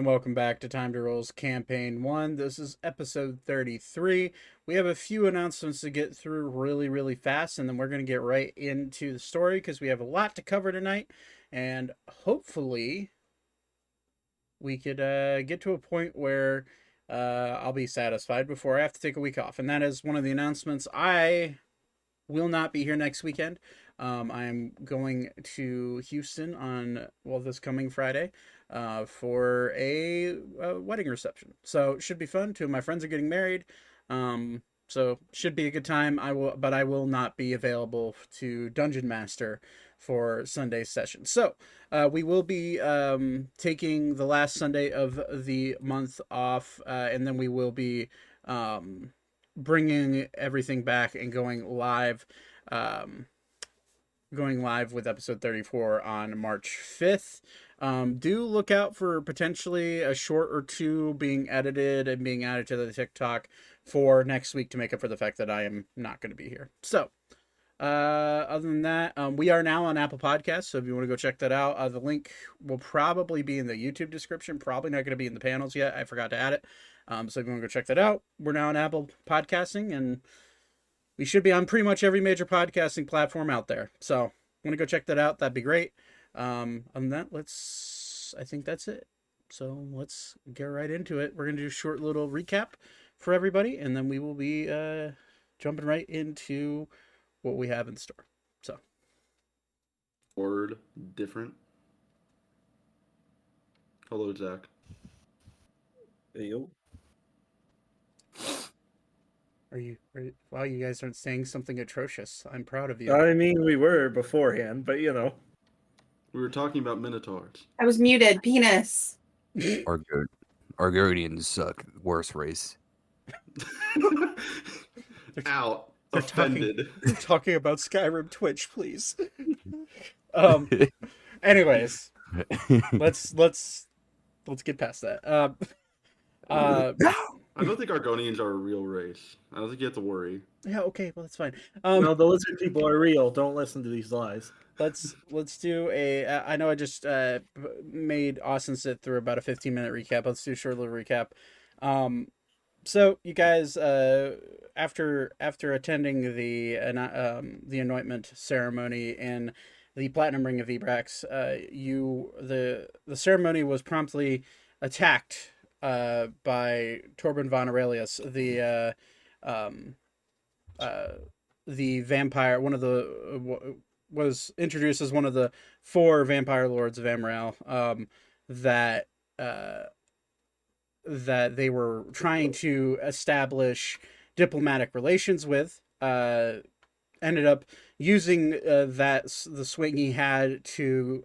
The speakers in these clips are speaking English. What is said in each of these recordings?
welcome back to Time to Roll's Campaign 1. This is episode 33. We have a few announcements to get through really fast, and then we're going to get right into the story because we have a lot to cover tonight, and hopefully we could get to a point where I'll be satisfied before I have to take a week off. And that is one of the announcements. I will not be here next weekend. I'm going to Houston on, this coming Friday for a wedding reception. So it should be fun. Two of my friends are getting married. So should be a good time. I will not be available to Dungeon Master for Sunday's session. So we will be taking the last Sunday of the month off, and then we will be bringing everything back and going live with episode 34 on March 5th. Do look out for potentially a short or two being edited and being added to the TikTok for next week to make up for the fact that I am not going to be here. So, other than that, we are now on Apple Podcasts, so if you want to go check that out, the link will probably be in the YouTube description. Probably not going to be in the panels yet. I forgot to add it. So if you want to go check that out, we're now on Apple Podcasting, and we should be on pretty much every major podcasting platform out there. So, want to go check that out? That'd be great. Other than that, I think that's it. So let's get right into it. We're going to do a short little recap for everybody, and then we will be jumping right into what we have in store. So. Word different. Hello, Zach. Hey, yo. Wow, you guys aren't saying something atrocious. I'm proud of you. I mean, we were beforehand, but you know. We were talking about Minotaurs. I was muted. Penis. Argonians suck. Worst race. Out. Offended. Talking about Skyrim Twitch, please. Anyways, let's get past that. I don't think Argonians are a real race. I don't think you have to worry. Yeah, okay, well that's fine. No, the lizard people are real. Don't listen to these lies. Let's do a. I know I just made Austin sit through about a 15-minute recap. Let's do a short little recap. So you guys, after attending the anointment ceremony in the Platinum Ring of Ebrax, the ceremony was promptly attacked by Torbin von Aurelius, the vampire, was introduced as one of the 4 vampire lords of Ammriel, that they were trying to establish diplomatic relations with. Ended up using the swing he had to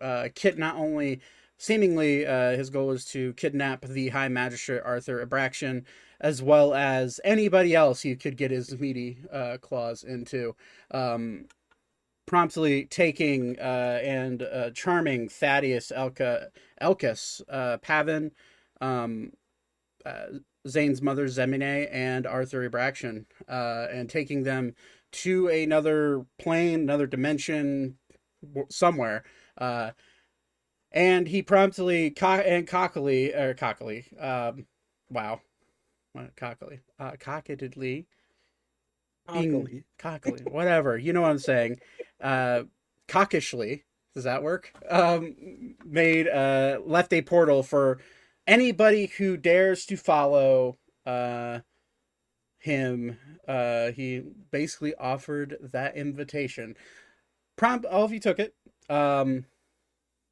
not only seemingly his goal is to kidnap the High Magistrate Arthur Abraxan, as well as anybody else he could get his meaty claws into. Promptly taking and charming Thaddeus Elkis, Pavin, Zane's mother Zemine, and Arthur Abraxan, and taking them to another plane, another dimension, somewhere. And he promptly cockedly, whatever, you know what I'm saying, cockishly, does that work, left a portal for anybody who dares to follow him. He basically offered that invitation. All of you took it,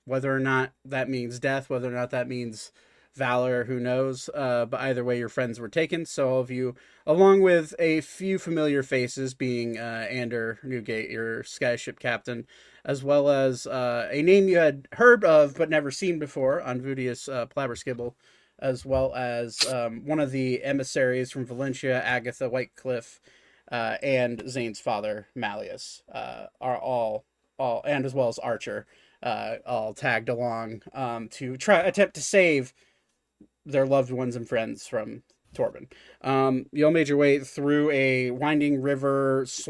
whether or not that means death, whether or not that means valor, who knows, but either way your friends were taken. So all of you, along with a few familiar faces, being Ander Newgate, your skyship captain, as well as a name you had heard of but never seen before, Onvudius Plaberskibble, as well as one of the emissaries from Valencia, Agatha Whitecliff, and Zane's father, Malleus, are all, and as well as Archer, all tagged along to attempt to save their loved ones and friends from Torbin. You all made your way through a winding river, it's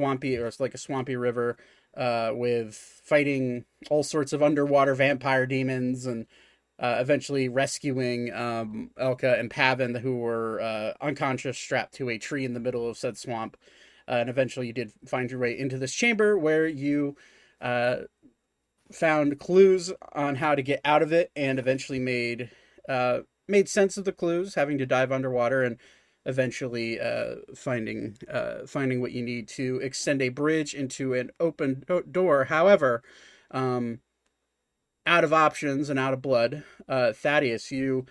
like a swampy river, with fighting all sorts of underwater vampire demons and eventually rescuing Elka and Pavin, who were unconscious, strapped to a tree in the middle of said swamp. And eventually you did find your way into this chamber where you found clues on how to get out of it, and eventually made sense of the clues, having to dive underwater and eventually finding what you need to extend a bridge into an open door. However, out of options and out of blood, Thaddeus, you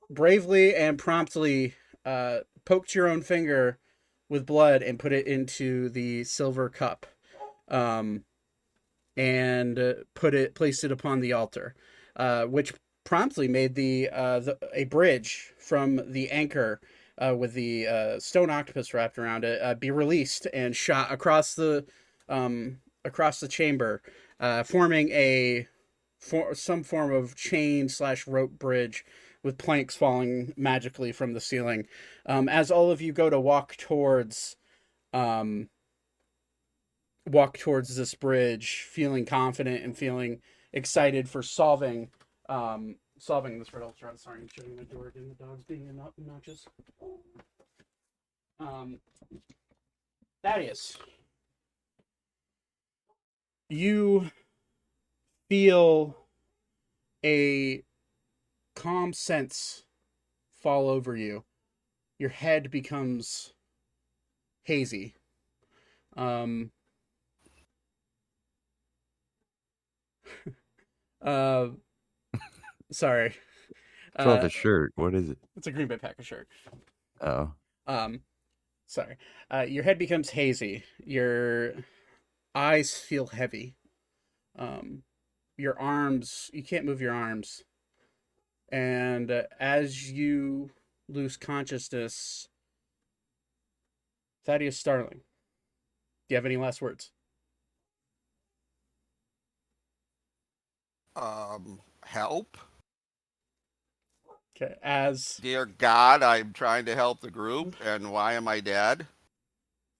bravely and promptly poked your own finger with blood and put it into the silver cup, and placed it upon the altar, which promptly made a bridge from the anchor with the stone octopus wrapped around it be released and shot across the chamber, forming some form of chain/rope bridge with planks falling magically from the ceiling. As all of you go to walk towards this bridge, feeling confident and feeling excited for solving this riddle. Sorry, I'm shutting the door again. The dog's being obnoxious. Thaddeus, you feel a calm sense fall over you. Your head becomes hazy. Sorry. It's off the shirt. What is it? It's a Green Bay Packers shirt. Oh. Sorry. Your head becomes hazy. Your eyes feel heavy. Your arms, you can't move your arms. And as you lose consciousness, Thaddeus Starling, do you have any last words? Help? Okay, as Dear God, I'm trying to help the group, and why am I dead?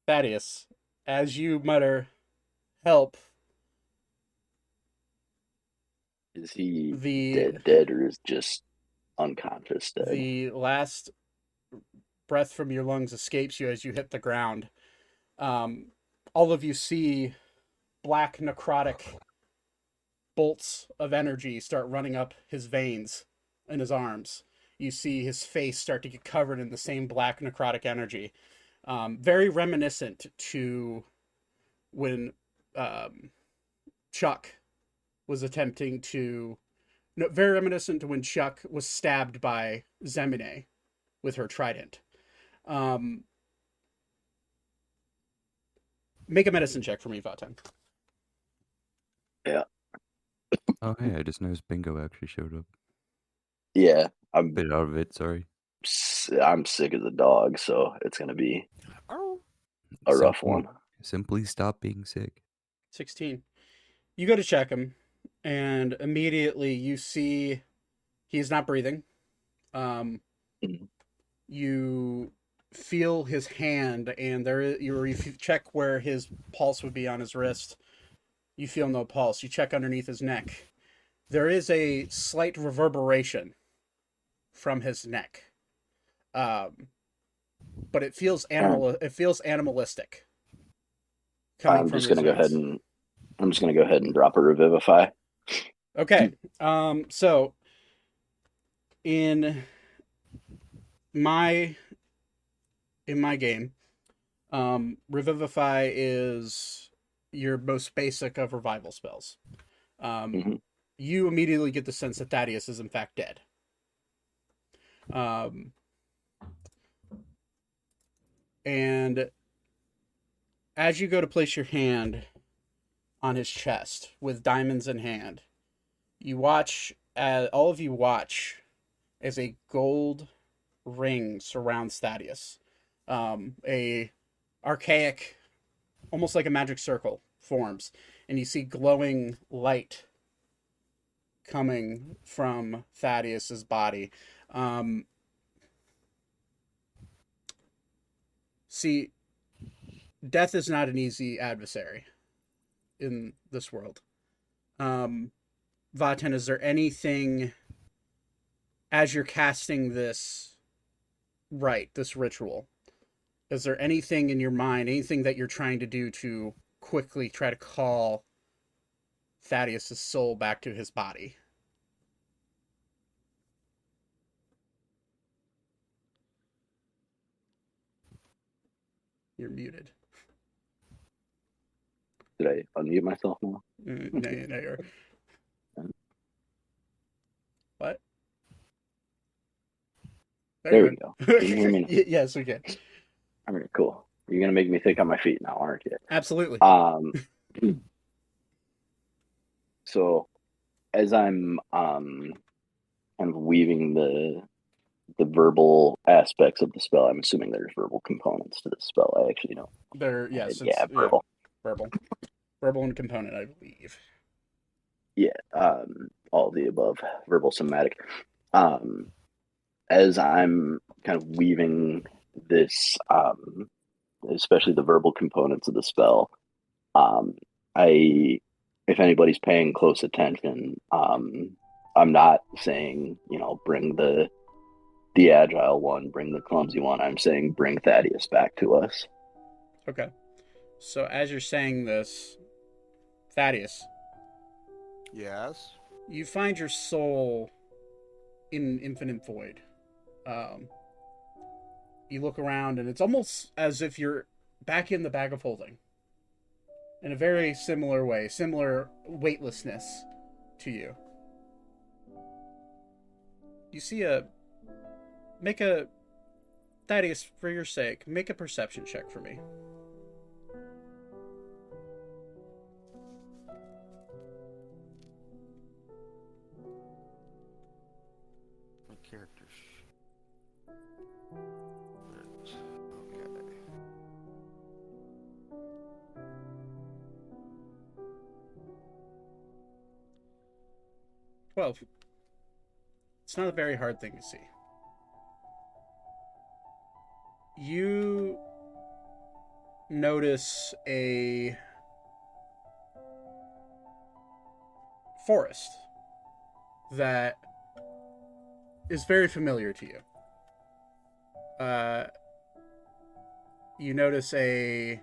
Thaddeus, as you mutter, help, Is he The- dead, or is just unconscious dead? the last breath from your lungs escapes you as you hit the ground. All of you see black necrotic bolts of energy start running up his veins in his arms. You see his face start to get covered in the same black necrotic energy. Very reminiscent to when Chuck was attempting to... No, very reminiscent to when Chuck was stabbed by Zemine with her trident. Make a medicine check for me, Vaten. Oh, hey, I just noticed Bingo actually showed up. Yeah, I'm Bit out of it, sorry. sick as a dog, so it's gonna be a rough one. Simply stop being sick. 16. You go to check him, and immediately you see he's not breathing. You feel his hand, and if you check where his pulse would be on his wrist, you feel no pulse. You check underneath his neck. There is a slight reverberation from his neck. But it feels animalistic. I'm just gonna go ahead and drop a revivify. Okay. So in my game, revivify is your most basic of revival spells. You immediately get the sense that Thaddeus is in fact dead. And as you go to place your hand on his chest with diamonds in hand, all of you watch as a gold ring surrounds Thaddeus. A archaic, almost like a magic circle, forms, and you see glowing light coming from Thaddeus's body. See, death is not an easy adversary in this world. Vaten, is there anything as you're casting this this ritual? Is there anything in your mind, anything that you're trying to do to quickly try to call Thaddeus' soul back to his body? You're muted. Did I unmute myself now? No, you're... What? There we go. Can you hear me? Yes, we can. All right, cool. You're gonna make me think on my feet now, aren't you? Absolutely. So as I'm kind of weaving the verbal aspects of the spell, I'm assuming there's verbal components to the spell. I actually don't. Yes, Yeah, verbal. Verbal and component, I believe. Yeah, all of the above, verbal, somatic. As I'm kind of weaving this, especially the verbal components of the spell, if anybody's paying close attention, I'm not saying, bring the agile one, bring the clumsy one. I'm saying bring Thaddeus back to us. Okay. So as you're saying this, Thaddeus. Yes. You find your soul in infinite void. You look around and it's almost as if you're back in the bag of holding. In a very similar way, similar weightlessness to you. You see Thaddeus, for your sake, make a perception check for me. My characters. Okay. 12. It's not a very hard thing to see. You notice a forest that is very familiar to you. You notice a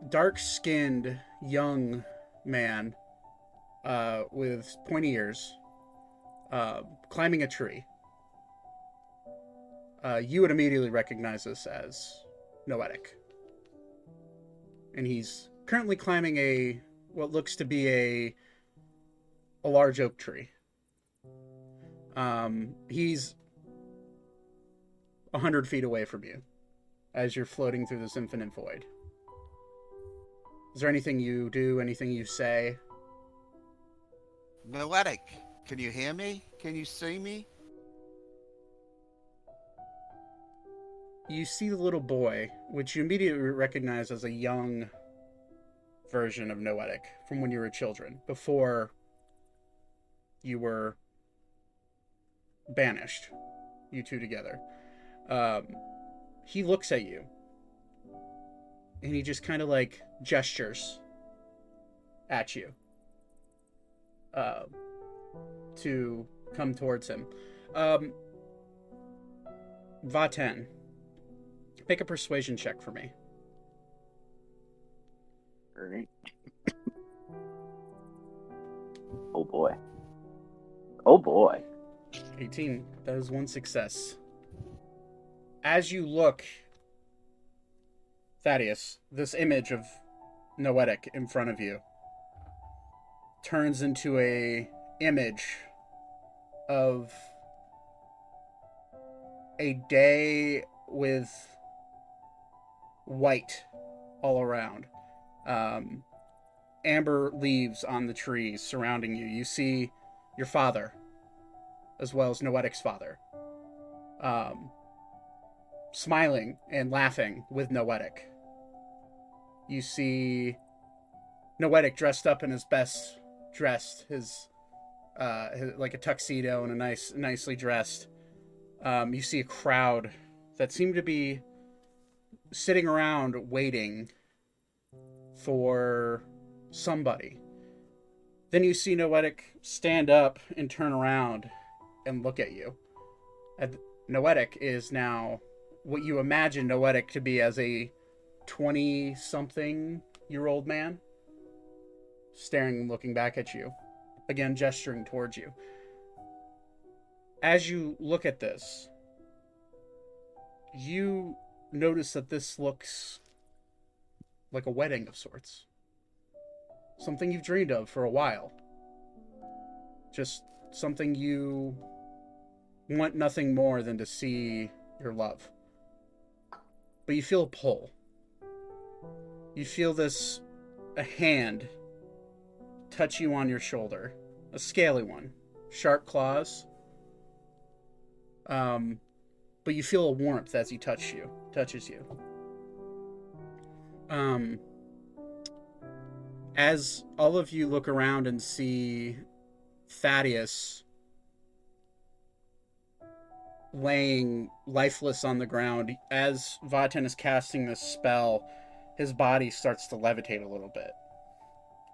dark-skinned young man with pointy ears climbing a tree. You would immediately recognize this as Noetic. And he's currently climbing what looks to be a large oak tree. He's 100 feet away from you as you're floating through this infinite void. Is there anything you do, anything you say? Noetic, can you hear me? Can you see me? You see the little boy, which you immediately recognize as a young version of Noetic from when you were children, before you were banished, you two together. He looks at you, and he just kind of like gestures at you to come towards him. Vaten, make a persuasion check for me. All right. Oh boy. Oh boy. 18. That is one success. As you look, Thaddeus, this image of Noetic in front of you turns into a image of a day with white all around. Amber leaves on the trees surrounding you. You see your father, as well as Noetic's father, smiling and laughing with Noetic. You see Noetic dressed up in his best dressed, his like a tuxedo and nicely dressed. You see a crowd that seem to be sitting around waiting for somebody. Then you see Noetic stand up and turn around and look at you. And Noetic is now what you imagine Noetic to be as a 20-something-year-old man, staring and looking back at you, again gesturing towards you. As you look at this, you notice that this looks like a wedding of sorts. Something you've dreamed of for a while. Just something you want nothing more than to see your love. But you feel a pull. You feel a hand touch you on your shoulder. A scaly one. Sharp claws. But you feel a warmth as he touches you. As all of you look around and see Thaddeus laying lifeless on the ground, as Vaten is casting this spell, his body starts to levitate a little bit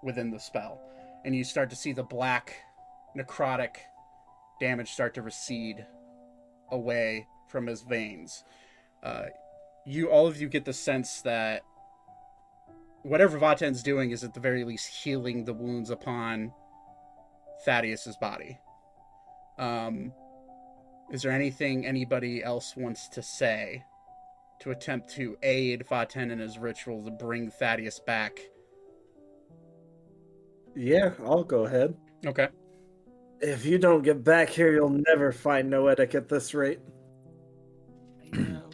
within the spell. And you start to see the black necrotic damage start to recede away from his veins. All of you get the sense that whatever Vaten's doing is at the very least healing the wounds upon Thaddeus's body. Is there anything anybody else wants to say to attempt to aid Vaten in his ritual to bring Thaddeus back? Yeah, I'll go ahead. Okay. If you don't get back here, you'll never find Noetic at this rate. I know.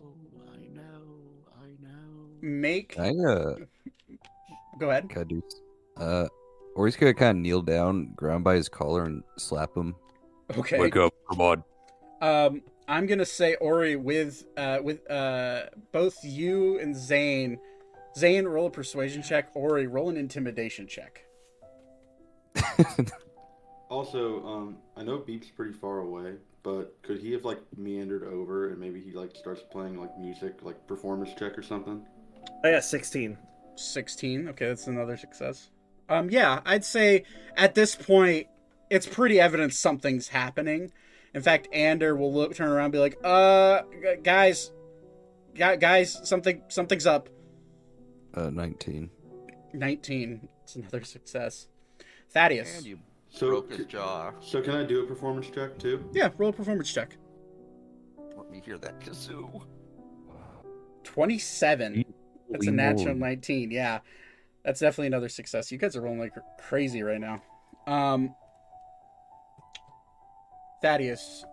Make... I Go ahead. Can I do? Or he's gonna kind of kneel down, grab by his collar, and slap him. Okay. Wake up! Come on. I'm gonna say Ori with both you and Zane. Zane, roll a persuasion check. Ori, roll an intimidation check. Also, I know Beep's pretty far away, but could he have like meandered over and maybe he like starts playing like music, like performance check or something? I got 16. 16. Okay, that's another success. Yeah, I'd say at this point it's pretty evident something's happening. In fact, Ander will turn around and be like, guys, something's up. 19. 19. It's another success. Thaddeus. And you So, broke his jaw. so can I do a performance check too? Yeah, roll a performance check. Let me hear that kazoo. 27. That's a Holy natural moly. 19. Yeah, that's definitely another success. You guys are rolling like crazy right now. Thaddeus,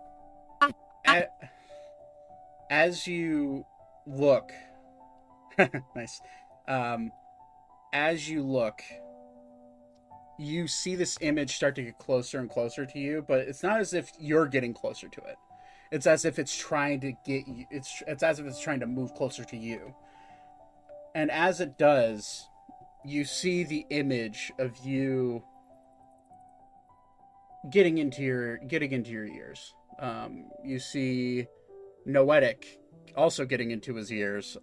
as you look, nice. As you look, you see this image start to get closer and closer to you, but it's not as if you're getting closer to it. It's as if it's trying to get you. It's as if it's trying to move closer to you. And as it does, you see the image of you getting into your ears. You see Noetic also getting into his ears.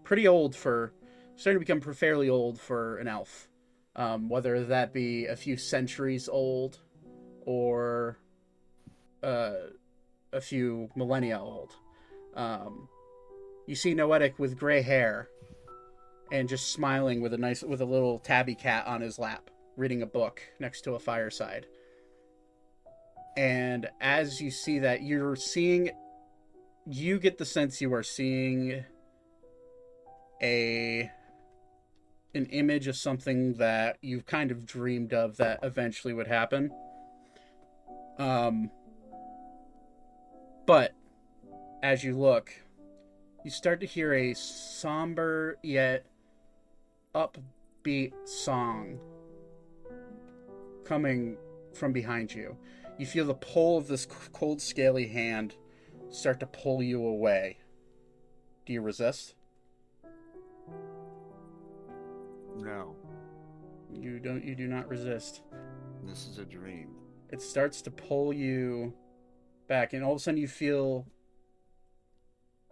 Pretty old starting to become fairly old for an elf. Whether that be a few centuries old or a few millennia old. You see Noetic with gray hair and just smiling with a little tabby cat on his lap, reading a book next to a fireside. And as you see that, you get the sense you are seeing an image of something that you've kind of dreamed of that eventually would happen. But as you look, you start to hear a somber yet upbeat song coming from behind you. You feel the pull of this cold, scaly hand start to pull you away. Do you resist? No, You do not resist. this is a dream. It starts to pull you back, and all of a sudden you feel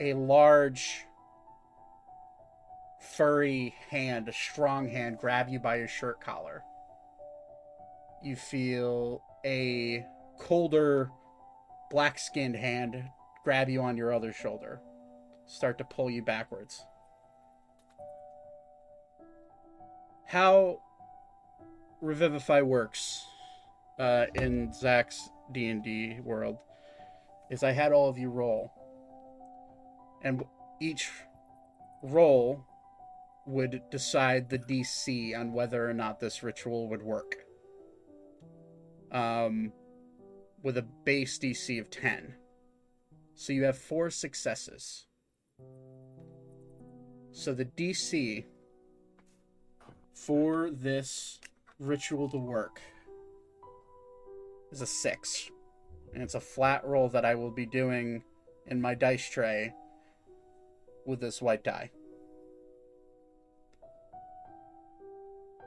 a large, furry hand, a strong hand, grab you by your shirt collar. you feel a colder, black-skinned hand grab you on your other shoulder, start to pull you backwards. How Revivify works in Zach's D&D world is I had all of you roll, and each roll would decide the DC on whether or not this ritual would work. With a base DC of 10. So you have 4 successes. So the DC for this ritual to work is a 6. And it's a flat roll that I will be doing in my dice tray with this white die.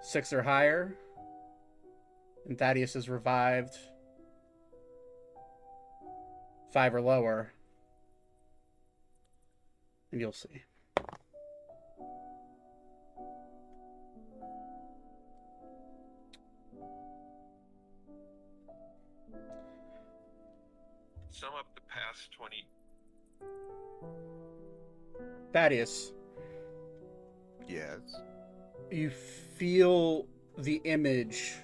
6 or higher, and Thaddeus is revived. 5 or lower, and you'll see. Sum up the past 20. Thaddeus, Yes. you feel the image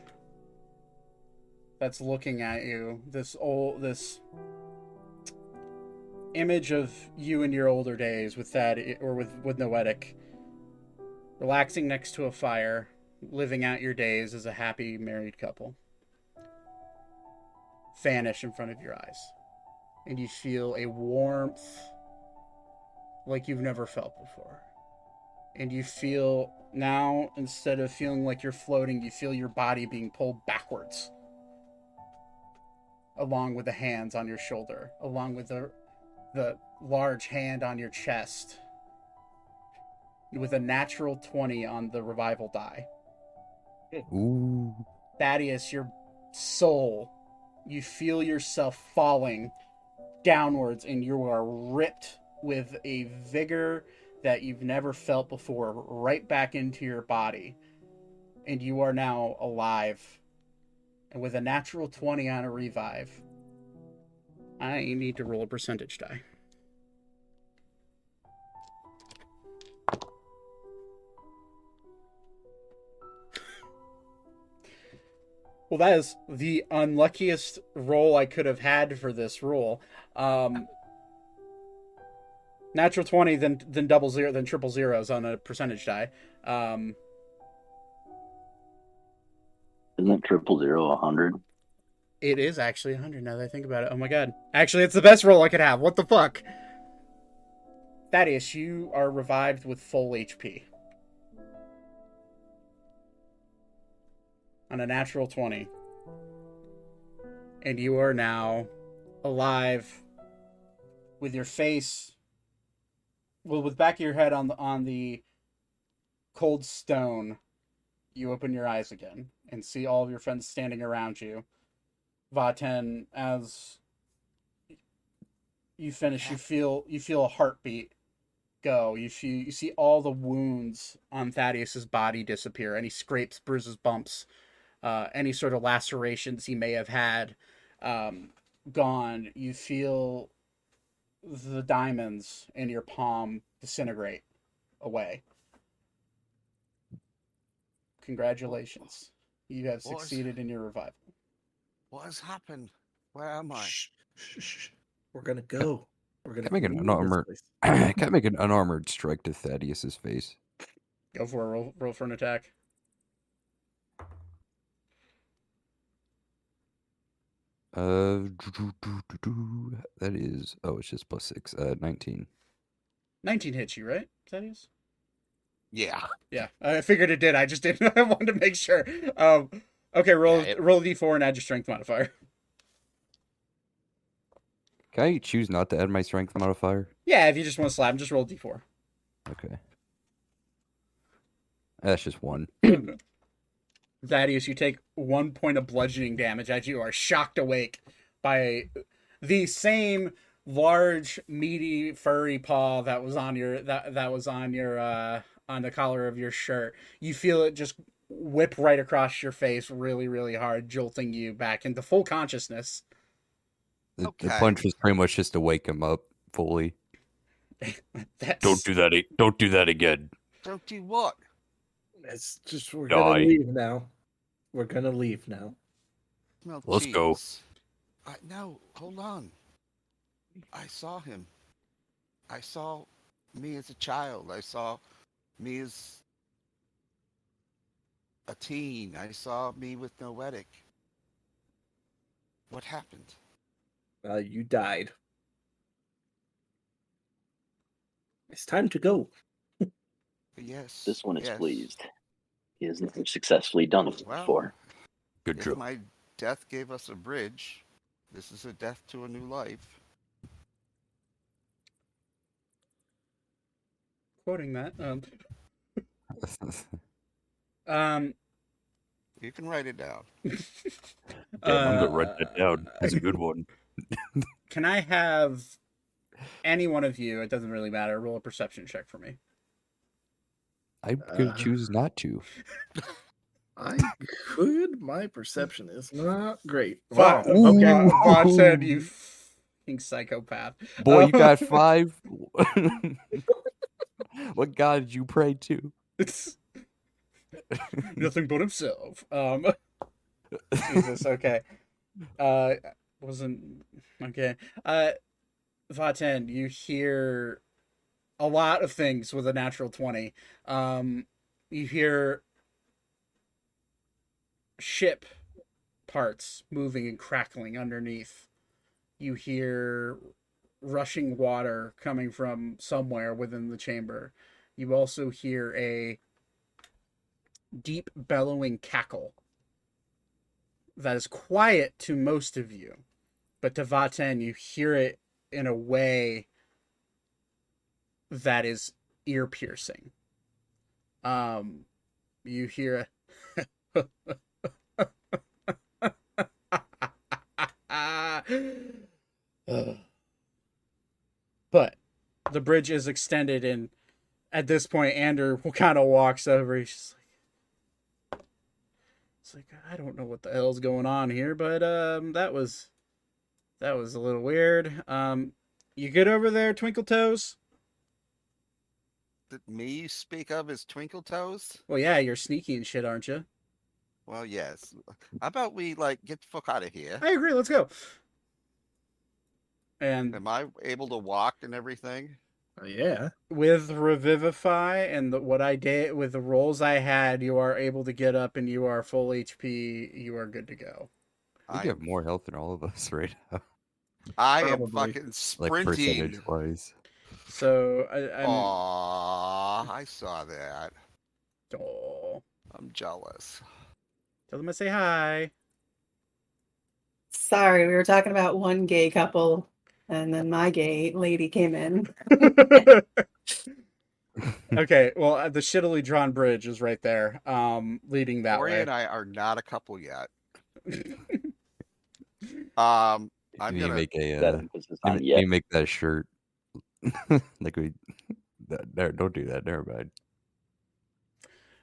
that's looking at you. This image of you in your older days with Thad or with Noetic, relaxing next to a fire, living out your days as a happy married couple, vanish in front of your eyes, and you feel a warmth like you've never felt before. And you feel now, instead of feeling like you're floating, you feel your body being pulled backwards, along with the hands on your shoulder, along with the large hand on your chest, with a natural 20 on the revival die. Ooh. Thaddeus, your soul, you feel yourself falling downwards, and you are ripped with a vigor that you've never felt before, right back into your body. And you are now alive. And with a natural 20 on a revive, I need to roll a percentage die. Well, that is the unluckiest roll I could have had for this roll. Natural 20, then double zero, then triple zeros on a percentage die. Isn't triple zero 100? It is actually 100 now that I think about it. Oh my god. Actually, it's the best roll I could have. What the fuck? Thaddeus, you are revived with full HP. On a natural 20. And you are now alive with your face, well, with back of your head on the cold stone. You open your eyes again and see all of your friends standing around you. Vaten, as you finish, you feel a heartbeat go. You see all the wounds on Thaddeus's body disappear. Any scrapes, bruises, bumps, any sort of lacerations he may have had, gone. You feel the diamonds in your palm disintegrate away. Congratulations. You have succeeded in your revival. What has happened? Where am I? Shh. We're gonna go. We're gonna Can't make an leave this unarmored. place. Can't make an unarmored strike to Thaddeus's face. Go for a roll for an attack. That is. Oh, it's just +6. 19. 19 hits you, right? Thaddeus? Yeah. Yeah, I figured it did. I just didn't. I wanted to make sure. Okay, roll a d4 and add your strength modifier. Can I choose not to add my strength modifier? Yeah, if you just want to slap him, just roll a d4. Okay. That's just 1. Thaddeus, you take 1 point of bludgeoning damage as you are shocked awake by the same large, meaty, furry paw that was on your on the collar of your shirt. You feel it just whip right across your face really, really hard, jolting you back into full consciousness. The Okay. punch was pretty much just to wake him up fully. That's Don't do that again. Don't do what? It's just we're Die. gonna leave now. We're gonna leave now. Smell Let's go. cheese. No, hold on. I saw him. I saw me as a child. I saw me as a teen. I saw me with Noetic. What happened? You died. It's time to go. Yes. This one is yes. pleased. He has never successfully done this Well, before. Good If job. my death gave us a bridge, this is a death to a new life. quoting that. You can write it down. Damn, I'm gonna write that down. That's a good one. Can I have any one of you, it doesn't really matter, roll a perception check for me? I'm gonna choose not to. I could. My perception is not great. Wow. Wow. Okay, Ooh. Vaughn said, you fucking psychopath. Boy, you got 5. What god did you pray to? Nothing but himself. Jesus, okay. Wasn't okay. Vaten, you hear a lot of things with a natural 20. You hear ship parts moving and crackling underneath. You hear rushing water coming from somewhere within the chamber. You also hear a deep bellowing cackle that is quiet to most of you, but to Vaten, you hear it in a way that is ear piercing. You hear but the bridge is extended, and at this point, Ander kind of walks over. He's just like, it's like, I don't know what the hell's going on here, but that was a little weird. You good over there, Twinkle Toes? Did me speak of as Twinkle Toes? Well, yeah, you're sneaky and shit, aren't you? Well, yes. How about we get the fuck out of here? I agree. Let's go. And Am I able to walk and everything? Yeah. with Revivify and what I did with the rolls I had, you are able to get up and you are full HP. You are good to go. You have more health than all of us right now. I am Probably. fucking Like sprinting. percentage wise. So I'm. Aw, I saw that. Oh, I'm jealous. tell them I say hi. Sorry, we were talking about one gay couple, and then my gay lady came in. Okay, well, the shittily drawn bridge is right there, leading that Ori way. and I are not a couple yet. I'm Can you gonna make That a emphasis can on you yet. make that shirt? Like we don't do that, never mind.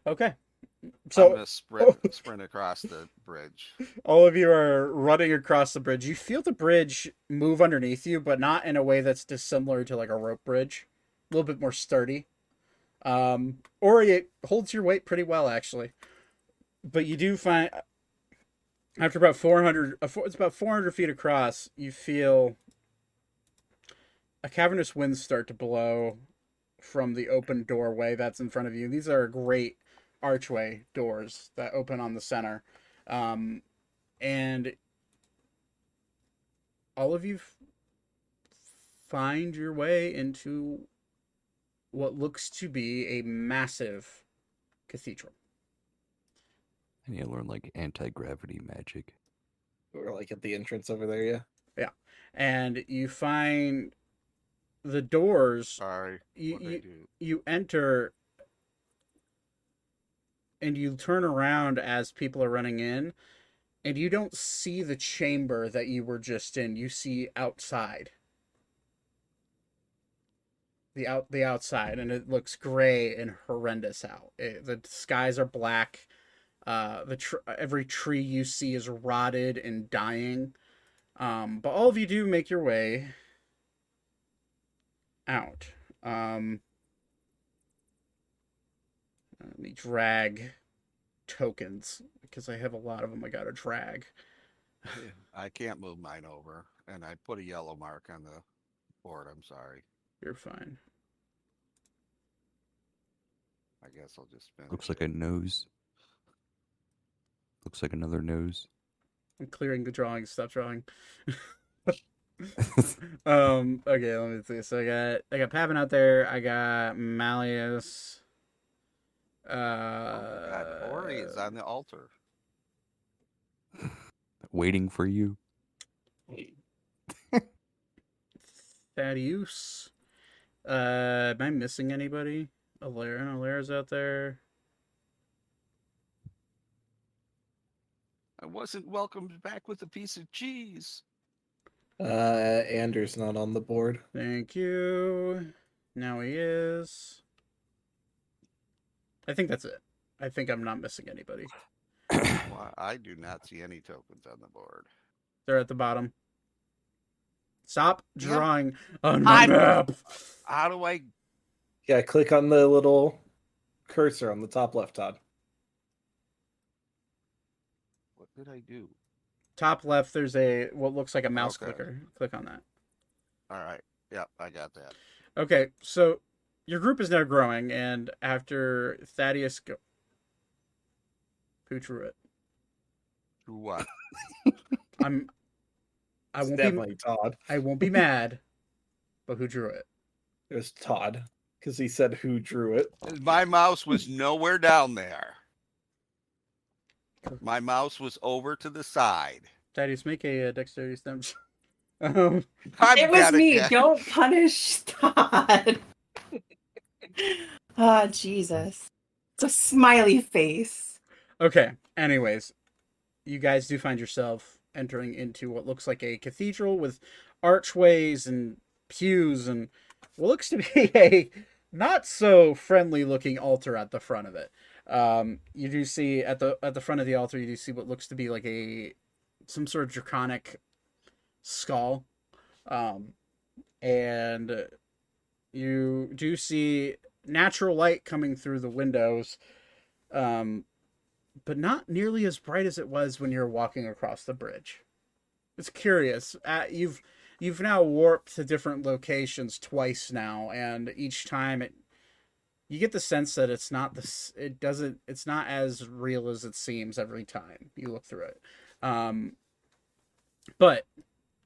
Okay, I'm so gonna sprint across the bridge. all of you are running across the bridge. You feel the bridge move underneath you, but not in a way that's dissimilar to like a rope bridge. A little bit more sturdy. Or it holds your weight pretty well, actually. But you do find after about 400, it's about 400 feet across, you feel a cavernous wind start to blow from the open doorway that's in front of you. These are great archway doors that open on the center. And all of you find your way into what looks to be a massive cathedral. I need to learn like anti-gravity magic. We're like at the entrance over there, yeah. Yeah. And you find the doors. Sorry. You enter and you turn around as people are running in, and you don't see the chamber that you were just in. You see outside. The outside, and it looks gray and horrendous out. The skies are black. Every tree you see is rotted and dying. But all of you do make your way out. Let me drag tokens because I have a lot of them. I gotta drag. I can't move mine over, and I put a yellow mark on the board. I'm sorry. You're fine. I guess I'll just finish. Looks like a nose. Looks like another nose. I'm clearing the drawing. Stop drawing. Okay, let me see. So I got Pavin out there. I got Malleus. Oh my God, Ori is on the altar. Waiting for you. Thaddeus. Am I missing anybody? Alara's out there. I wasn't welcomed back with a piece of cheese. Anders not on the board. Thank you. Now he is. I think that's it. I think I'm not missing anybody. Well, I do not see any tokens on the board. They're at the bottom. Stop Yep. drawing on my map. How do I? Yeah, click on the little cursor on the top left, Todd. What did I do? Top left, there's what looks like a mouse clicker. Click on that. All right. Yep, I got that. Okay, so your group is now growing, and after Thaddeus who drew it? Who what? I won't Definitely Todd. I won't be mad, but who drew it? It was Todd because he said who drew it. My mouse was nowhere down there. My mouse was over to the side. Thaddeus, make a dexterity stem. It was me. Don't punish Todd. Ah, Jesus. It's a smiley face. Okay. Anyways, you guys do find yourself entering into what looks like a cathedral with archways and pews and what looks to be a not so friendly looking altar at the front of it. You do see at the front of the altar, you do see what looks to be like some sort of draconic skull. And you do see natural light coming through the windows. But not nearly as bright as it was when you were walking across the bridge. It's curious. You've now warped to different locations twice now, and each time you get the sense that it's not as real as it seems every time you look through it. But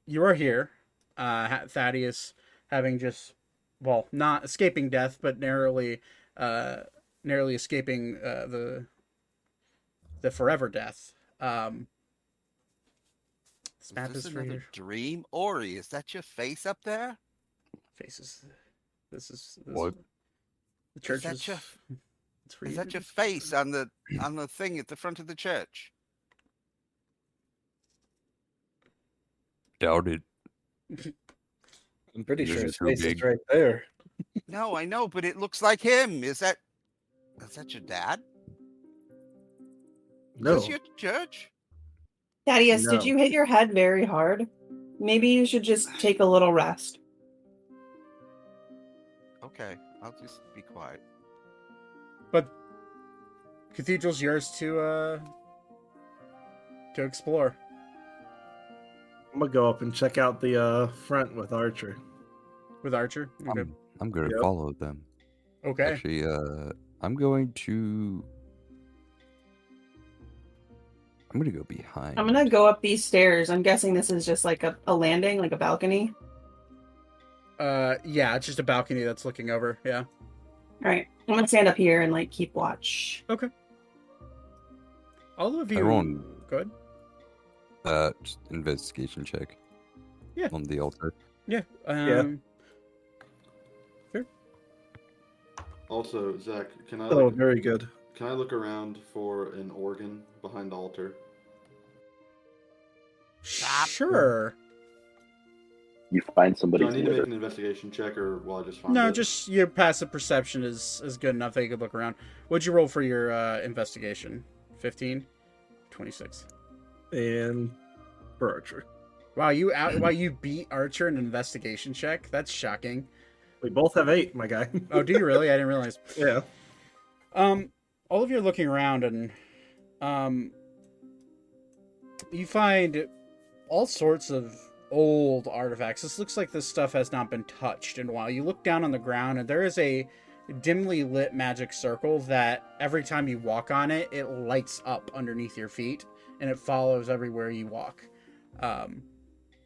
you are here, Thaddeus, having not escaping death, but narrowly escaping the forever death. This map Is is this for another your dream? Ori, is that your face up there? faces. This What? the church that is. your- It's for Is you. that your face on the thing at the front of the church? Doubt it. I'm pretty Yours sure is his so face is big. right there. No, I know, but it looks like him. Is that your dad? No. Is this your church? Thaddeus, did No. you hit your head very hard? Maybe you should just take a little rest. Okay, I'll just be quiet. But cathedral's yours to explore. I'm gonna go up and check out the front with Archer. With Archer. Okay. I'm going to Yep. follow them. Okay. Actually, I'm going to go behind. I'm gonna go up these stairs. I'm guessing this is just like a landing, like a balcony. Yeah, it's just a balcony that's looking over. Yeah. All right, I'm gonna stand up here and like keep watch. Okay. All of you. Everyone- Good. Just investigation check. Yeah. On the altar. Yeah. Yeah. Sure. Also, Zach, Oh, very good. can I look around for an organ behind the altar? Sure. You find Do somebody's I need to make litter. an investigation check, or will I just find No, it? just your passive perception is good enough that you could look around. What'd you roll for your investigation? 15, 26. And for Archer. Wow, you beat Archer in an investigation check? That's shocking. We both have 8, my guy. Oh, do you really? I didn't realize. Yeah. All of you are looking around and you find all sorts of old artifacts. This looks like this stuff has not been touched in a while. You look down on the ground and there is a dimly lit magic circle that every time you walk on it, it lights up underneath your feet and it follows everywhere you walk.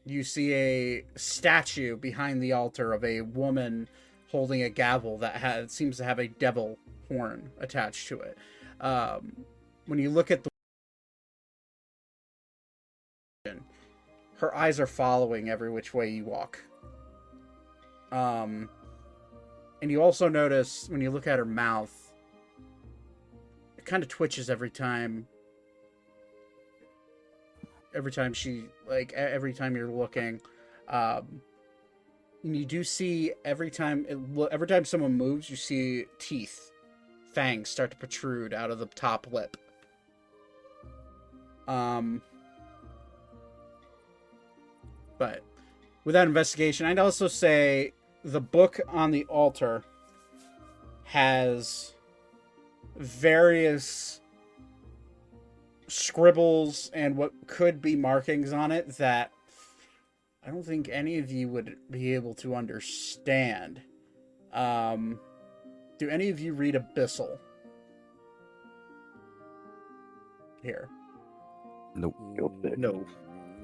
You see a statue behind the altar of a woman holding a gavel that seems to have a devil horn attached to it. When you look at the her eyes are following every which way you walk. And you also notice when you look at her mouth, it kind of twitches every time you're looking. And you do see every time someone moves, you see teeth, fangs start to protrude out of the top lip. But with that investigation, I'd also say the book on the altar has various scribbles and what could be markings on it that I don't think any of you would be able to understand. Do any of you read Abyssal? Here. Nope. No.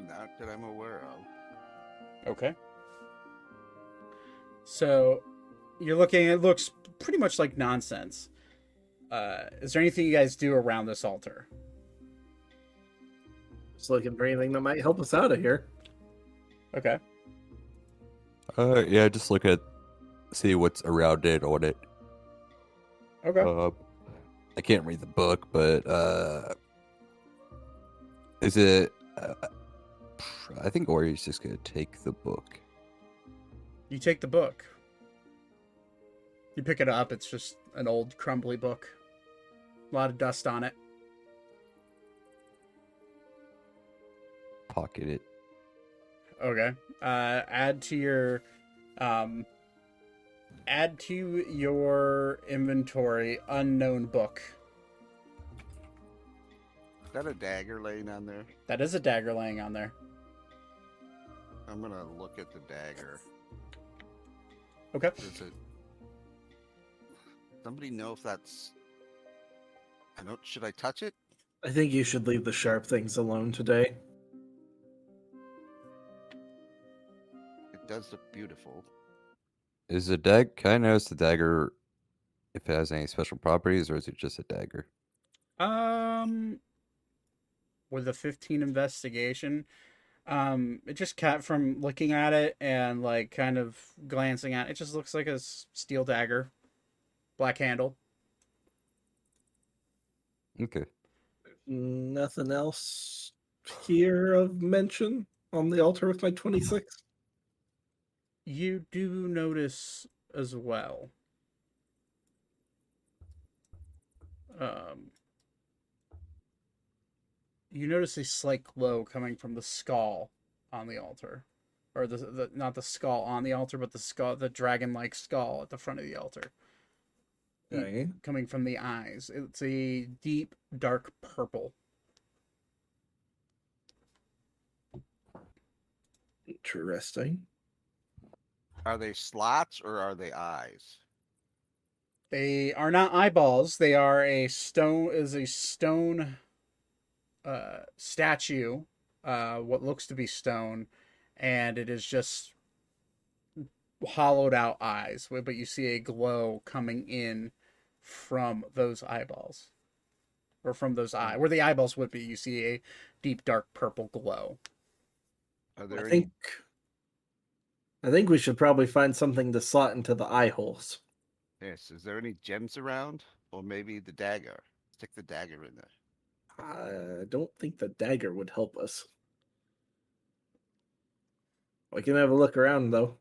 Not that I'm aware of. Okay. So, you're looking, it looks pretty much like nonsense. Is there anything you guys do around this altar? Just looking for anything that might help us out of here. Okay. Yeah, just see what's around it on it. Okay. I can't read the book, but is it? I think Ori's just gonna take the book. You take the book. You pick it up. It's just an old, crumbly book. A lot of dust on it. Pocket it. Okay. Add to your inventory unknown book. Is that a dagger laying on there? That is a dagger laying on there. I'm gonna look at the dagger. Okay. Is it? Somebody know if that's? I don't. Should I touch it? I think you should leave the sharp things alone today. It does look beautiful. Is can I notice the dagger if it has any special properties, or is it just a dagger? With a 15 investigation, it just from looking at it and like kind of glancing at it, it just looks like a steel dagger, black handle. Okay. Nothing else here of mention on the altar with my 26. You do notice as well. You notice a slight glow coming from the skull on the altar, or the not the skull on the altar, but the dragon-like skull at the front of the altar. Okay. Coming from the eyes, it's a deep, dark purple. Interesting. Are they slots or are they eyes? They are not eyeballs. They are a stone. Statue, what looks to be stone, and it is just hollowed out eyes. But you see a glow coming in from those eyeballs, or from those eyes where the eyeballs would be. You see a deep, dark purple glow. Are there I any? think we should probably find something to slot into the eye holes. Yes. Is there any gems around, or maybe the dagger? Stick the dagger in there. I don't think the dagger would help us. We can have a look around though.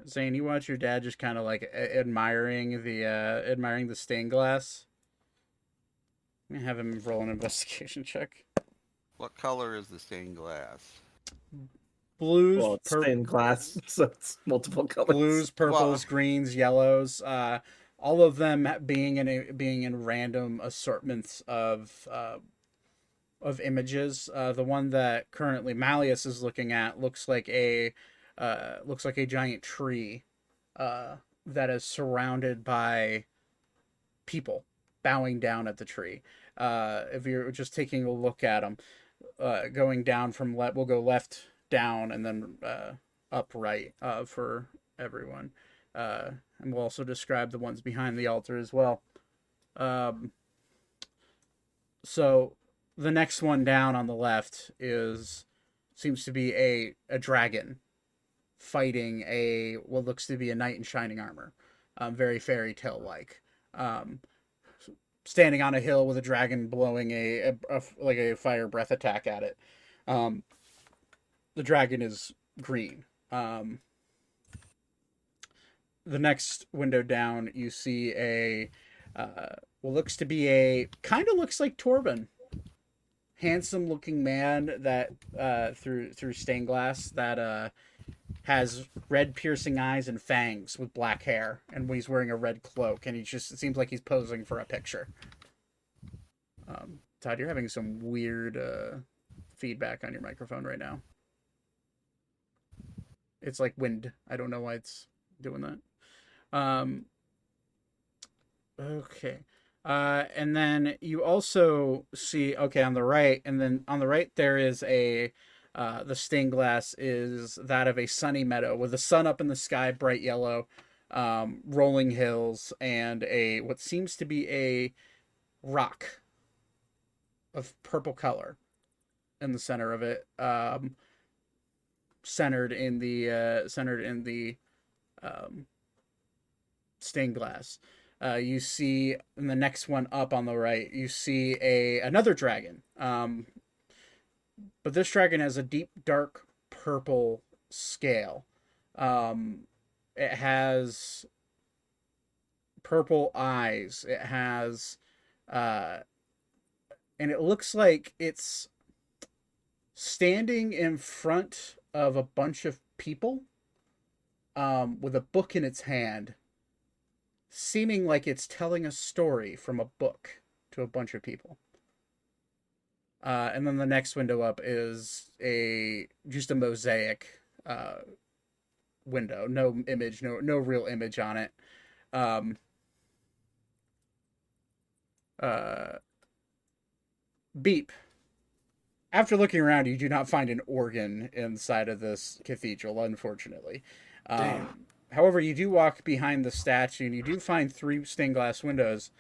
Zane, you watch your dad just kind of like admiring the stained glass I'm gonna have him roll an investigation check. What color is the stained glass? Blues, Well, it's stained glass, so it's multiple colors. blues, purples, greens, yellows. All of them being in random assortments of images. The one that currently Malleus is looking at looks like a giant tree that is surrounded by people bowing down at the tree. If you're just taking a look at them, going down from we'll go left down and then up right for everyone. And we'll also describe the ones behind the altar as well. So the next one down on the left seems to be a dragon fighting what looks to be a knight in shining armor, very fairy tale like, standing on a hill with a dragon blowing like a fire breath attack at it. The dragon is green. The next window down, you see what looks to be kind of looks like Torbin, handsome looking man that through stained glass that has red piercing eyes and fangs with black hair, and he's wearing a red cloak, and it seems like he's posing for a picture. Todd, you're having some weird feedback on your microphone right now. It's like wind. I don't know why it's doing that. Okay. And then you also see, on the right, and then on the right there is the stained glass is that of a sunny meadow with the sun up in the sky, bright yellow, rolling hills, and what seems to be a rock of purple color in the center of it, centered in the stained glass. You see in the next one up on the right, you see another dragon. But this dragon has a deep, dark purple scale. It has purple eyes. It has, and it looks like it's standing in front of a bunch of people, with a book in its hand, seeming like it's telling a story from a book to a bunch of people. And then the next window up is just a mosaic window. No image, no real image on it. Beep. After looking around, you do not find an organ inside of this cathedral, unfortunately. However, you do walk behind the statue, and you do find 3 stained glass windows.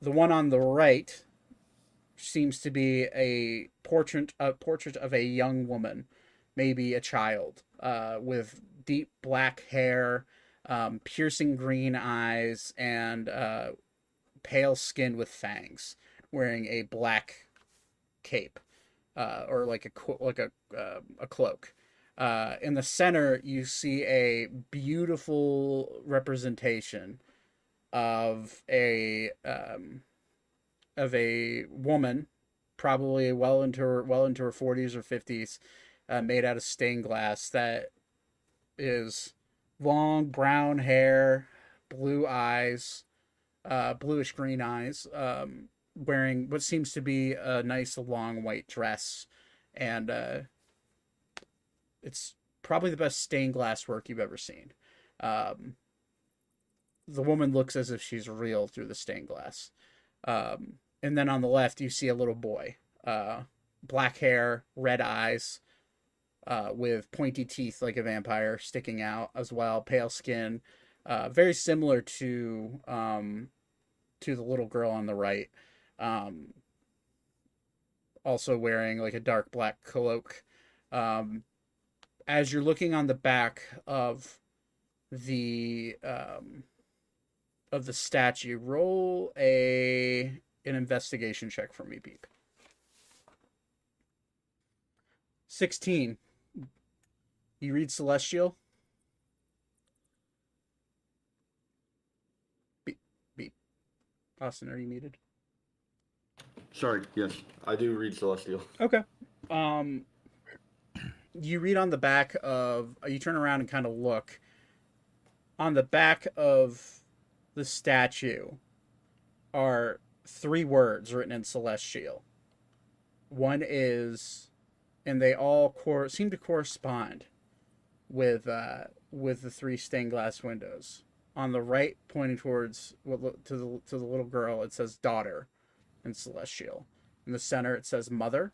The one on the right seems to be a portrait of a young woman, maybe a child, with deep black hair, piercing green eyes, and pale skin with fangs, wearing a black cape, or like a cloak. In the center, you see a beautiful representation of a woman, probably well into her 40s or 50s, made out of stained glass, that is long brown hair, blue eyes, bluish green eyes, wearing what seems to be a nice long white dress, and it's probably the best stained glass work you've ever seen. The woman looks as if she's real through the stained glass. And then on the left, you see a little boy, black hair, red eyes, with pointy teeth like a vampire sticking out as well, pale skin, very similar to the little girl on the right, also wearing like a dark black cloak. As you're looking on the back of the statue, roll an investigation check for me, Beep. 16. You read Celestial? Beep. Austin, are you muted? Sorry, yes. I do read Celestial. Okay. You read on the back of. You turn around and kind of look. On the back of the statue are 3 words written in Celestial. One is, and they all seem to correspond with the 3 stained glass windows. On the right, pointing towards to the little girl, it says daughter in Celestial. In the center, it says mother,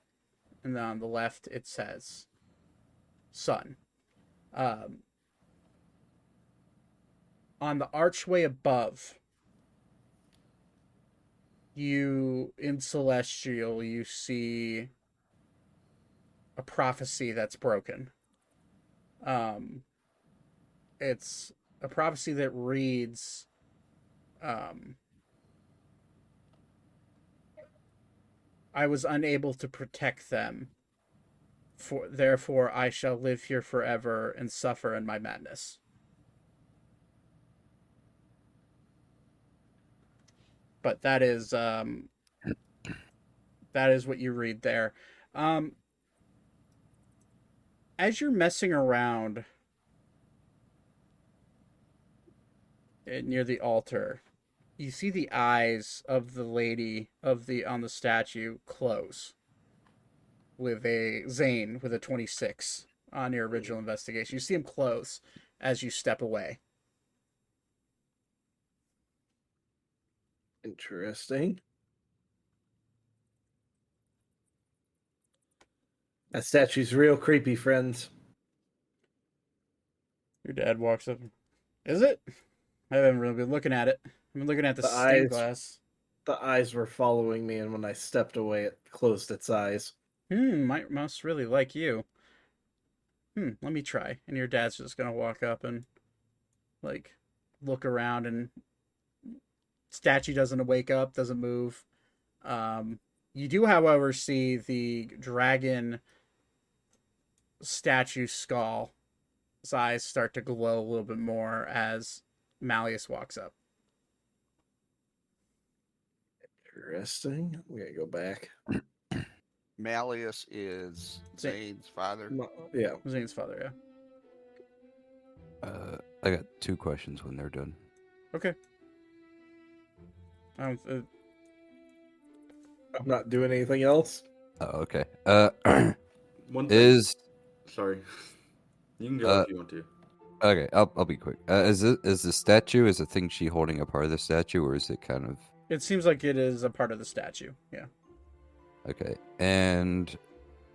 and then on the left, it says son. On the archway above, in Celestial, you see a prophecy that's broken. It's a prophecy that reads, I was unable to protect them, therefore I shall live here forever and suffer in my madness. But that is what you read there. As you're messing around near the altar, you see the eyes of the lady on the statue close with a Zane with a 26 on your original investigation. You see him close as you step away. Interesting. That statue's real creepy, friends. Your dad walks up. Is it? I haven't really been looking at it. I've been looking at the stained glass. The eyes were following me, and when I stepped away, it closed its eyes. Must really like you. Let me try. And your dad's just gonna walk up and look around, and statue doesn't wake up, doesn't move. You do, however, see the dragon statue skull. His eyes start to glow a little bit more as Malleus walks up. Interesting. We gotta go back. Malleus is Zane's father. Yeah. Zane's father, I got 2 questions when they're done. Okay. I'm not doing anything else. Oh, okay. One thing. Is Sorry. You can go if you want to. okay. I'll be quick. Is the statue, is the thing she holding a part of the statue, or is it kind of? It seems like it is a part of the statue. Yeah. Okay. And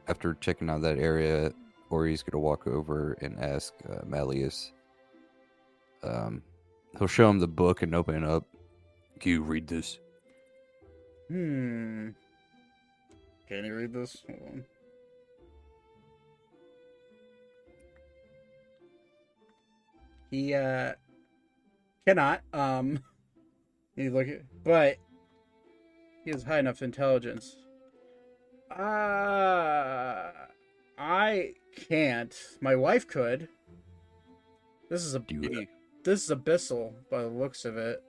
after checking out that area, Ori's gonna walk over and ask Malleus. He'll show him the book and open it up. Can you read this? Can you read this? Hold on. He cannot. You look at, but he has high enough intelligence. I can't. My wife could. This is abyssal by the looks of it.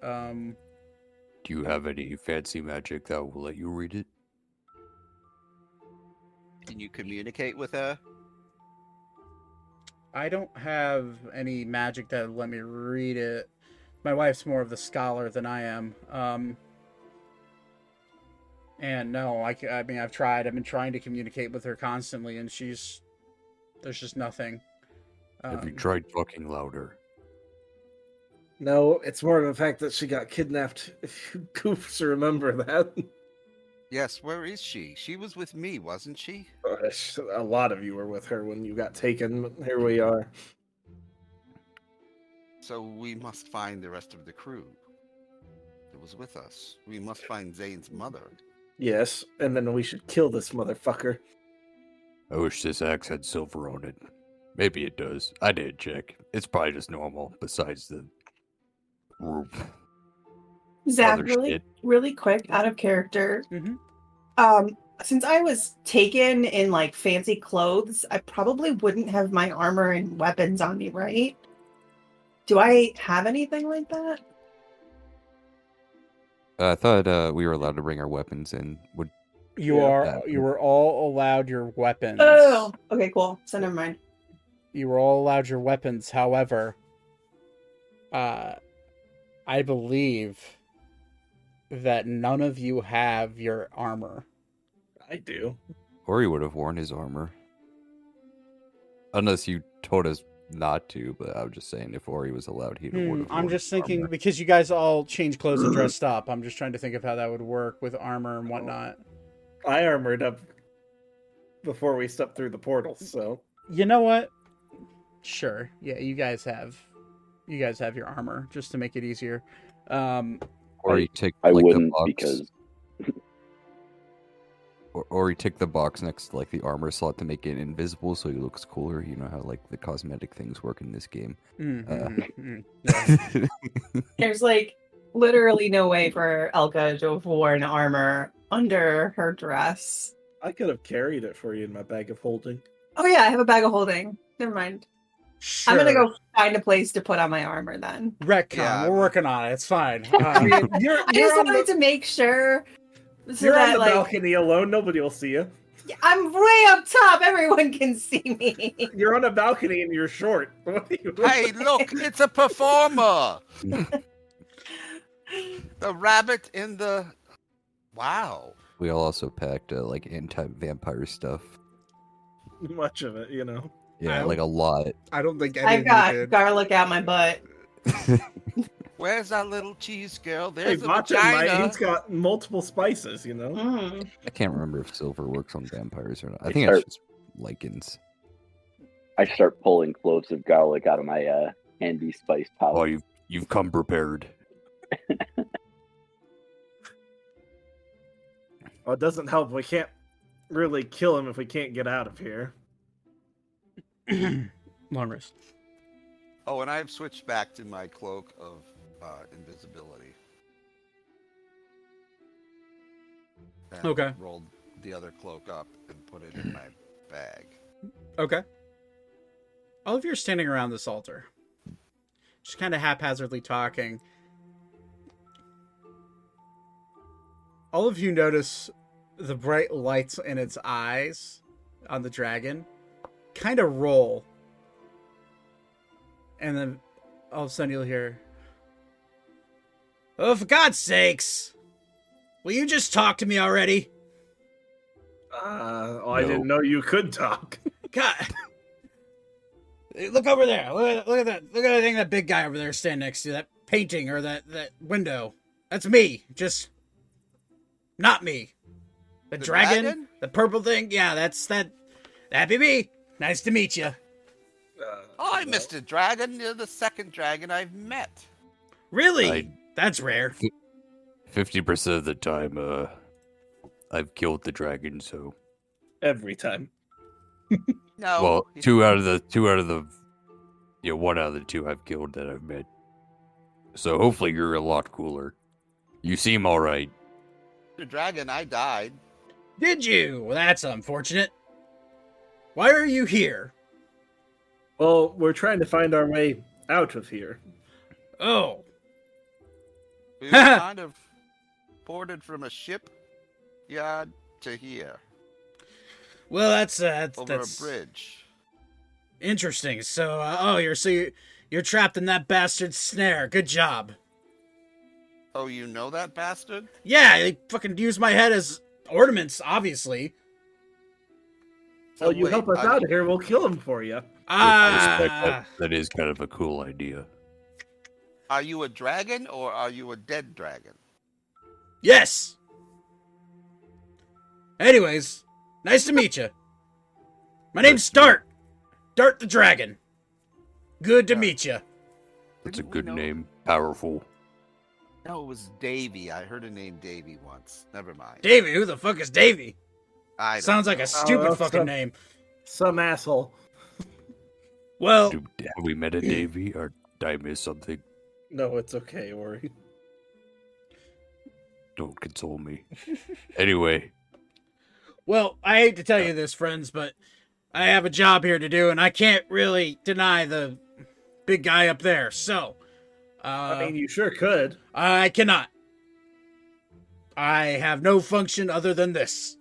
Do you have any fancy magic that will let you read it? Can you communicate with her? I don't have any magic that would let me read it. My wife's more of the scholar than I am. And no, I mean, I've tried. I've been trying to communicate with her constantly, and there's just nothing. Have you tried talking louder? No, it's more of the fact that she got kidnapped. If you goofs remember that. Yes, where is she? She was with me, wasn't she? A lot of you were with her when you got taken, but here we are. So we must find the rest of the crew that was with us. We must find Zane's mother. Yes, and then we should kill this motherfucker. I wish this axe had silver on it. Maybe it does. I didn't check. It's probably just normal, besides the roof. Zach, Other really, shit. really quick, out of character. Mm-hmm. Since I was taken in like fancy clothes, I probably wouldn't have my armor and weapons on me, right? Do I have anything like that? I thought we were allowed to bring our weapons in. You Yeah. were all allowed your weapons. Oh, okay, cool. So never mind. You were all allowed your weapons. However, I believe that none of you have your armor. I do. Or he would have worn his armor. Unless you told us not to, but I was just saying if Ori was allowed, he'd have worn I'm just his thinking armor. because you guys all changed clothes and dressed up. I'm just trying to think of how that would work with armor and whatnot. I armored up before we stepped through the portal, so You know what? Sure. Yeah, you guys have your armor just to make it easier. Or you take I like the wouldn't box, because or you take the box next to like the armor slot to make it invisible, so he looks cooler. You know how like the cosmetic things work in this game. yeah. There's like literally no way for Elka to have worn armor under her dress. I could have carried it for you in my bag of holding. Oh yeah, I have a bag of holding. Never mind. Sure. I'm gonna go find a place to put on my armor then. Retcon. Yeah. We're working on it. It's fine. I mean, you're I just on wanted the, to make sure so you're on that the like balcony alone. Nobody will see you. I'm way up top. Everyone can see me. You're on a balcony and you're short. What are you? Hey, look, it's a performer. The rabbit in the. Wow. We all also packed like anti-vampire stuff. Much of it, you know. Yeah, like a lot. I don't think any I've of you got did. garlic out my butt. Where's that little cheese girl? Hey, There's a watch it, vagina. Mike. He's got multiple spices, you know. Mm. I can't remember if silver works on vampires or not. I I think start- it's just lichens. I start pulling cloves of garlic out of my handy spice pouch. Oh, you've come prepared. Well, it doesn't help. We can't really kill him if we can't get out of here. Long rest. Oh, and I've switched back to my cloak of invisibility. And Okay. Rolled the other cloak up and put it in my bag. Okay. All of you are standing around this altar, just kind of haphazardly talking. All of you notice the bright lights in its eyes on the dragon kind of roll. And then all of a sudden you'll hear, "Oh, for God's sakes! Will you just talk to me already?" I No. didn't know you could talk. God. Look over there. Look at that. Look at that thing that big guy over there standing next to that painting or that window. That's me. Just not me. The dragon? The purple thing? Yeah, that'd be me. Nice to meet you. Hi, Mr. Dragon. You're the second dragon I've met. Really? That's rare. 50% of the time, I've killed the dragon. So, Every time. No. well, two out of the, one out of the two I've killed that I've met. So hopefully you're a lot cooler. You seem all right. Mr. Dragon, I died. Did you? Well, that's unfortunate. Why are you here? Well, we're trying to find our way out of here. Oh, We were kind of boarded from a ship yard to here, well, that's over a bridge. interesting. So, you're trapped in that bastard's snare. Good job. Oh, you know that bastard? Yeah, they fucking use my head as ornaments, obviously. Well, you wait, help us out of here, we'll kill him for you. I respect that is kind of a cool idea. Are you a dragon or are you a dead dragon? Yes. Anyways, nice to meet you. My name's Dart. Dart the Dragon. Good to meet you. That's a Didn't we good know- name. Powerful. No, it was Davy. I heard a name Davy once. Never mind. Davy, who the fuck is Davy? I don't Sounds like know. a stupid that's fucking some- name. Some asshole. Well, Have we met a Davy, or did I miss something? No, it's okay, Ori. Don't console me. Anyway, I hate to tell you this, friends, but I have a job here to do, and I can't really deny the big guy up there. So, I mean, you sure could. I cannot. I have no function other than this.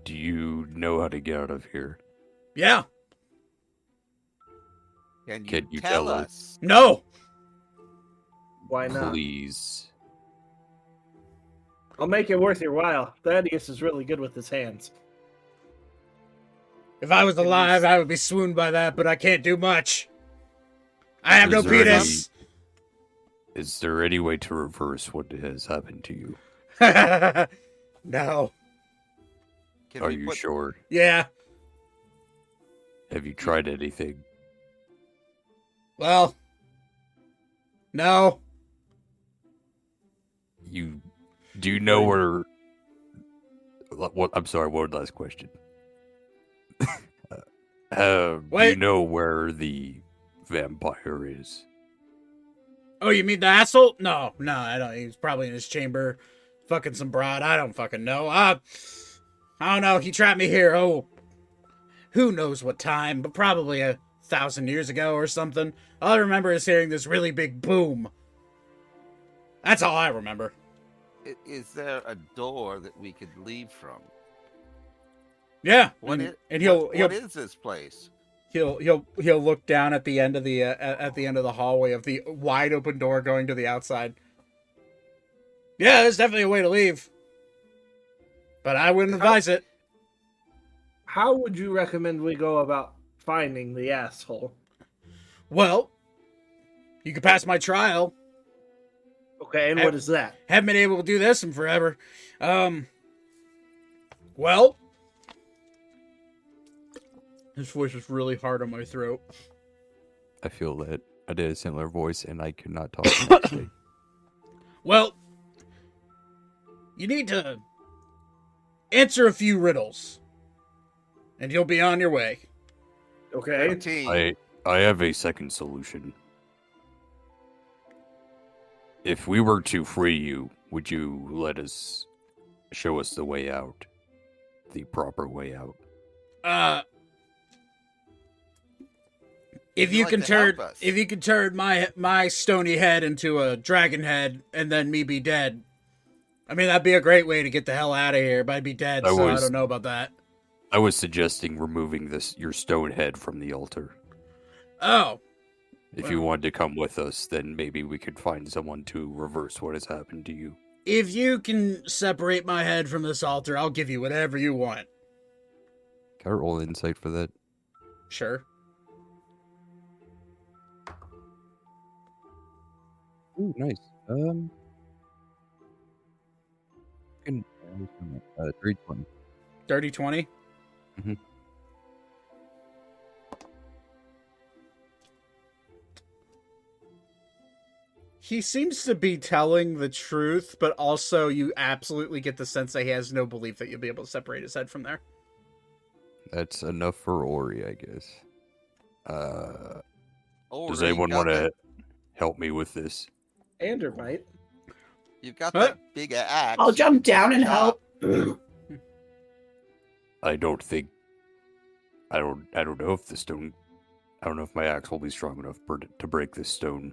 Do you know how to get out of here? Yeah. Can you, Can you tell tell us? us? No. Why not? Please. I'll make it worth your while. Thaddeus is really good with his hands. If I was Can we alive, s- I would be swooned by that, but I can't do much. I have no Is there penis. Is there any way to reverse what has happened to you? No. Can Are we you put, sure? Yeah. Have you tried anything? Well. No. You do you know where? What? I'm sorry. One last question. Do you Wait. know where the vampire is? Oh, you mean the asshole? No, I don't. He's probably in his chamber, fucking some broad. I don't fucking know. I don't know. He trapped me here. Oh, who knows what time, but probably 1,000 years ago or something. All I remember is hearing this really big boom. That's all I remember. is there a door that we could leave from? Yeah, What and, is, and what is this place? he'll look down at the end of the at the end of the hallway of the wide open door going to the outside. Yeah, there's definitely a way to leave, but I wouldn't advise it. How would you recommend we go about finding the asshole? Well, you could pass my trial. Okay, and what is that? Haven't been able to do this in forever. Well, his voice is really hard on my throat. I feel that I did a similar voice and I could not talk the next day. Well, you need to answer a few riddles, and you'll be on your way. Okay. 13. I have a second solution. If we were to free you, would you let us show us the way out? The proper way out? If Would you you like can to turn help us? if you can turn my stony head into a dragon head and then me be dead. I mean, that'd be a great way to get the hell out of here, but I'd be dead, I so I was- don't know about that. I was suggesting removing your stone head from the altar. Oh, If you wanted to come with us, then maybe we could find someone to reverse what has happened to you. if you can separate my head from this altar, I'll give you whatever you want. Can I roll insight for that? Sure. Ooh, nice. 320. Dirty 20? Mhm. He seems to be telling the truth, but also you absolutely get the sense that he has no belief that you'll be able to separate his head from there. That's enough for Ori, I guess. Oh, Does right, anyone you want got to that- help me with this? Andrew might. You've got Huh? that big axe. I'll jump down and Chop. help. I don't think. I don't know if the stone. I don't know if my axe will be strong enough to break this stone.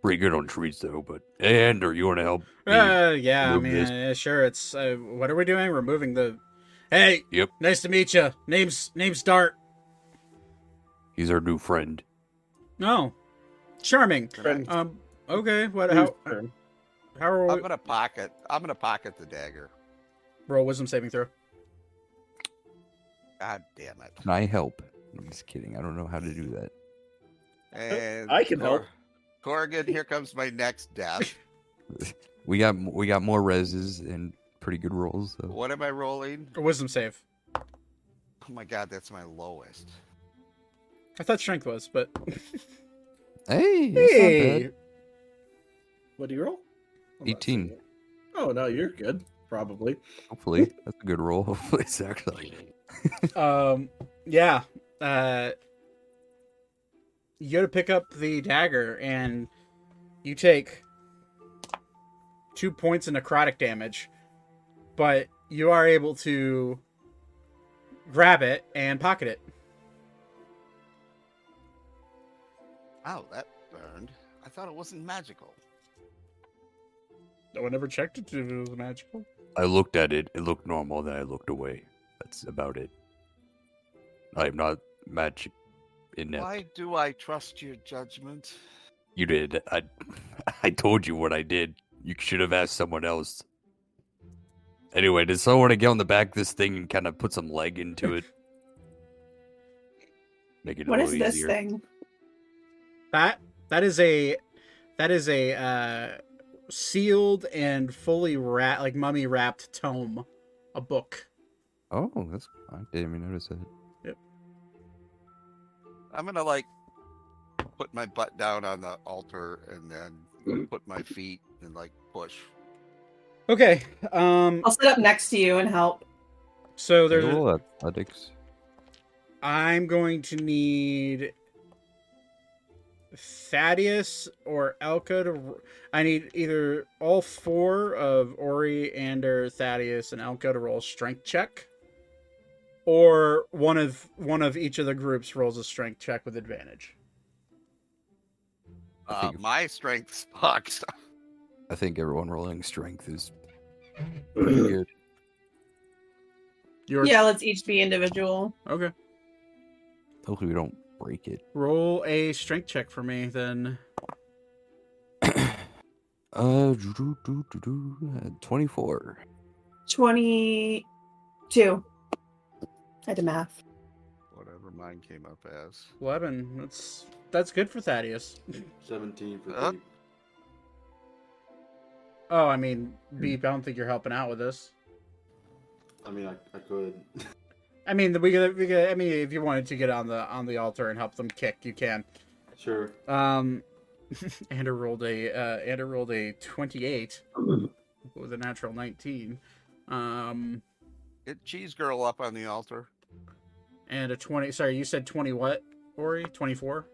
Pretty good on trees, though. But hey, Andrew, you want to help? me Yeah, I remove mean, this? sure. It's what are we doing? Removing the. Hey. Yep. Nice to meet you. Name's Dart. He's our new friend. No, charming. Friend. Okay. What? Whose How turn? are I'm we? gonna pocket the dagger. Roll wisdom saving throw. God damn it. Can I help? I'm just kidding. I don't know how to do that. And I can help. Corrigan, here comes my next death. We got more reses and pretty good rolls. So. What am I rolling? Or wisdom save. Oh my god, that's my lowest. I thought strength was, but Hey, that's not hey. bad. What do you roll? I'm not 18. seeing it. Oh no, you're good. Probably. Hopefully, that's a good roll. Hopefully, it's actually. Yeah. You go to pick up the dagger, and you take 2 points of necrotic damage, but you are able to grab it and pocket it. Ow, that burned. I thought it wasn't magical. No one ever checked it if it was magical. I looked at it. It looked normal. Then I looked away. That's about it. I'm not magic inept. Why do I trust your judgment? You did. I told you what I did. You should have asked someone else. Anyway, did someone want to get on the back of this thing and kind of put some leg into it? Make it a What little is this easier. thing? That is a sealed and fully like mummy wrapped tome, a book. Oh, that's. I didn't even notice that. I'm gonna like put my butt down on the altar and then put my feet and like push. Okay. I'll sit up next to you and help. So there's. Roll athletics. I'm going to need Thaddeus or Elka to. I need either all four of Ori, Ander, Thaddeus, and Elka to roll a strength check, or one of each of the groups rolls a strength check with advantage. My strength sucks. I think everyone rolling strength is pretty good. Yeah, let's each be individual. Okay. Hopefully we don't break it. Roll a strength check for me, then. 24. 22. I did math. Whatever mine came up as. 11. That's good for Thaddeus. 17 for Uh. Beep. Oh, I mean, Beep, I don't think you're helping out with this. I mean, I could. I mean, we could. I mean, if you wanted to get on the altar and help them kick, you can. Sure. Ander rolled a 28 with a natural 19. Get Cheese Girl up on the altar. And a 20. Sorry, you said 20 what, Ori? 24?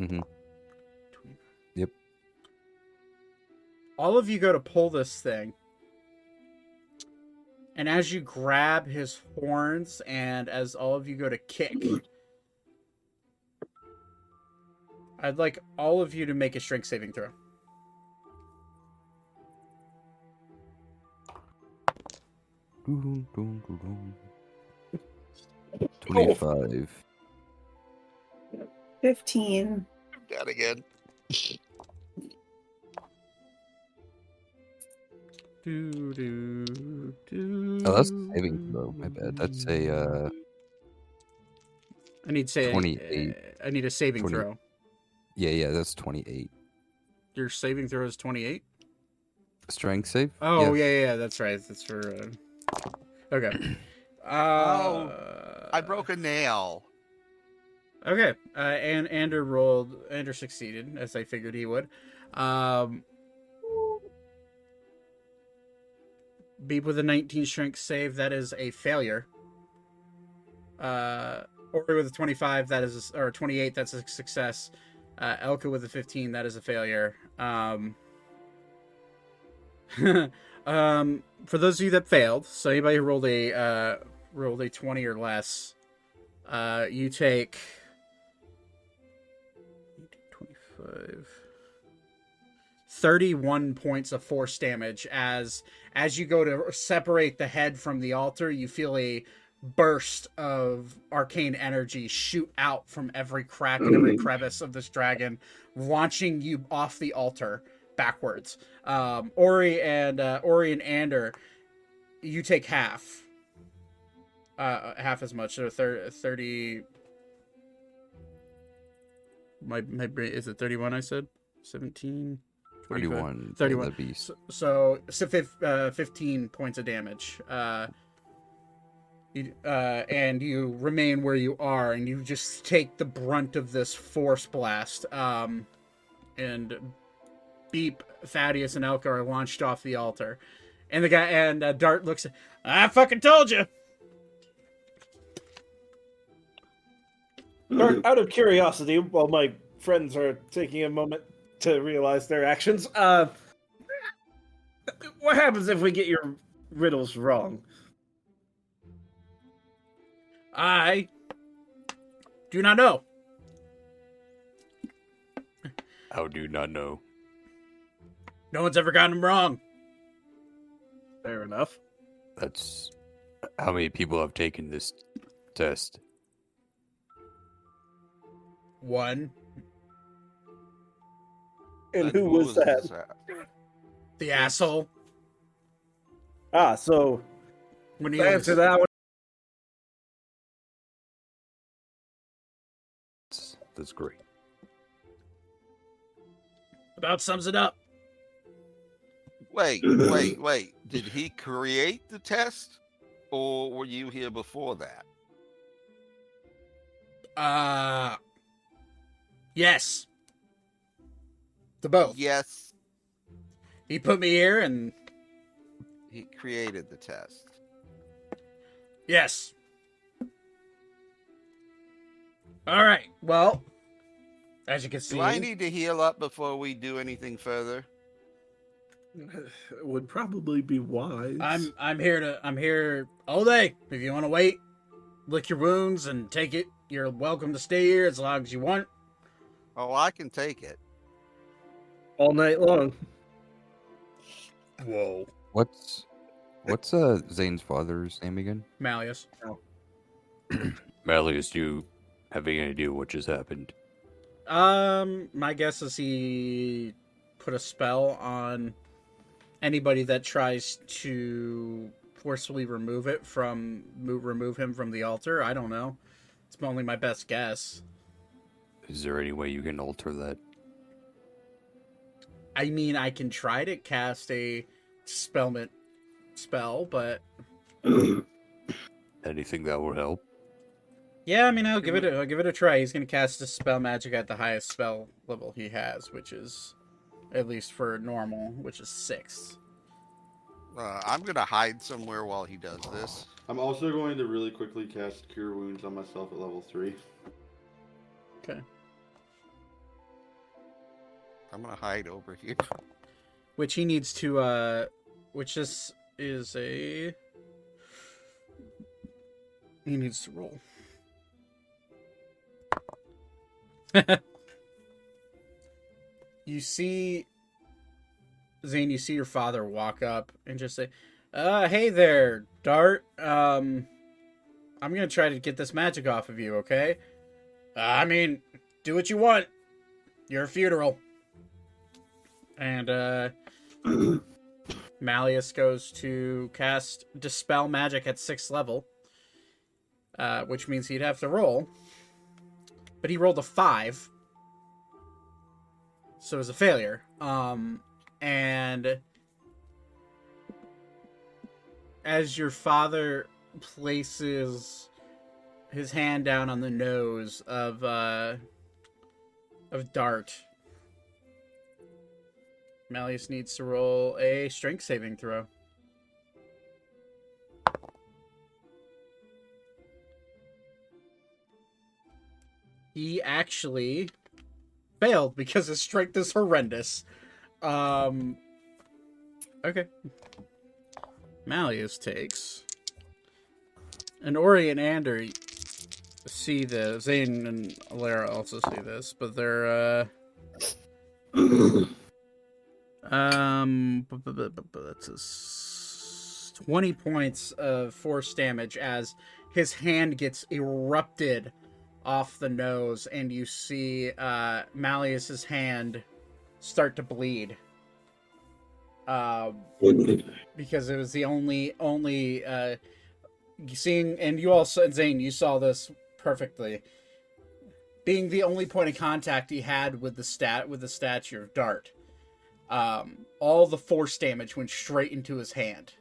Mm-hmm. Yep. All of you go to pull this thing. And as you grab his horns and as all of you go to kick, I'd like all of you to make a strength saving throw. Dun, dun, dun, dun. 25. 15. That again. Oh, that's a saving throw. My bad. That's a I need to say 28. I need a saving 20. throw. yeah, that's 28. Your saving throw is 28? Strength save? Oh, yeah, that's right. That's for okay. I broke a nail. Okay. And Ander succeeded, as I figured he would. Beep with a 19 strength save, that is a failure. Ori with a 25, that is or 28, that's a success. Elka with a 15, that is a failure. For those of you that failed, so anybody who rolled a 20 or less, you take 25 31 points of force damage as you go to separate the head from the altar. You feel a burst of arcane energy shoot out from every crack and every crevice of this dragon, launching you off the altar backwards. Ori and Ander, you take half as much. So 30. My brain, is it 31? I said 17. 31. 31. That'd be... So 15 points of damage. And you remain where you are, and you just take the brunt of this force blast. And Beep, Thaddeus, and Elka are launched off the altar. And the guy and Dart looks. I fucking told you. Out of curiosity, while my friends are taking a moment to realize their actions, what happens if we get your riddles wrong? I do not know. How do you not know? No one's ever gotten them wrong. Fair enough. That's how many people have taken this test. 1. And who was that? The asshole. So When to he answer was, that one, That's great. about sums it up. Wait. Did he create the test, or were you here before that? Yes. To both. Yes, He put me here, and he created the test. yes. All right. Well, as you can see, Do I need to heal up before we do anything further? it would probably be wise. I'm here all day. If you want to wait, lick your wounds and take it. You're welcome to stay here as long as you want. Oh, I can take it. all night long. Whoa. What's Zane's father's name again? Malleus. Malleus, do you have any idea what just happened? My guess is he put a spell on anybody that tries to forcefully remove him from the altar. I don't know. It's only my best guess. Is there any way you can alter that? I mean, I can try to cast a spell, but Anything that will help? yeah, I mean, I'll give it a try. He's gonna cast a spell magic at the highest spell level he has, which is, at least for normal, which is 6. I'm gonna hide somewhere while he does this. I'm also going to really quickly cast Cure Wounds on myself at level 3. Okay. I'm gonna hide over here. Which he needs to, which this is a... He needs to roll. You see... Zane, you see your father walk up and just say, hey there, Dart. I'm gonna try to get this magic off of you, okay? I mean, do what you want. You're a funeral. And, Malleus goes to cast Dispel Magic at 6th level, which means he'd have to roll. But he rolled a 5, so it was a failure. And as your father places his hand down on the nose of Dart, Malleus needs to roll a strength saving throw. He actually failed because his strength is horrendous. Okay. Malleus takes. And Ori and Ander see this. Zane and Alara also see this, but they're that's 20 points of force damage as his hand gets erupted off the nose, and you see Malleus's hand start to bleed. Because it was the only seeing, and you also, Zane, you saw this perfectly. Being the only point of contact he had with the statue of Dart. All the force damage went straight into his hand.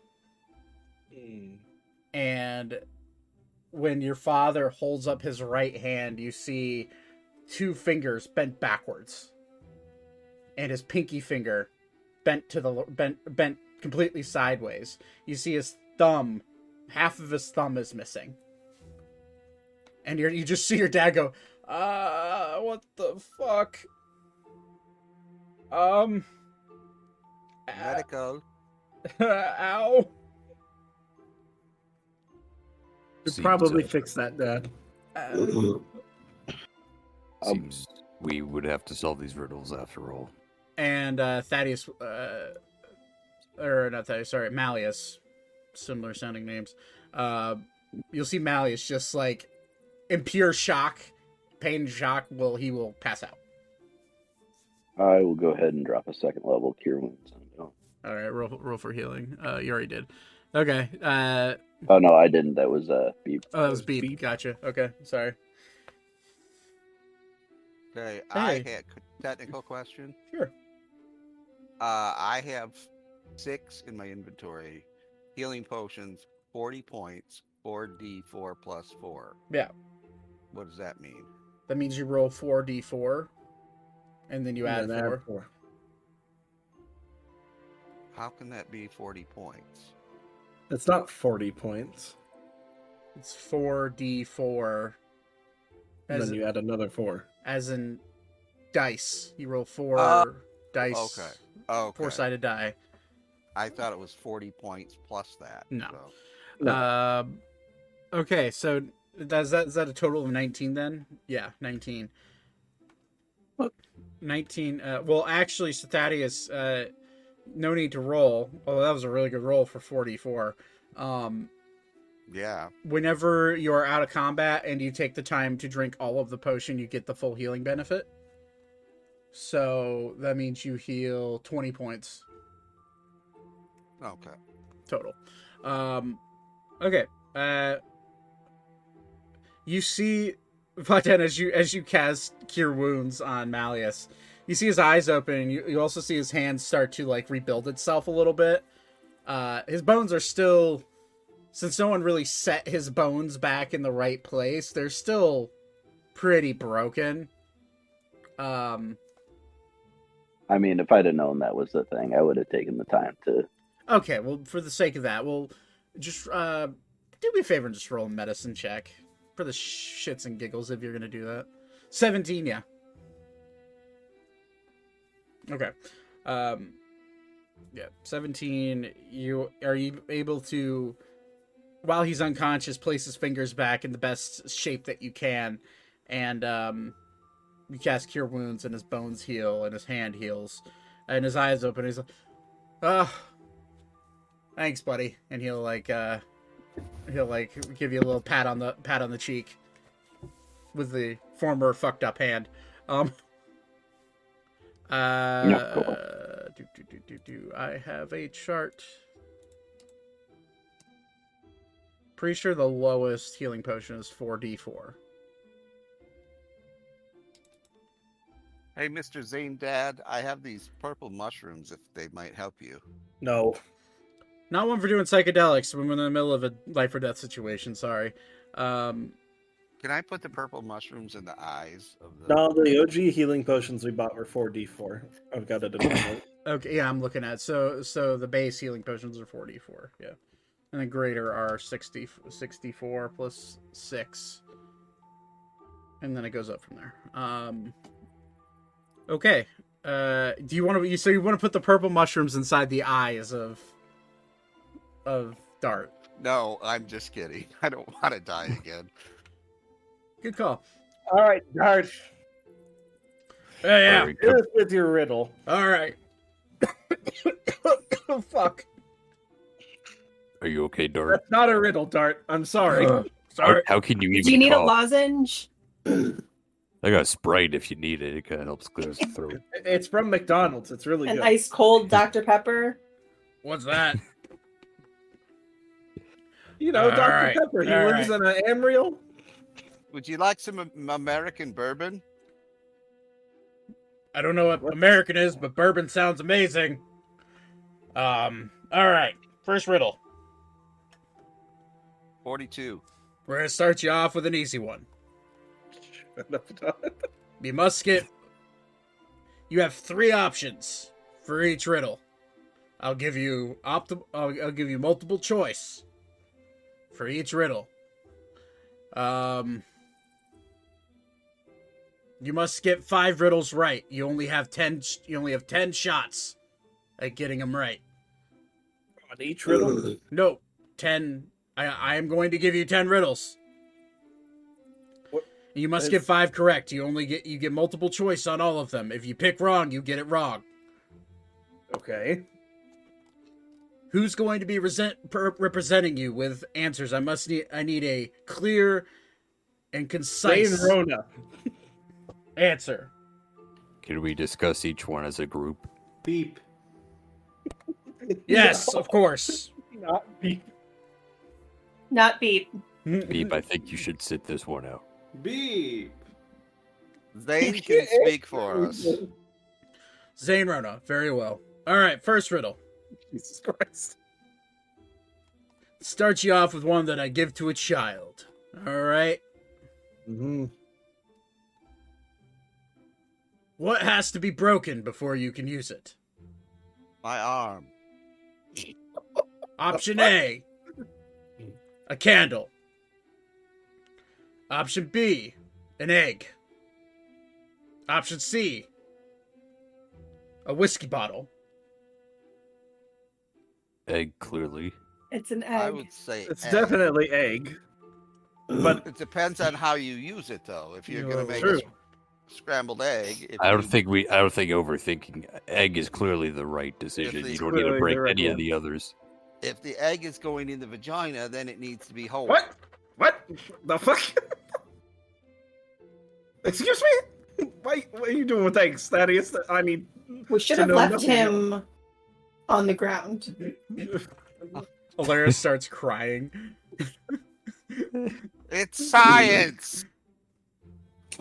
And when your father holds up his right hand, you see 2 fingers bent backwards, and his pinky finger bent completely sideways. You see his thumb, half of his thumb is missing, and you just see your dad go, what the fuck? Medical. Ow. Should probably fix that, Dad. Seems we would have to solve these riddles after all. And Malleus similar sounding names. You'll see Malleus just like in pure shock, pain and shock. He will pass out. I will go ahead and drop a second level cure wounds. All right, roll for healing. You already did. Okay. Oh no, I didn't. That was Beep. Oh, that was Beep. Gotcha. Okay, sorry. Okay, Hey. I had technical question. Sure. I have 6 in my inventory. Healing potions, 40 points, 4d4 plus 4. Yeah. What does that mean? That means you roll 4d4, and then you add 4. How can that be 40 points? It's not 40 points. It's 4d4. And then you add another 4. As in dice. You roll 4 dice. Okay. 4-sided die. I thought it was 40 points plus that. No. So. Okay, so is that a total of 19 then? Yeah, 19. What? 19. Well, actually, Thaddeus, no need to roll. Oh, that was a really good roll for 44. Yeah. Whenever you're out of combat and you take the time to drink all of the potion, you get the full healing benefit. So that means you heal 20 points. Okay. Total. Okay. You see Vaten as you cast Cure Wounds on Malleus. You see his eyes open, and you also see his hands start to like rebuild itself a little bit. His bones are still, since no one really set his bones back in the right place, they're still pretty broken. I mean, if I'd have known that was the thing, I would have taken the time to. Okay, well, for the sake of that, we'll just do me a favor and just roll a medicine check for the shits and giggles if you're gonna do that. 17, yeah. Okay. Yeah, 17. Are you able to, while he's unconscious, place his fingers back in the best shape that you can, and you cast Cure Wounds, and his bones heal, and his hand heals, and his eyes open. He's like, thanks, buddy, and he'll give you a little pat on the cheek with the former fucked up hand. I have a chart. Pretty sure the lowest healing potion is 4d4. Hey, Mr. Zane Dad, I have these purple mushrooms if they might help you. No. Not one for doing psychedelics when we're in the middle of a life or death situation, sorry. Can I put the purple mushrooms in the eyes of the... No, the OG healing potions we bought were 4d4. I've got it in my note. Okay, yeah, I'm looking at so the base healing potions are 4d4, yeah. And the greater are 64 plus 6. And then it goes up from there. Okay. Do you want to put the purple mushrooms inside the eyes of Dart? No, I'm just kidding. I don't want to die again. Good call. All right, Dart. Yeah. Hit us with your riddle. All right. Oh, fuck. Are you okay, Dart? That's not a riddle, Dart. I'm sorry. Sorry. How can you even Do you need a cough? lozenge? I got Sprite if you need it. It kind of helps clear his throat. It's from McDonald's. It's really An good. ice cold Dr. Pepper? What's that? You know, All Dr. right. Pepper. He All lives in an Ammriel. Would you like some American bourbon? I don't know what American is, but bourbon sounds amazing. All right. First riddle. 42. We're gonna start you off with an easy one. You must get. You have 3 options for each riddle. I'll give you I'll give you multiple choice for each riddle. You must get 5 riddles right. You only have 10 shots at getting them right. On each riddle? No, 10. I am going to give you 10 riddles. What You must is- get 5 correct. You get multiple choice on all of them. If you pick wrong, you get it wrong. Okay. Who's going to be representing you with answers? I need a clear and concise Rona. answer. Can we discuss each one as a group? Beep. Yes, of course. Not beep. Not beep. Beep, I think you should sit this one out. Beep. Zane can speak for us. Zane Rona, very well. All right, first riddle. Jesus Christ. Start you off with one that I give to a child. All right. Mm-hmm. What has to be broken before you can use it? My arm. Option A, a candle. Option B, an egg. Option C, a whiskey bottle. Egg, clearly. It's an I egg. would say It's egg. definitely egg. But It depends on how you use it, though. If you're gonna make True. a scrambled egg, if I don't you- think overthinking. Egg is clearly the right decision. If You it's don't need to clearly break the right any of one. the others. if the egg is going in the vagina, then it needs to be whole. what? What the fuck? Excuse me? What are you doing with eggs, Thaddeus? I mean, We should to have know left nothing him on the ground. Alaris starts crying. It's science.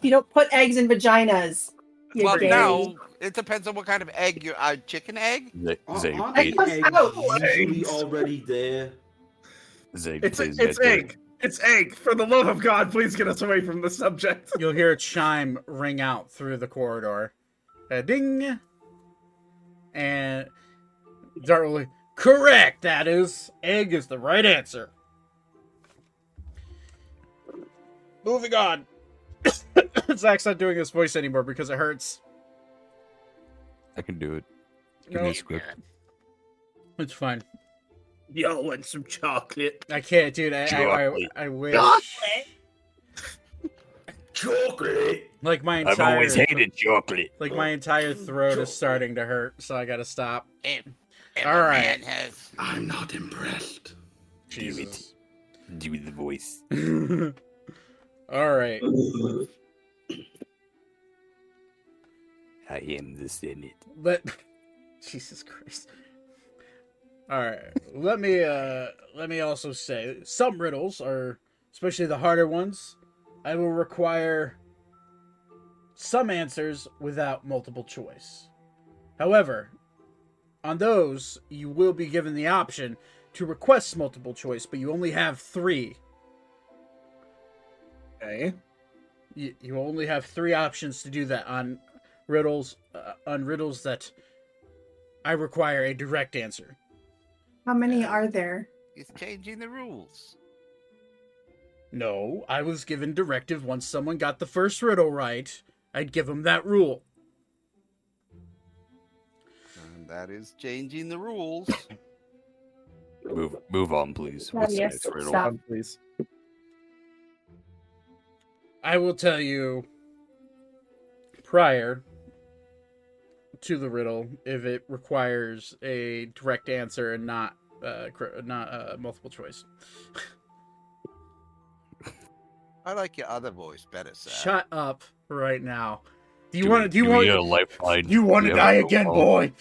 You don't put eggs in vaginas. You Well, gay. no, it depends on what kind of egg you're. A chicken egg? Zane, Aren't Zane, eggs out. usually already there? Zane, it's please it's enter. egg. It's egg. For the love of God, please get us away from the subject. You'll hear a chime ring out through the corridor. A ding. And Dart will correct, that is. Egg is the right answer. Moving on. Zach's not doing his voice anymore because it hurts. I can do it. Give me No, a script. it's fine. Y'all want some chocolate? I can't, dude. I Chocolate. wish. Chocolate. Like my I've entire, always hated chocolate. like my entire throat is starting to hurt, so I gotta stop. If All a right. man has I'm not impressed. Jesus. Do the voice. All right. I am the Senate. Jesus Christ. All right. Let me also say some riddles are, especially the harder ones, I will require some answers without multiple choice. However, on those, you will be given the option to request multiple choice, but you only have 3. Okay. You only have 3 options to do that on riddles that I require a direct answer. How many are there? he's changing the rules. No, I was given directive once someone got the first riddle right, I'd give them that rule. And that is changing the rules. Move on, please. What's the Yes, next riddle? stop. Please. I will tell you prior to the riddle if it requires a direct answer and not multiple choice. I like your other voice better, Sam. Shut up right now. Do you Do want we- to? Do you do we want? get a lifeline? You want Do to we have die a again, roll? boy?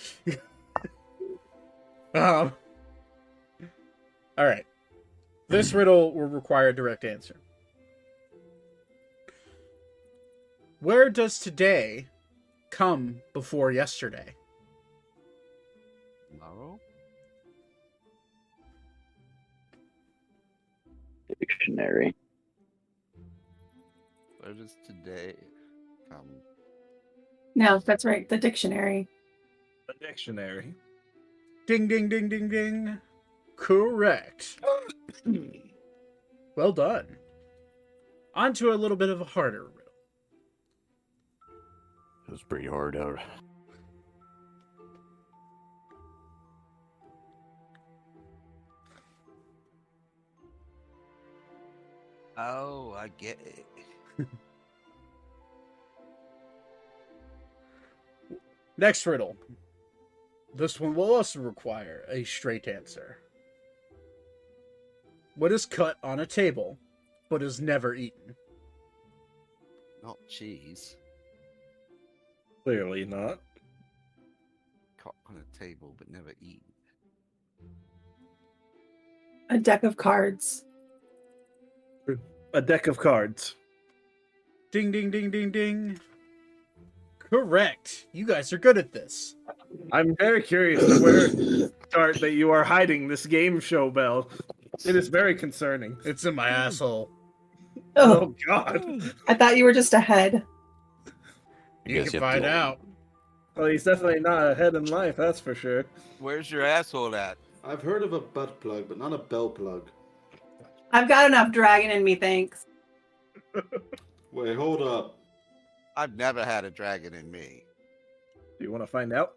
All right. This riddle will require a direct answer. Where does today come before yesterday? Tomorrow? Dictionary. Where does today come? No, that's right. The dictionary. The dictionary. Ding, ding, ding, ding, ding. Correct. Well done. On to a little bit of a harder riddle. It was pretty hard out. Oh, I get it. Next riddle. This one will also require a straight answer. What is cut on a table, but is never eaten? Not cheese. Clearly not. Caught on a table but never eaten. A deck of cards. A deck of cards. Ding, ding, ding, ding, ding. Correct. You guys are good at this. I'm very curious to where start that you are hiding this game show bell. It is very concerning. It's in my asshole. Oh God. I thought you were just ahead. You Guess can you have find to- out. Well, he's definitely not ahead in life, that's for sure. Where's your asshole at? I've heard of a butt plug, but not a bell plug. I've got enough dragon in me, thanks. Wait, hold up. I've never had a dragon in me. Do you want to find out?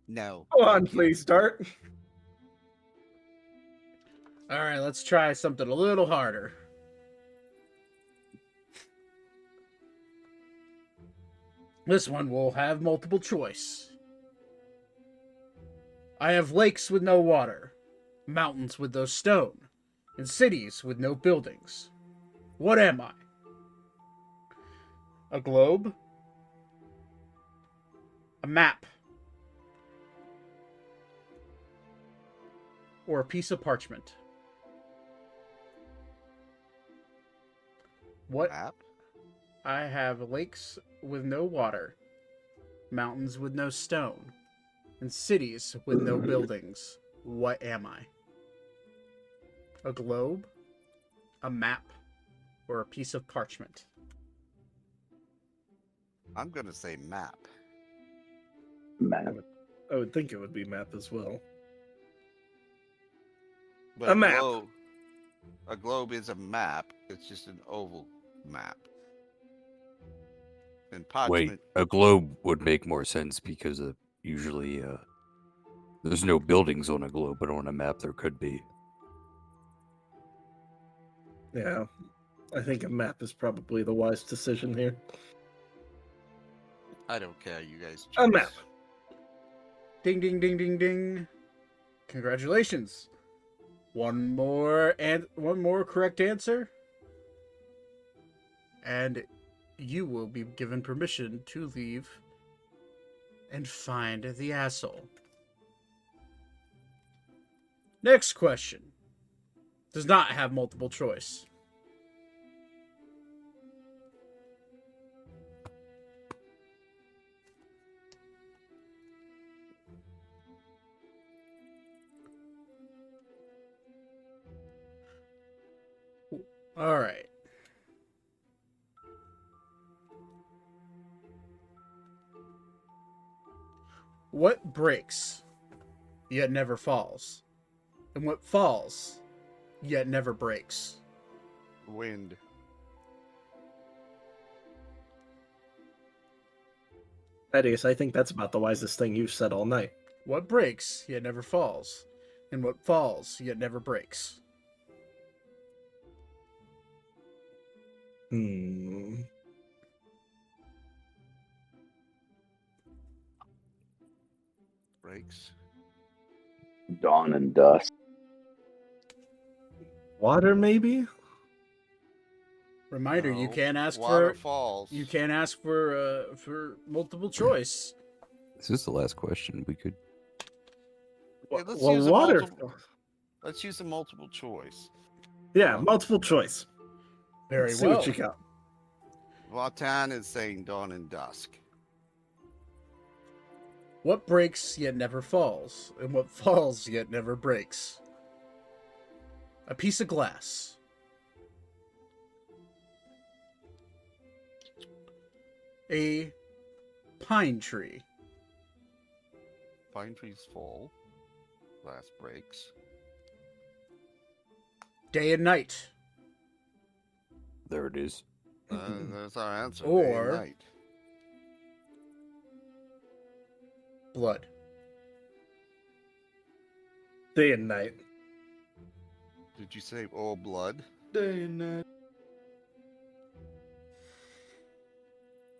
No. Go on, thank you. please start. All right, let's try something a little harder. This one will have multiple choice. I have lakes with no water, mountains with no stone, and cities with no buildings. What am I? A globe? A map? Or a piece of parchment? What? Map? I have lakes with no water, mountains with no stone, and cities with no buildings. What am I? A globe? A map? Or a piece of parchment? I'm gonna say map. Map. I would think it would be map as well. But A map. A globe is a map. It's just an oval map. And parchment. Wait, a globe would make more sense because usually there's no buildings on a globe, but on a map there could be. Yeah. I think a map is probably the wise decision here. I don't care. You guys. A choose. map. Ding, ding, ding, ding, ding. Congratulations. One more correct answer. And you will be given permission to leave and find the asshole. Next question. Does not have multiple choice. All right. What breaks, yet never falls? And what falls, yet never breaks? Wind. Thaddeus, I think that's about the wisest thing you've said all night. What breaks, yet never falls? And what falls, yet never breaks? Breaks. Dawn and dusk. Water, maybe? Reminder, you No, can't ask waterfalls. you can't ask for multiple choice. This is the last question. We could. Yeah, let's Well, use a water. multiple- Let's use a multiple choice. Yeah, multiple choice. Very Let's see well. what you got. Vartan is saying dawn and dusk. What breaks yet never falls, and what falls yet never breaks? A piece of glass. A pine tree. Pine trees fall. Glass breaks. Day and night. There it is. That's our answer. Day Or- and night. Blood. Day and night. Did you say old blood? Day and night.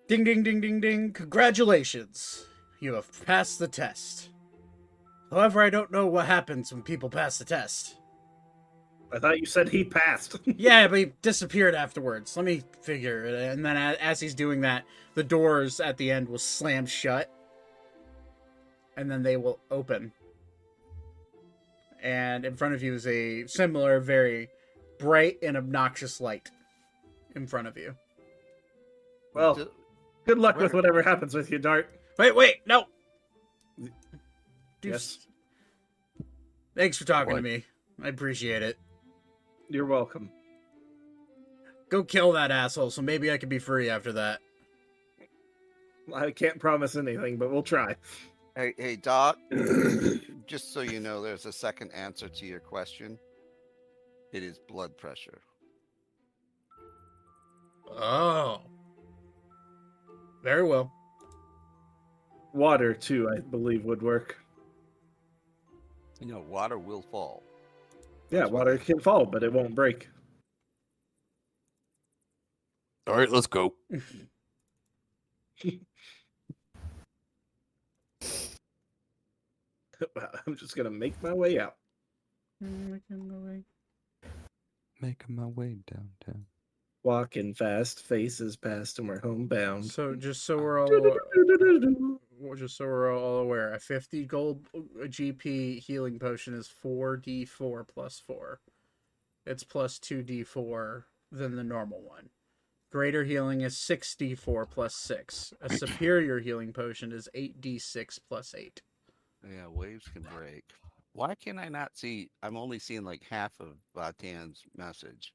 Ding, ding, ding, ding, ding. Congratulations. You have passed the test. However, I don't know what happens when people pass the test. I thought you said he passed. Yeah, but he disappeared afterwards. Let me figure it. And then as he's doing that, the doors at the end will slam shut. And then they will open. And in front of you is a similar, very bright and obnoxious light in front of you. Well, D- good luck with Where- whatever happens with you, Dart. Wait, no! Yes, Thanks for talking to What? me. I appreciate it. you're welcome. Go kill that asshole, so maybe I can be free after that. I can't promise anything, but we'll try. Hey, Doc. Just so you know, there's a second answer to your question. It is blood pressure. Oh. Very well. Water, too, I believe, would work. You know, water will fall. Yeah, water can fall, but it won't break. All right, let's go. I'm just gonna make my way out. Making my way downtown. Walking fast, faces past, and we're homebound. So just so we're all aware, a 50 gold GP healing potion is 4d4 plus 4. It's plus 2d4 than the normal one. Greater healing is 6d4 plus 6. A superior healing potion is 8d6 plus 8. Yeah, waves can break. Why can I not see? I'm only seeing like half of Batan's message.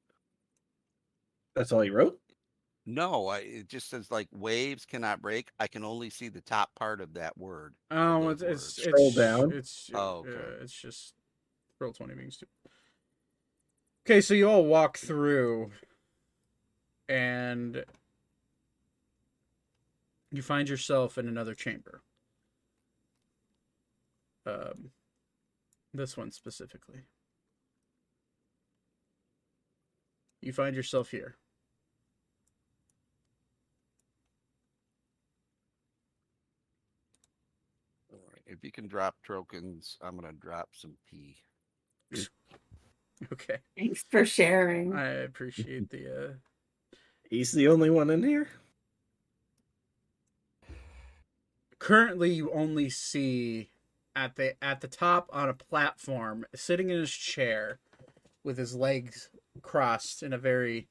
That's all he wrote? No, it just says like waves cannot break. I can only see the top part of that word. Oh, those it's words. Scroll down. Oh, okay. It's just roll 20 being stupid. Okay, so you all walk through, and you find yourself in another chamber. This one specifically. You find yourself here. All right. If you can drop tokens, I'm gonna drop some pee. Okay. Thanks for sharing. I appreciate the He's the only one in here? currently you only see at the top on a platform, sitting in his chair with his legs crossed in a very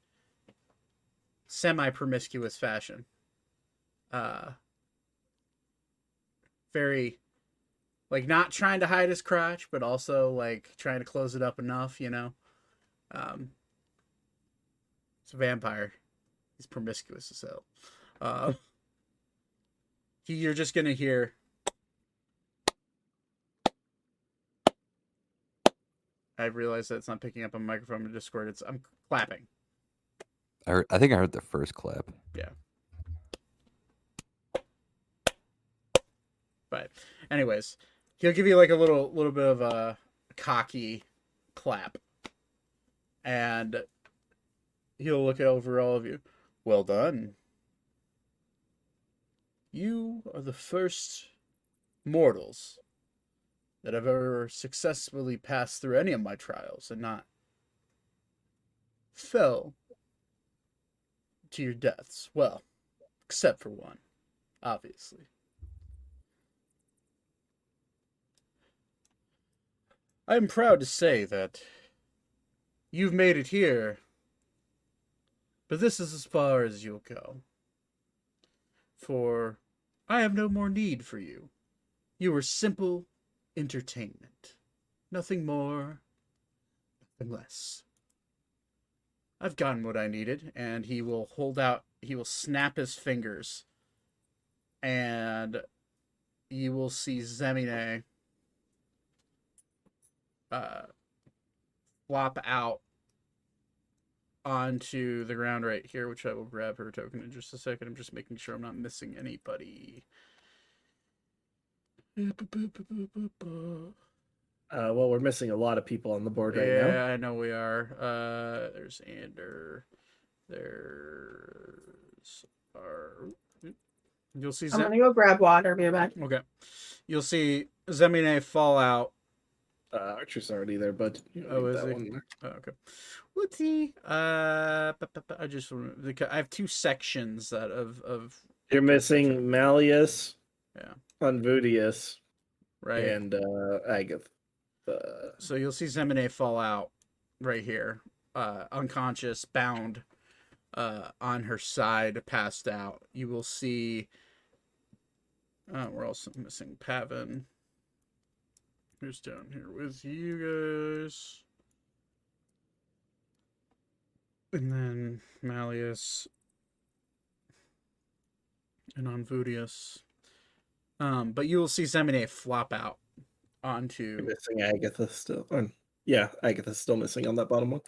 semi-promiscuous fashion. Very, like, not trying to hide his crotch, but also like trying to close it up enough, you know. It's a vampire. He's promiscuous as hell. You're just gonna hear. I realize that it's not picking up on microphone in Discord. I'm clapping. I think I heard the first clap. Yeah. But anyways, he'll give you like a little bit of a cocky clap. And he'll look over all of you. Well done. You are the first mortals that have ever successfully passed through any of my trials and not fell to your deaths. Well, except for one, obviously. I am proud to say that you've made it here, but this is as far as you'll go. For I have no more need for you. You were simple entertainment. Nothing more, nothing less. I've gotten what I needed, and he will snap his fingers, and you will see Zemine flop out onto the ground right here, which I will grab her token in just a second. I'm just making sure I'm not missing anybody. Well, we're missing a lot of people on the board right now. Yeah, I know we are. There's Ander. There's our. You'll see. I'm gonna go grab water. Be back. Okay. You'll see Zemine fall out. Archer's already there, but Oh, is that he? one there. Oh, okay. Whoopsie. I just I have two sections that of You're missing Malleus, Yeah. Unvudius, right. and Agath. So you'll see Zemine fall out right here, unconscious, bound, on her side, passed out. You will see. We're also missing Pavin. Who's down here with you guys? And then Malleus and Onvudius. But you will see Zemine flop out onto. You're missing Agatha still. Yeah, Agatha's still missing on that bottom one.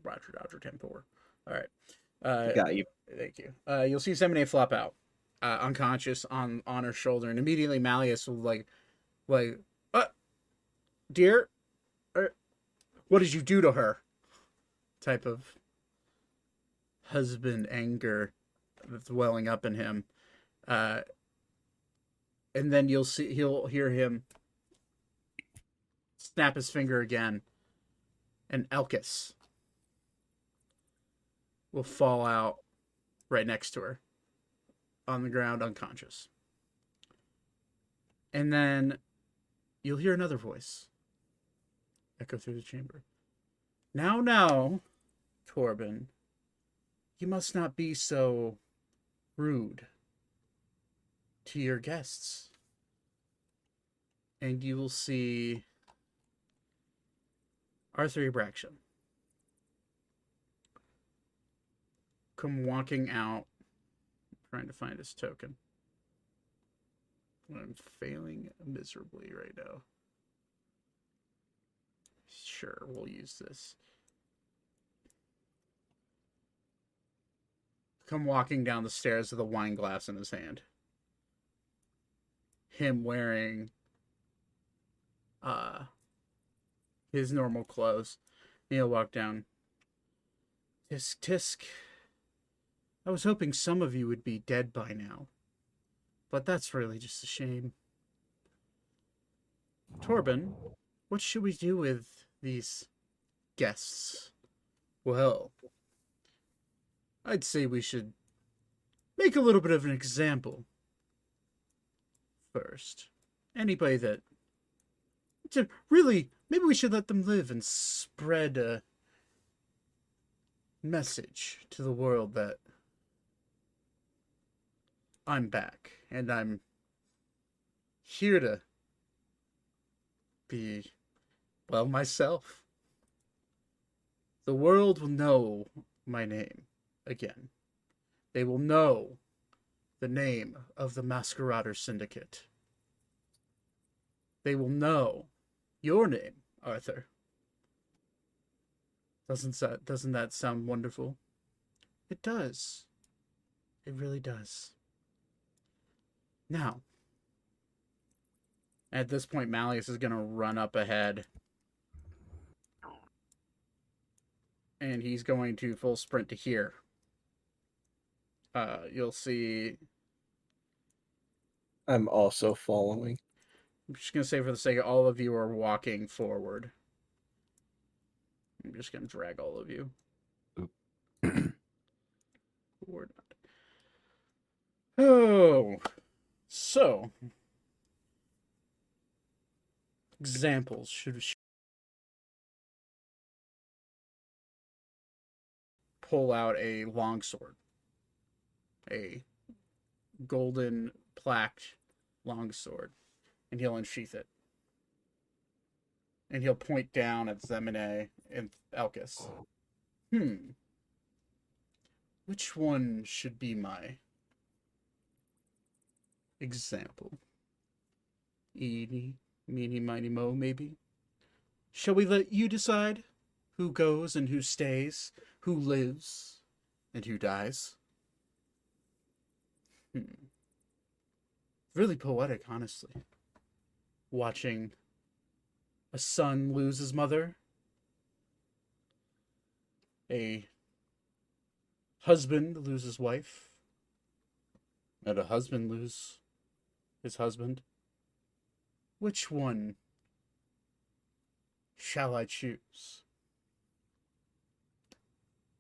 Roger, Dodger, 10-4. All right. Got you. Thank you. You'll see Zemine flop out, unconscious on her shoulder, and immediately Malleus will like, dear, what did you do to her? Type of husband anger that's welling up in him, and then you'll hear him snap his finger again, and Elkis will fall out right next to her on the ground, unconscious. And then you'll hear another voice echo through the chamber. Now, Torbin, you must not be so rude to your guests. And you will see Arthur Abraxam come walking out, trying to find his token. I'm failing miserably right now. Sure, we'll use this. Come walking down the stairs with a wine glass in his hand. Him wearing his normal clothes. He'll walk down. Tisk. I was hoping some of you would be dead by now. But that's really just a shame. Torbin, what should we do with these guests? Well, I'd say we should make a little bit of an example first. Anybody that... Really, maybe we should let them live and spread a message to the world that I'm back, and I'm here to be, well, myself. The world will know my name again. They will know the name of the Masquerader Syndicate. They will know your name, Arthur. Doesn't that sound wonderful? It does. It really does. Now, at this point, Malleus is going to run up ahead. And he's going to full sprint to here. You'll see... I'm also following. I'm just going to say for the sake of all of you are walking forward. I'm just going to drag all of you. Forward. Oh... So, examples should pull out a longsword, a golden plaqued longsword, and he'll unsheath it. And he'll point down at Zemine and Elkis. Which one should be my example? Eeny, meeny, miny, mo, maybe? Shall we let you decide who goes and who stays, who lives and who dies? Really poetic, honestly. Watching a son lose his mother, a husband lose his wife, and a husband lose his husband. Which one shall I choose?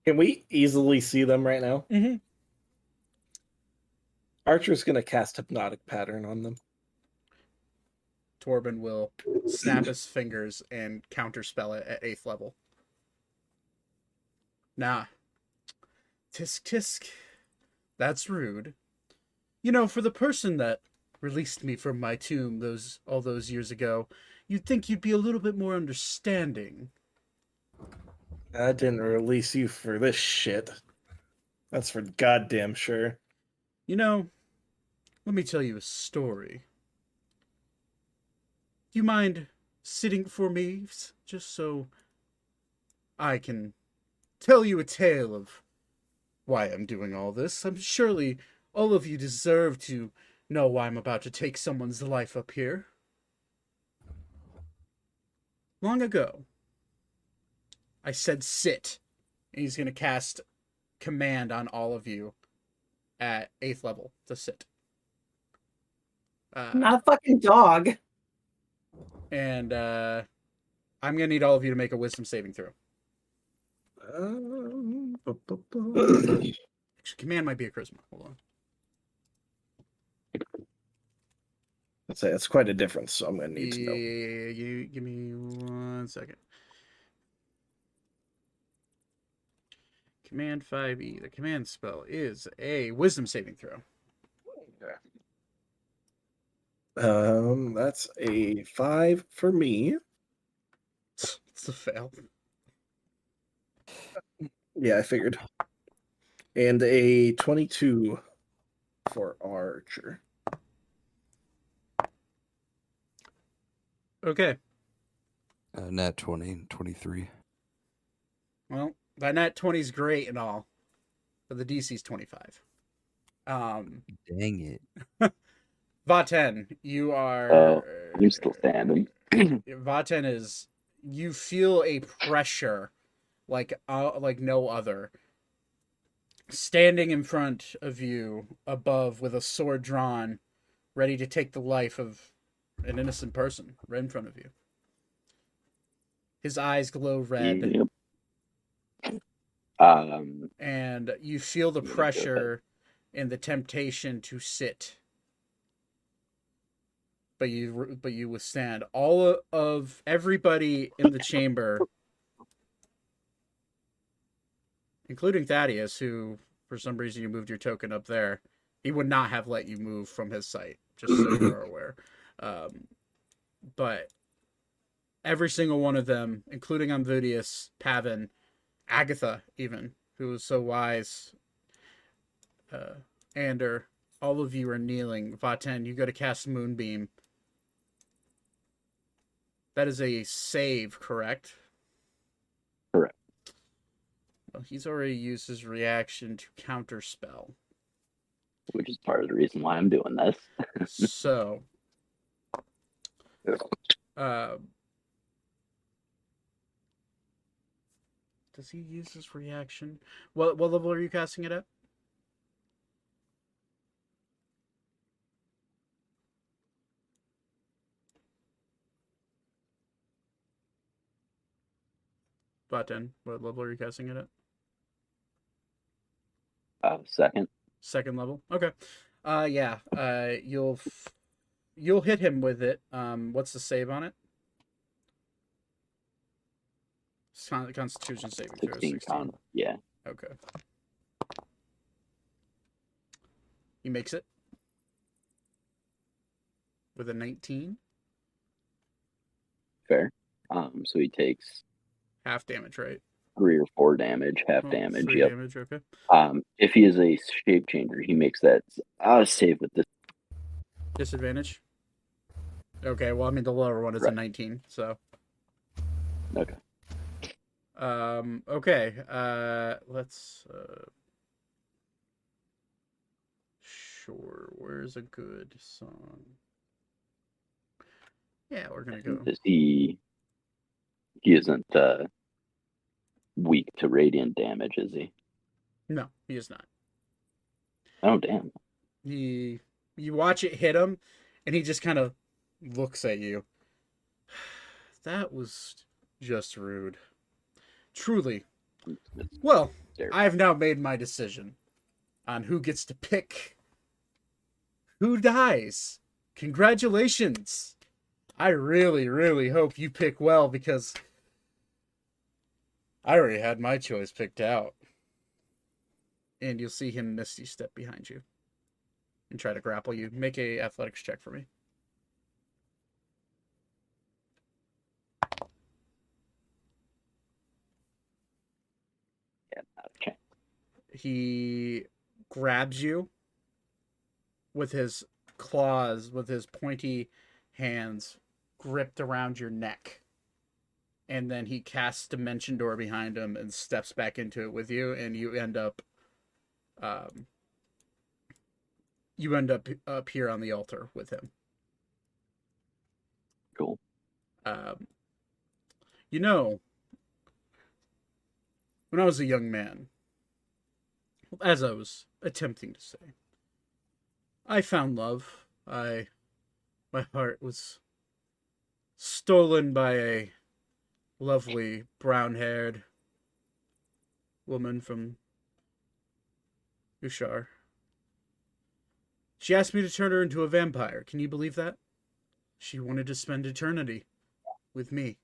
Can we easily see them right now? Mm-hmm. Archer's going to cast Hypnotic Pattern on them. Torbin will snap his fingers and counterspell it at 8th level. Nah. Tisk tisk. That's rude. You know, for the person that released me from my tomb all those years ago, you'd think you'd be a little bit more understanding. I didn't release you for this shit. That's for goddamn sure. You know, let me tell you a story. Do you mind sitting for me, just so I can tell you a tale of why I'm doing all this? I'm surely all of you deserve to know why I'm about to take someone's life up here. Long ago, I said sit, and he's going to cast command on all of you at 8th level to sit. I'm not a fucking dog. And I'm going to need all of you to make a wisdom saving throw. Actually, command might be a charisma. Hold on. I'd say that's quite a difference, so I'm going to need to know. You give me 1 second. Command 5e. The command spell is a wisdom saving throw. That's a 5 for me. It's a fail. Yeah, I figured. And a 22 for Archer. Okay. Nat 20, 23. Well, that nat 20 is great and all, but the DC's 25. Dang it. Vaten, you are. Oh, I'm still standing. Vaten is. You feel a pressure like no other. Standing in front of you, above, with a sword drawn, ready to take the life of an innocent person right in front of you. His eyes glow red. Yep. And you feel the pressure and the temptation to sit. But you withstand. All of everybody in the chamber, including Thaddeus, who for some reason you moved your token up there. He would not have let you move from his sight, just so you're aware. But every single one of them, including Amvidius, Pavin, Agatha, even, who was so wise, Ander, all of you are kneeling. Vaten, you go to cast Moonbeam. That is a save, correct? Correct. Well, he's already used his reaction to counterspell. Which is part of the reason why I'm doing this. So, does he use his reaction? What level are you casting it at? Button. What level are you casting it at? Second. Second level. Okay. Yeah. You'll hit him with it. What's the save on it? Constitution saving throw. 16 con. Yeah. Okay. He makes it with a 19. Fair. So he takes Half damage, right? 3 or 4 damage, half Oh, damage. 3 Yep. damage. Okay. If he is a shape changer, he makes that save with this. Disadvantage. Okay. Well, I mean the lower one is a 19. So. Okay. Okay. Let's. Sure. Where's a good song? Yeah, we're gonna go. Does he He isn't weak to radiant damage, is he? No, he is not. Oh, damn. You watch it hit him, and he just kind of looks at you. That was just rude. Truly. Well, I've now made my decision on who gets to pick who dies. Congratulations. I really, really hope you pick well, because I already had my choice picked out. And you'll see him misty step behind you and try to grapple you. Make a athletics check for me. Yeah, not a chance. He grabs you with his claws, with his pointy hands gripped around your neck. And then he casts Dimension Door behind him and steps back into it with you, and you end up up here on the altar with him. Cool. You know, when I was a young man, as I was attempting to say, I found love. My heart was stolen by a lovely brown-haired woman from Ushar. She asked me to turn her into a vampire. Can you believe that? She wanted to spend eternity with me.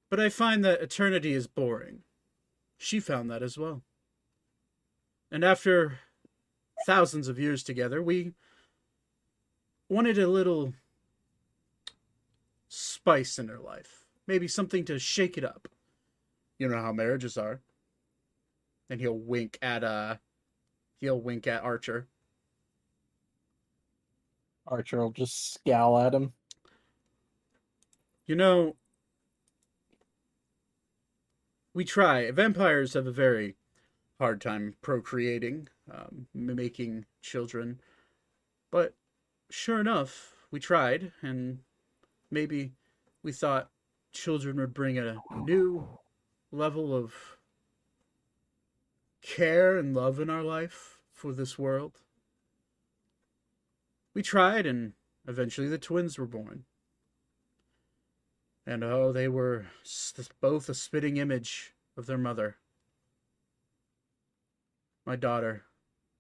But I find that eternity is boring. She found that as well. And after thousands of years together, we wanted a little spice in her life. Maybe something to shake it up. You know how marriages are. And he'll wink at Archer. Archer will just scowl at him. You know, we try. Vampires have a very hard time procreating, making children. But sure enough, we tried, and maybe we thought children would bring a new level of care and love in our life for this world. We tried, and eventually the twins were born. And oh, they were both a spitting image of their mother. My daughter,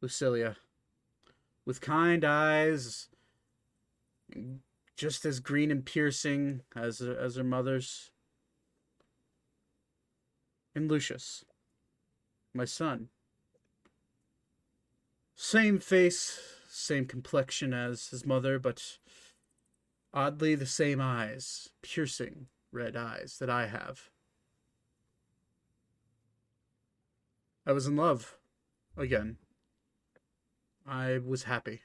Lucilia, with kind eyes, just as green and piercing as her mother's. And Lucius, my son. Same face, same complexion as his mother, but oddly the same eyes, piercing red eyes that I have. I was in love again. I was happy.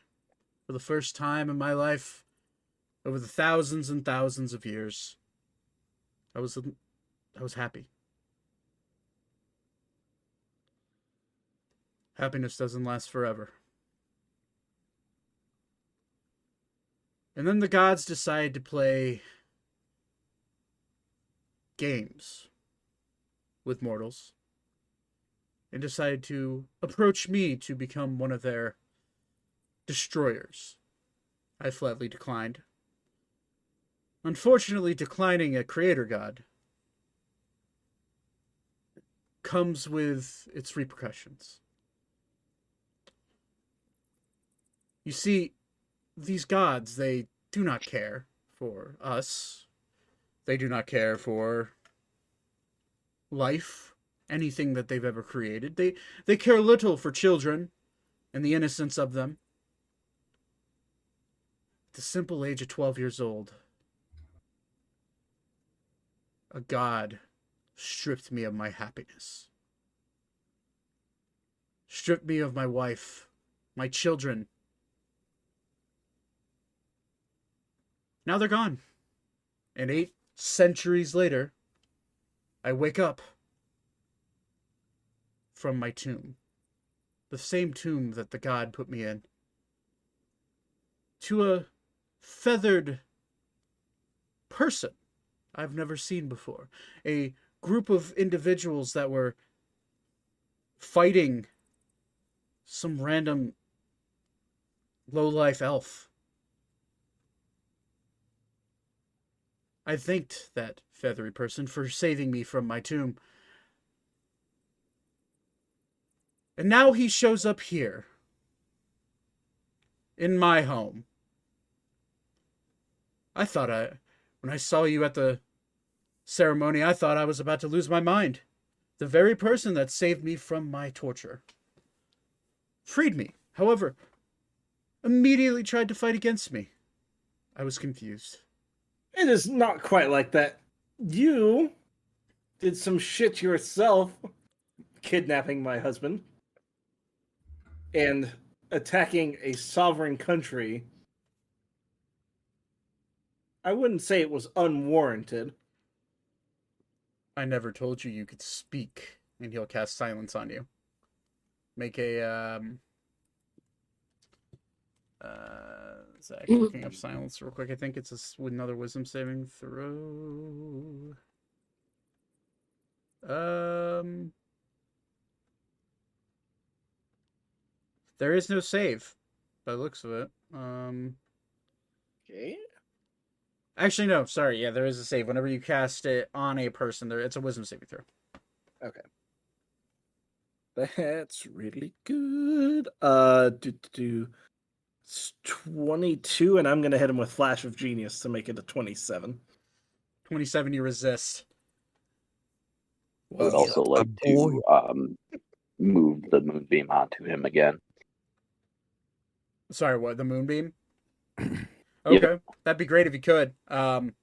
For the first time in my life, over the thousands and thousands of years, I was happy. Happiness doesn't last forever. And then the gods decide to play games with mortals and decide to approach me to become one of their destroyers. I flatly declined. Unfortunately, declining a creator god comes with its repercussions. You see, these gods, they do not care for us. They do not care for life, anything that they've ever created. They care little for children and the innocence of them. At the simple age of 12 years old, a god stripped me of my happiness. Stripped me of my wife, my children. Now they're gone. And 8 centuries later, I wake up from my tomb. The same tomb that the god put me in. To a feathered person. I've never seen before. A group of individuals that were fighting some random low-life elf. I thanked that feathery person for saving me from my tomb. And now he shows up here. In my home. When I saw you at the ceremony, I thought I was about to lose my mind. The very person that saved me from my torture. Freed me, however, immediately tried to fight against me. I was confused. It is not quite like that. You did some shit yourself, kidnapping my husband and attacking a sovereign country. I wouldn't say it was unwarranted. I never told you you could speak, and he'll cast silence on you. Make a Zach, looking up silence real quick. I think it's another wisdom saving throw. There is no save, by the looks of it. Okay. Actually, no. Sorry. Yeah, there is a save. Whenever you cast it on a person, it's a wisdom saving throw. Okay. That's really good. It's 22, and I'm gonna hit him with Flash of Genius to make it a 27. 27, you resist. I would also like to move the moonbeam onto him again. Sorry, what? The moonbeam? Okay, that'd be great if he could. He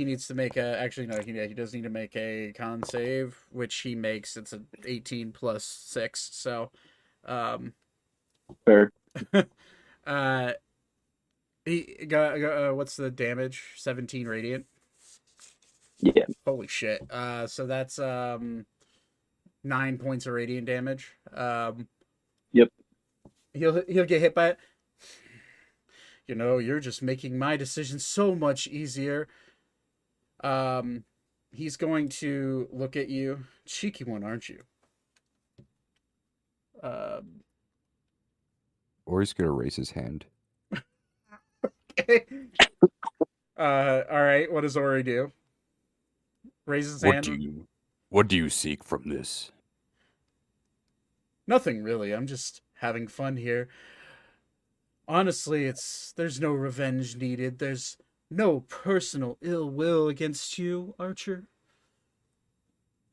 needs to make a. Actually, no, he does need to make a con save, which he makes. It's an 18 plus 6. So, Fair. he got what's the damage? 17 radiant. Yeah. Holy shit. So that's 9 points of radiant damage. Yep. He'll get hit by it. You know, you're just making my decision so much easier. He's going to look at you. Cheeky one, aren't you? Or he's gonna raise his hand. Okay. All right. What does Ori do? Raise his hand. What do you seek from this? Nothing really. I'm just having fun here. Honestly, there's no revenge needed. There's no personal ill will against you, Archer,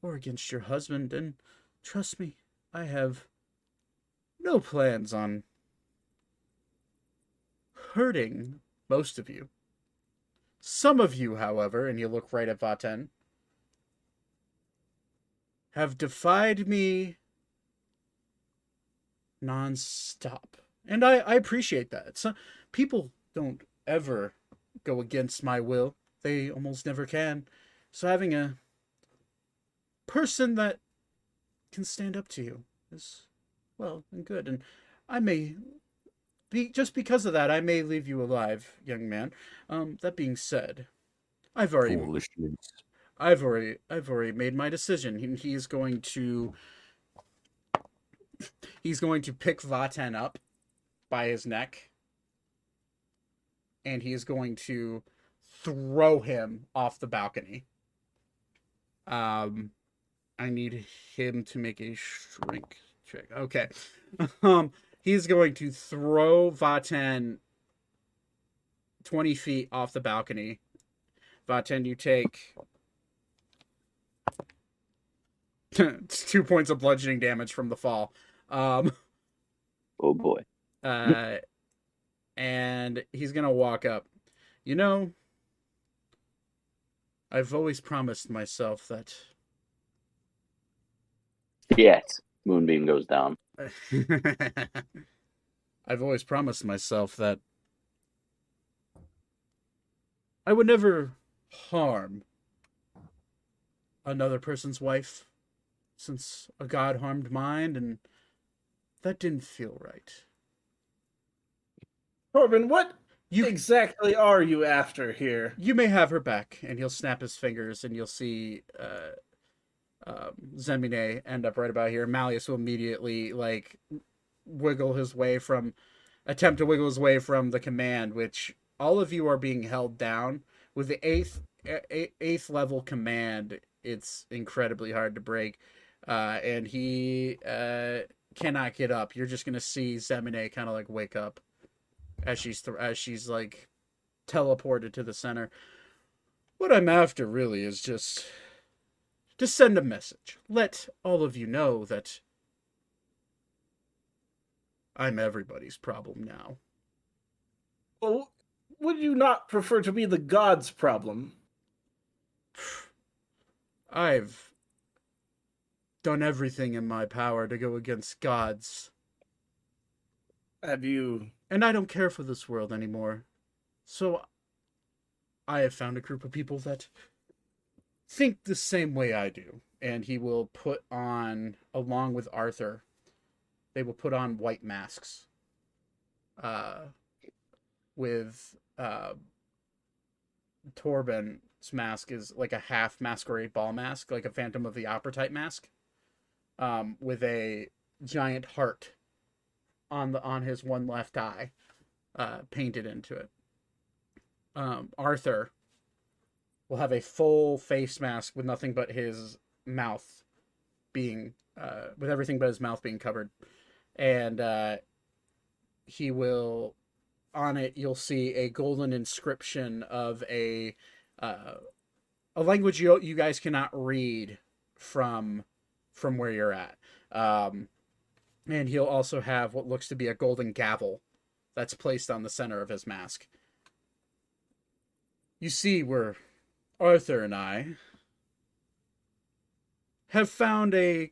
or against your husband. And trust me, I have no plans on hurting most of you. Some of you, however, and you look right at Vaten, have defied me non-stop. And I appreciate that. People don't ever go against my will. They almost never can. So having a person that can stand up to you is, well, and good. And I may be, just because of that, I may leave you alive, young man. That being said, I've already made my decision. He's going to pick Vaten up by his neck, and he is going to throw him off the balcony. I need him to make a shrink check. Okay. He's going to throw Vaten 20 feet off the balcony. Vaten, you take 2 points of bludgeoning damage from the fall. Oh boy. And he's gonna walk up. You know, I've always promised myself that. Yes. Moonbeam goes down. I've always promised myself that I would never harm another person's wife, since a god harmed mine, and that didn't feel right. Torbin, what exactly are you after here? You may have her back. And he'll snap his fingers, and you'll see Zemine end up right about here. Malleus will immediately attempt to wiggle his way from the command, which all of you are being held down with the eighth level command. It's incredibly hard to break, and he cannot get up. You're just gonna see Zemine kind of like wake up as she's like teleported to the center. What I'm after really is just to send a message. Let all of you know that I'm everybody's problem now. Well, would you not prefer to be the gods' problem? I've done everything in my power to go against gods. Have you... And I don't care for this world anymore. So I have found a group of people that think the same way I do. And he will put on, along with Arthur, they will put on white masks. With Torbin's mask is like a half masquerade ball mask, like a Phantom of the Opera type mask, with a giant heart on his one left eye, painted into it. Arthur will have a full face mask with nothing but his mouth being, with everything but his mouth being covered, and he will, on it you'll see a golden inscription of a language you guys cannot read from where you're at. And he'll also have what looks to be a golden gavel that's placed on the center of his mask. You see, where Arthur and I have found a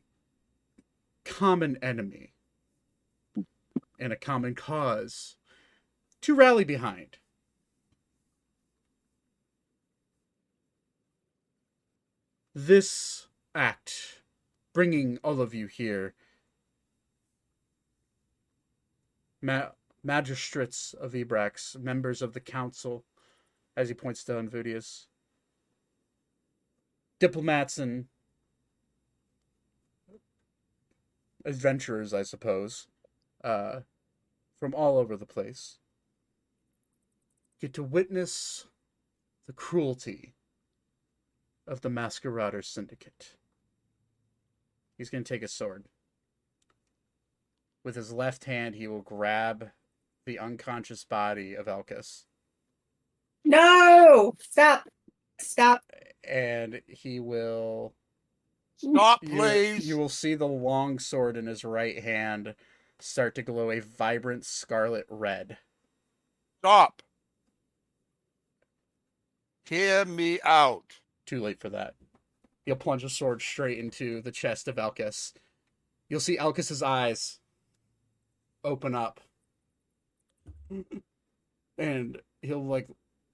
common enemy and a common cause to rally behind. This act, bringing all of you here, magistrates of Ebrax, members of the council, as he points to Unvudius, diplomats and adventurers, I suppose, from all over the place, get to witness the cruelty of the Masquerader Syndicate. He's going to take his sword. With his left hand, he will grab the unconscious body of Elkis. No! Stop. Stop. And he will... Stop, please. You will see the long sword in his right hand start to glow a vibrant scarlet red. Stop. Hear me out. Too late for that. He'll plunge a sword straight into the chest of Elkis. You'll see Elkis's eyes open up. And he'll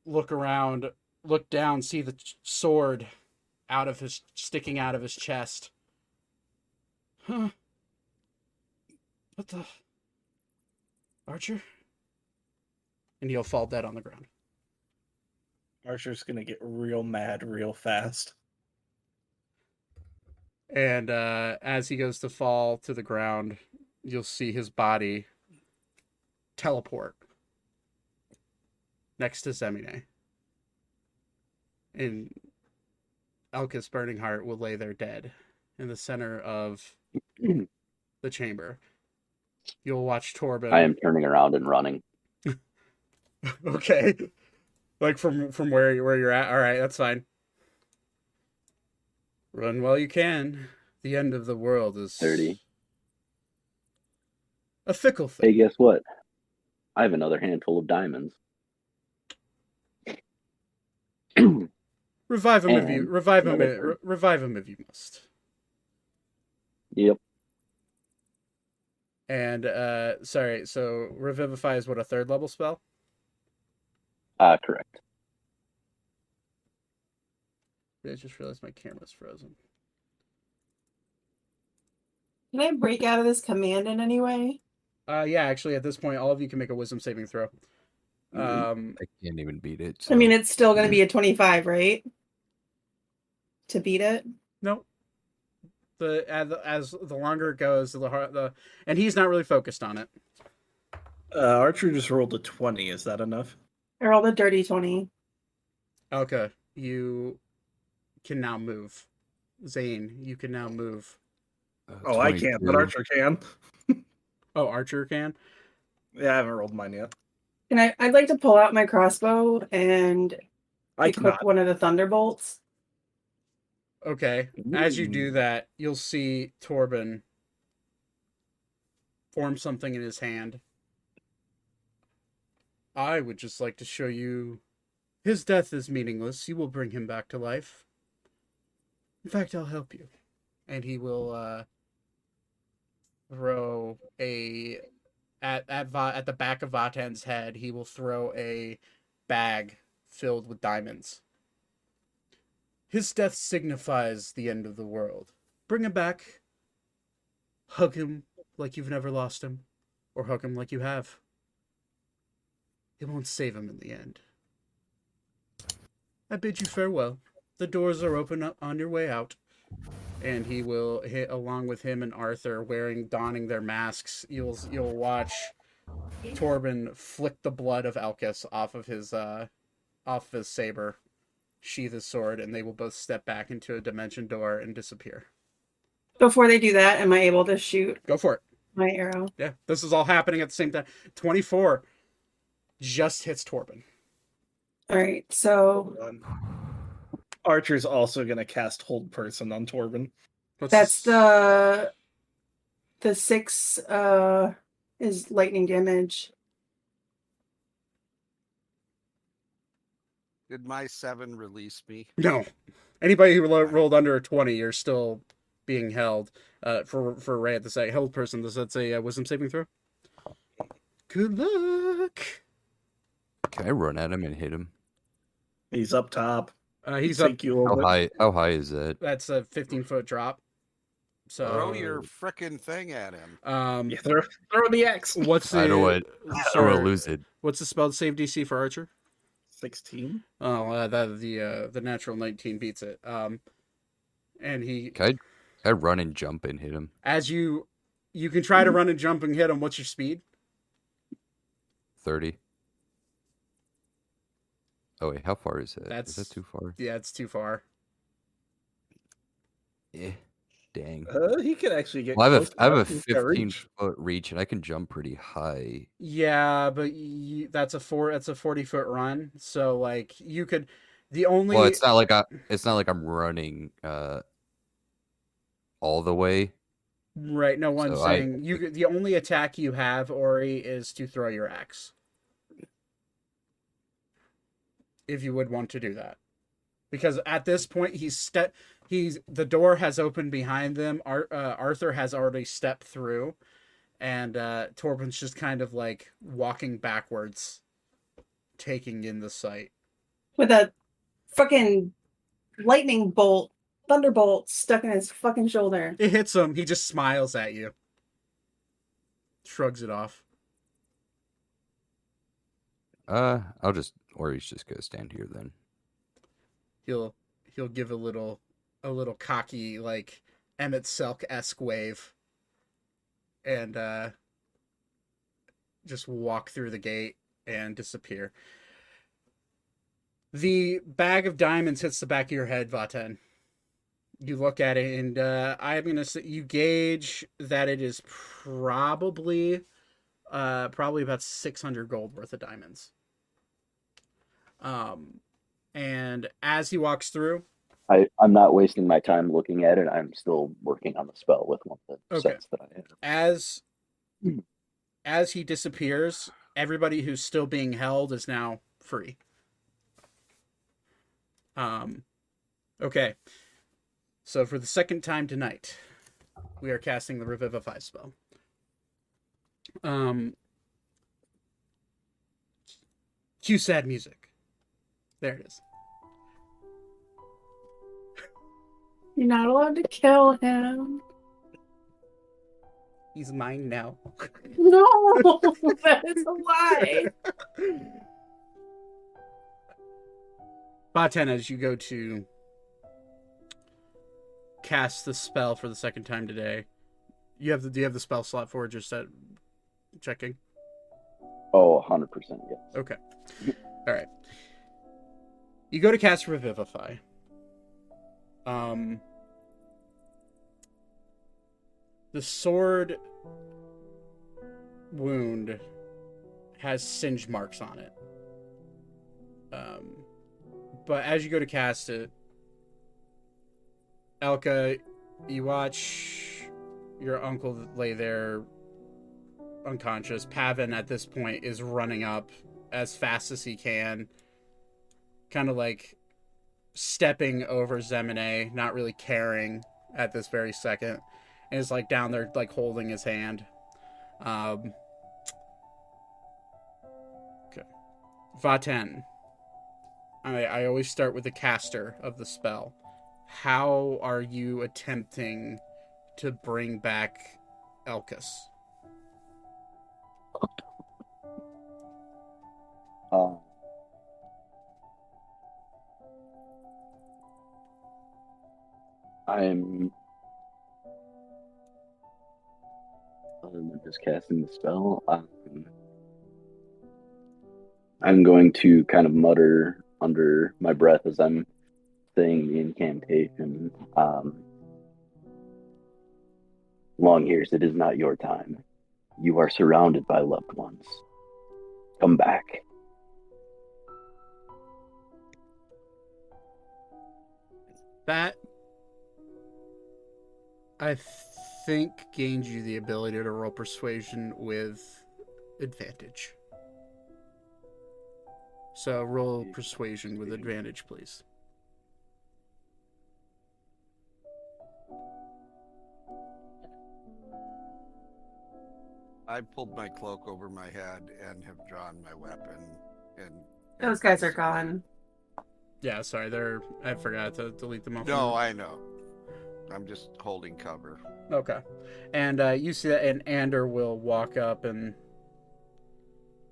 look around, look down, see the sword sticking out of his chest. Huh? What the? Archer? And he'll fall dead on the ground. Archer's gonna get real mad real fast. And as he goes to fall to the ground, you'll see his body teleport next to Zemine. And Elkis Burning Heart will lay there dead in the center of the chamber. You'll watch Torbin. I am turning around and running. Okay. Like from where you're at? Alright, that's fine. Run while you can. The end of the world is 30. A fickle thing. Hey, guess what? I have another handful of diamonds. Revive him And revive him if you must. Yep. And sorry, so Revivify is what, a 3rd level spell? Correct. I just realized my camera's frozen. Can I break out of this command in any way? Yeah, actually, at this point, all of you can make a wisdom saving throw. I can't even beat it. I mean, so- it's still going to be a 25, right? To beat it. No. As the longer it goes, and he's not really focused on it. Archer just rolled a 20. Is that enough? I rolled a dirty 20. Okay, you can now move. Zane, you can now move. Oh, I can't, but 22. Archer can. Oh, Archer can. Yeah, I haven't rolled mine yet. And I'd like to pull out my crossbow and I equip cannot. one of the thunderbolts. Okay, as you do that, you'll see Torbin form something in his hand. I would just like to show you his death is meaningless. You will bring him back to life. In fact, I'll help you. And he will throw a at the back of Vatan's head, he will throw a bag filled with diamonds. His death signifies the end of the world. Bring him back. Hug him like you've never lost him, or hug him like you have. It won't save him in the end. I bid you farewell. The doors are open up on your way out. And he will hit along with him and Arthur donning their masks. You'll watch Torbin flick the blood of Elkis off of his saber, sheath his sword, and they will both step back into a dimension door and disappear. Before they do that, am I able to shoot Go for it. my arrow? Yeah, this is all happening at the same time. 24 just hits Torbin. All right, so Archer's also going to cast Hold Person on Torbin. that's the 6 is lightning damage. Did my 7 release me? No. Anybody who rolled under a 20, you're still being held. For Ray at the say, held person, that's a wisdom saving throw. Good luck. Can I run at him and hit him? He's up top. He's up. Take you a little bit. How high is that? That's a 15-foot drop. So Throw your frickin' thing at him. Yeah, throw the X. What's the? I don't want to lose it. What's the spell save DC for Archer? 16. Oh, the natural 19 beats it. And he Can I run and jump and hit him? as you can try to run and jump and hit him. What's your speed? 30. Oh wait, how far is that? That's- Is that too far? Yeah, it's too far. Yeah. Dang. He could actually get. Well, close I have a enough. He's got reach. 15-foot reach, and I can jump pretty high. Yeah, but that's a 40-foot run. So like you could the only Well, it's not like I'm running all the way. right. No one's So saying the only attack you have, Ori, is to throw your axe. If you would want to do that, because at this point the door has opened behind them. Arthur has already stepped through, and Torbin's just kind of like walking backwards, taking in the sight. With a fucking lightning bolt, thunderbolt stuck in his fucking shoulder. It hits him. He just smiles at you, shrugs it off. Ori's just gonna stand here then. He'll give a little cocky, like Emmett Selk-esque wave, and just walk through the gate and disappear. The bag of diamonds hits the back of your head, Vaten. You look at it, and I'm gonna say you gauge that it is probably about 600 gold worth of diamonds. And as he walks through, I'm not wasting my time looking at it. I'm still working on the spell with one of the Okay. sets that I have. as he disappears, everybody who's still being held is now free. Okay. So for the second time tonight, we are casting the Revivify spell. Cue sad music. There it is. You're not allowed to kill him. He's mine now. No, that is a lie. Baten, as you go to cast the spell for the second time today, do you have the spell slot for it? Just checking. Oh, 100%, yes. Okay. All right. You go to cast Revivify. The sword wound has singe marks on it. But as you go to cast it, Elka, you watch your uncle lay there unconscious. Pavin at this point is running up as fast as he can, kind of like stepping over Zemine, not really caring at this very second, and is like down there like holding his hand. Okay. Vaten. I always start with the caster of the spell. How are you attempting to bring back Elkis? I'm other than just casting the spell, I'm going to kind of mutter under my breath as I'm saying the incantation. Long years, it is not your time. You are surrounded by loved ones. Come back. That, I think, gained you the ability to roll persuasion with advantage. So roll persuasion with advantage, please. I pulled my cloak over my head and have drawn my weapon. And Those guys are gone. Yeah, sorry, I forgot to delete them off. No, I know. I'm just holding cover. Okay. And you see that, and Ander will walk up and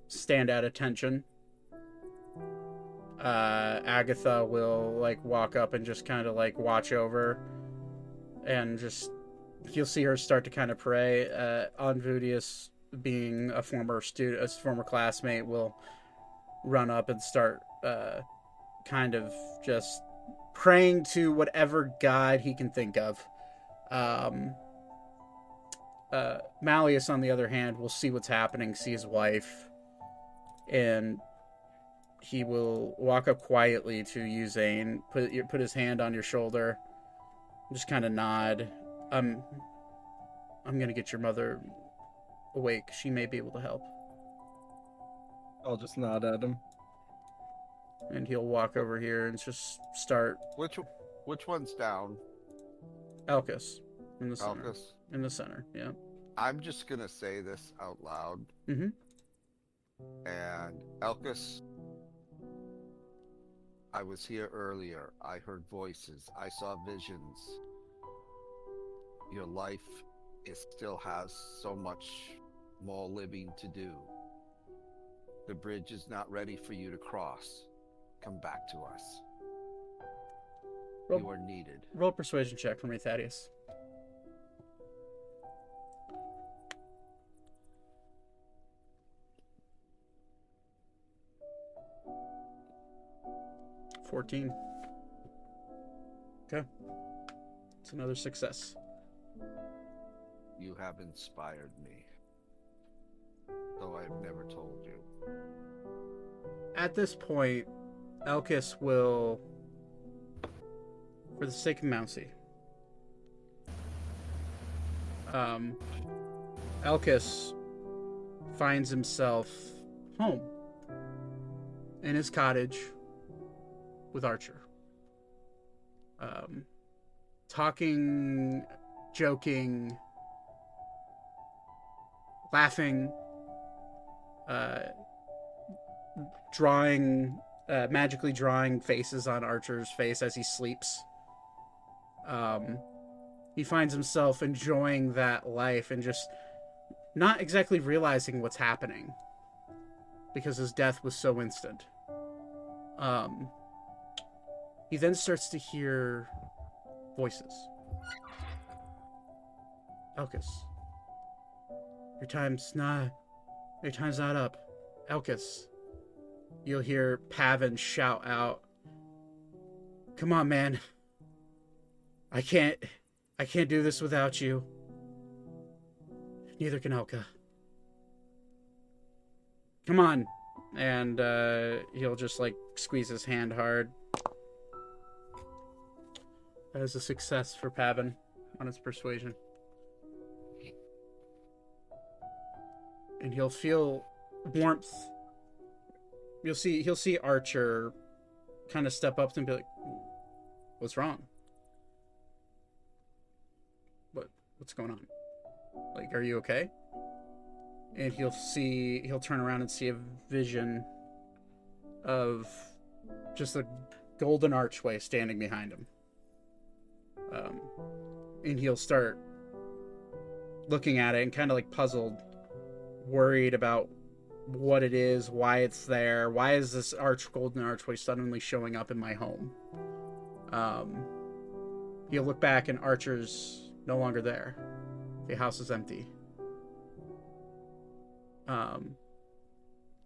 stand at attention. Agatha will like walk up and just kind of like watch over, and just you'll see her start to kind of pray. Onvudius, being a former student, a former classmate, will run up and start kind of just praying to whatever god he can think of. Malleus, on the other hand, will see what's happening, see his wife, and he will walk up quietly to you, Zane, put his hand on your shoulder, just kind of nod. I'm gonna get your mother awake. She may be able to help. I'll just nod at him. And he'll walk over here and just start. Which one's down? Elkis in the center. Elkis? In the center, yeah. I'm just gonna say this out loud. Mm-hmm. And Elkis, I was here earlier. I heard voices. I saw visions. Your life still has so much more living to do. The bridge is not ready for you to cross. Come back to us. You are needed. Roll a persuasion check for me, Thaddeus. $14. Okay. It's another success. You have inspired me, though I have never told you. At this point, Elkis will, for the sake of Mousy, Elkis finds himself home in his cottage with Archer. Talking, joking, laughing, magically drawing faces on Archer's face as he sleeps. He finds himself enjoying that life and just not exactly realizing what's happening because his death was so instant. He then starts to hear voices. Elkis, your time's not up. Elkis. You'll hear Pavin shout out, "Come on, man. I can't do this without you. Neither can Elka. Come on." And he'll just like squeeze his hand hard. That is a success for Pavin on his persuasion. And he'll feel warmth. He'll see Archer kind of step up to him and be like, "What's wrong? What's going on? Like, are you okay?" And he'll turn around and see a vision of just a golden archway standing behind him. And he'll start looking at it and kind of like puzzled, worried about what it is, why it's there, why is this golden archway suddenly showing up in my home? He'll look back and Archer's no longer there. The house is empty.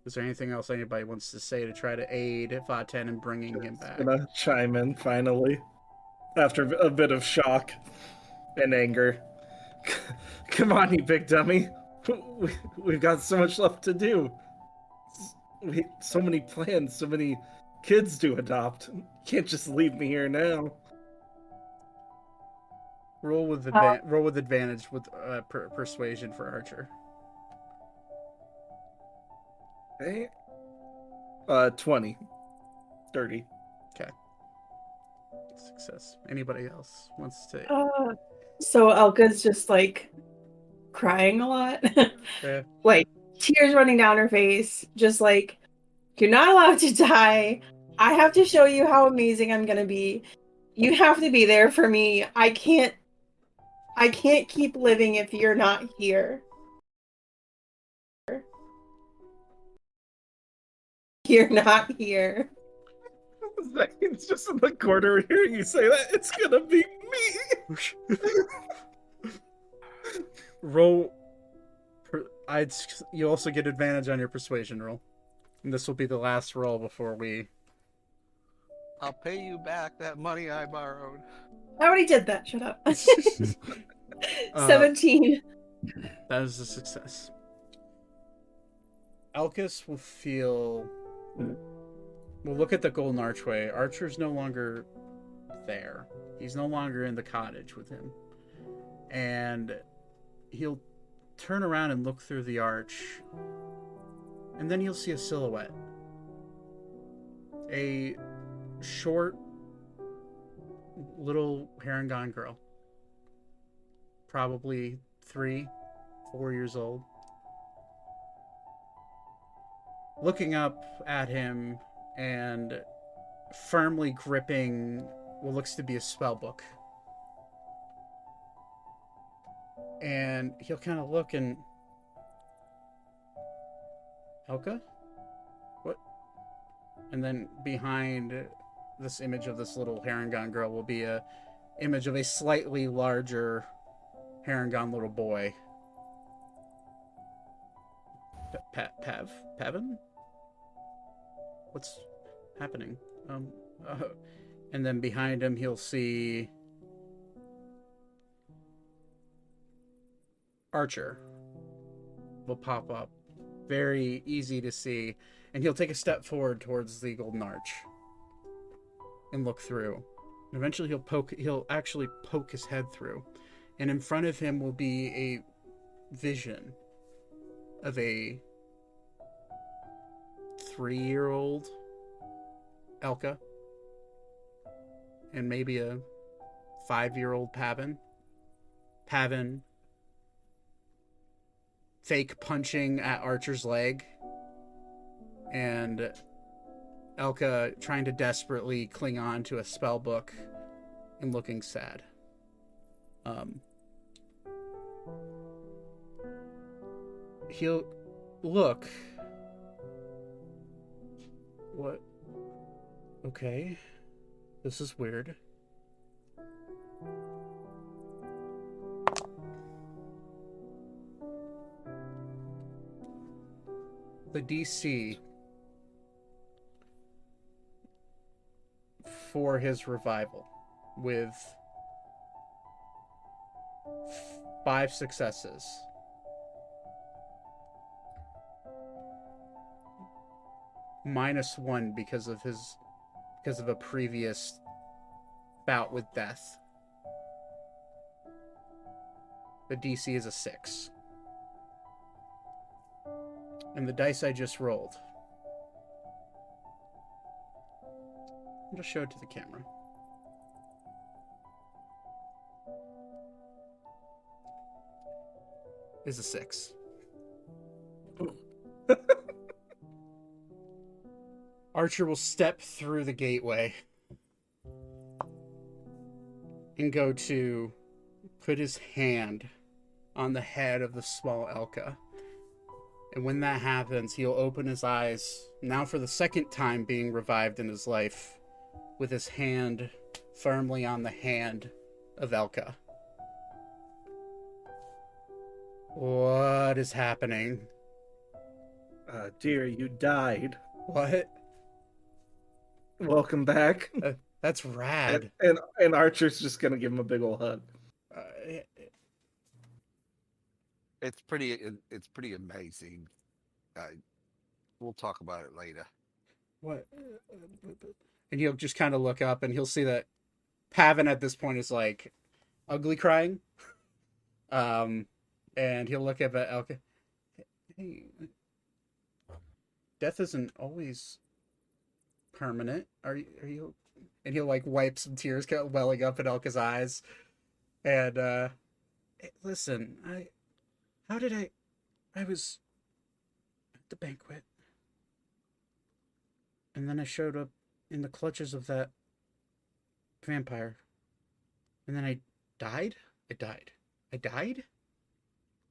Is there anything else anybody wants to say to try to aid Vaten in bringing him back? Gonna chime in finally, after a bit of shock and anger. Come on, you big dummy. We've got so much left to do. So many plans, so many kids to adopt. You can't just leave me here now. Roll with advantage with persuasion for Archer. Okay. 20. 30. Okay. Success. Anybody else wants to? So Elka's just like crying a lot. Yeah. Like tears running down her face. Just like, "You're not allowed to die. I have to show you how amazing I'm gonna be. You have to be there for me. I can't keep living if you're not here. You're not here." It's just in the corner hearing you say that. It's gonna be me. Roll. You also get advantage on your persuasion roll, and this will be the last roll before we. I'll pay you back that money I borrowed. I already did that. Shut up. 17. That is a success. Alchemist will look at the golden archway. Archer's no longer there. He's no longer in the cottage with him. And he'll turn around and look through the arch. And then you'll see a silhouette. A short little Harangon girl. Probably 3, 4 years old. Looking up at him and firmly gripping what looks to be a spell book. And he'll kind of look and... Elka? What? And then behind this image of this little Harangon girl will be a image of a slightly larger Harangon little boy. Pavin? What's happening? And then behind him he'll see Archer will pop up. Very easy to see. And he'll take a step forward towards the golden arch and look through. And eventually he'll actually poke his head through. And in front of him will be a vision of a 3-year-old Elka and maybe a 5-year-old Pavin. Pavin fake punching at Archer's leg, and Elka trying to desperately cling on to a spell book and looking sad. He'll look. What? Okay. This is weird. The DC for his revival with 5 successes. -1 because of a previous bout with death. The DC is a 6. And the dice I just rolled. I'll just show it to the camera. Is a 6. Archer will step through the gateway and go to put his hand on the head of the small Elka. And when that happens, he'll open his eyes, now for the second time being revived in his life, with his hand firmly on the hand of Elka. What is happening? Dear, you died. What? Welcome back. That's rad. And Archer's just gonna give him a big ol' hug. It's pretty amazing. We'll talk about it later. What? And he'll just kind of look up and he'll see that Pavin at this point is like ugly crying. And he'll look up at Elka. Hey, death isn't always permanent. Are you? And he'll like wipe some tears welling up in Elka's eyes. And listen, I was at the banquet, and then I showed up in the clutches of that vampire, and then I died. I died.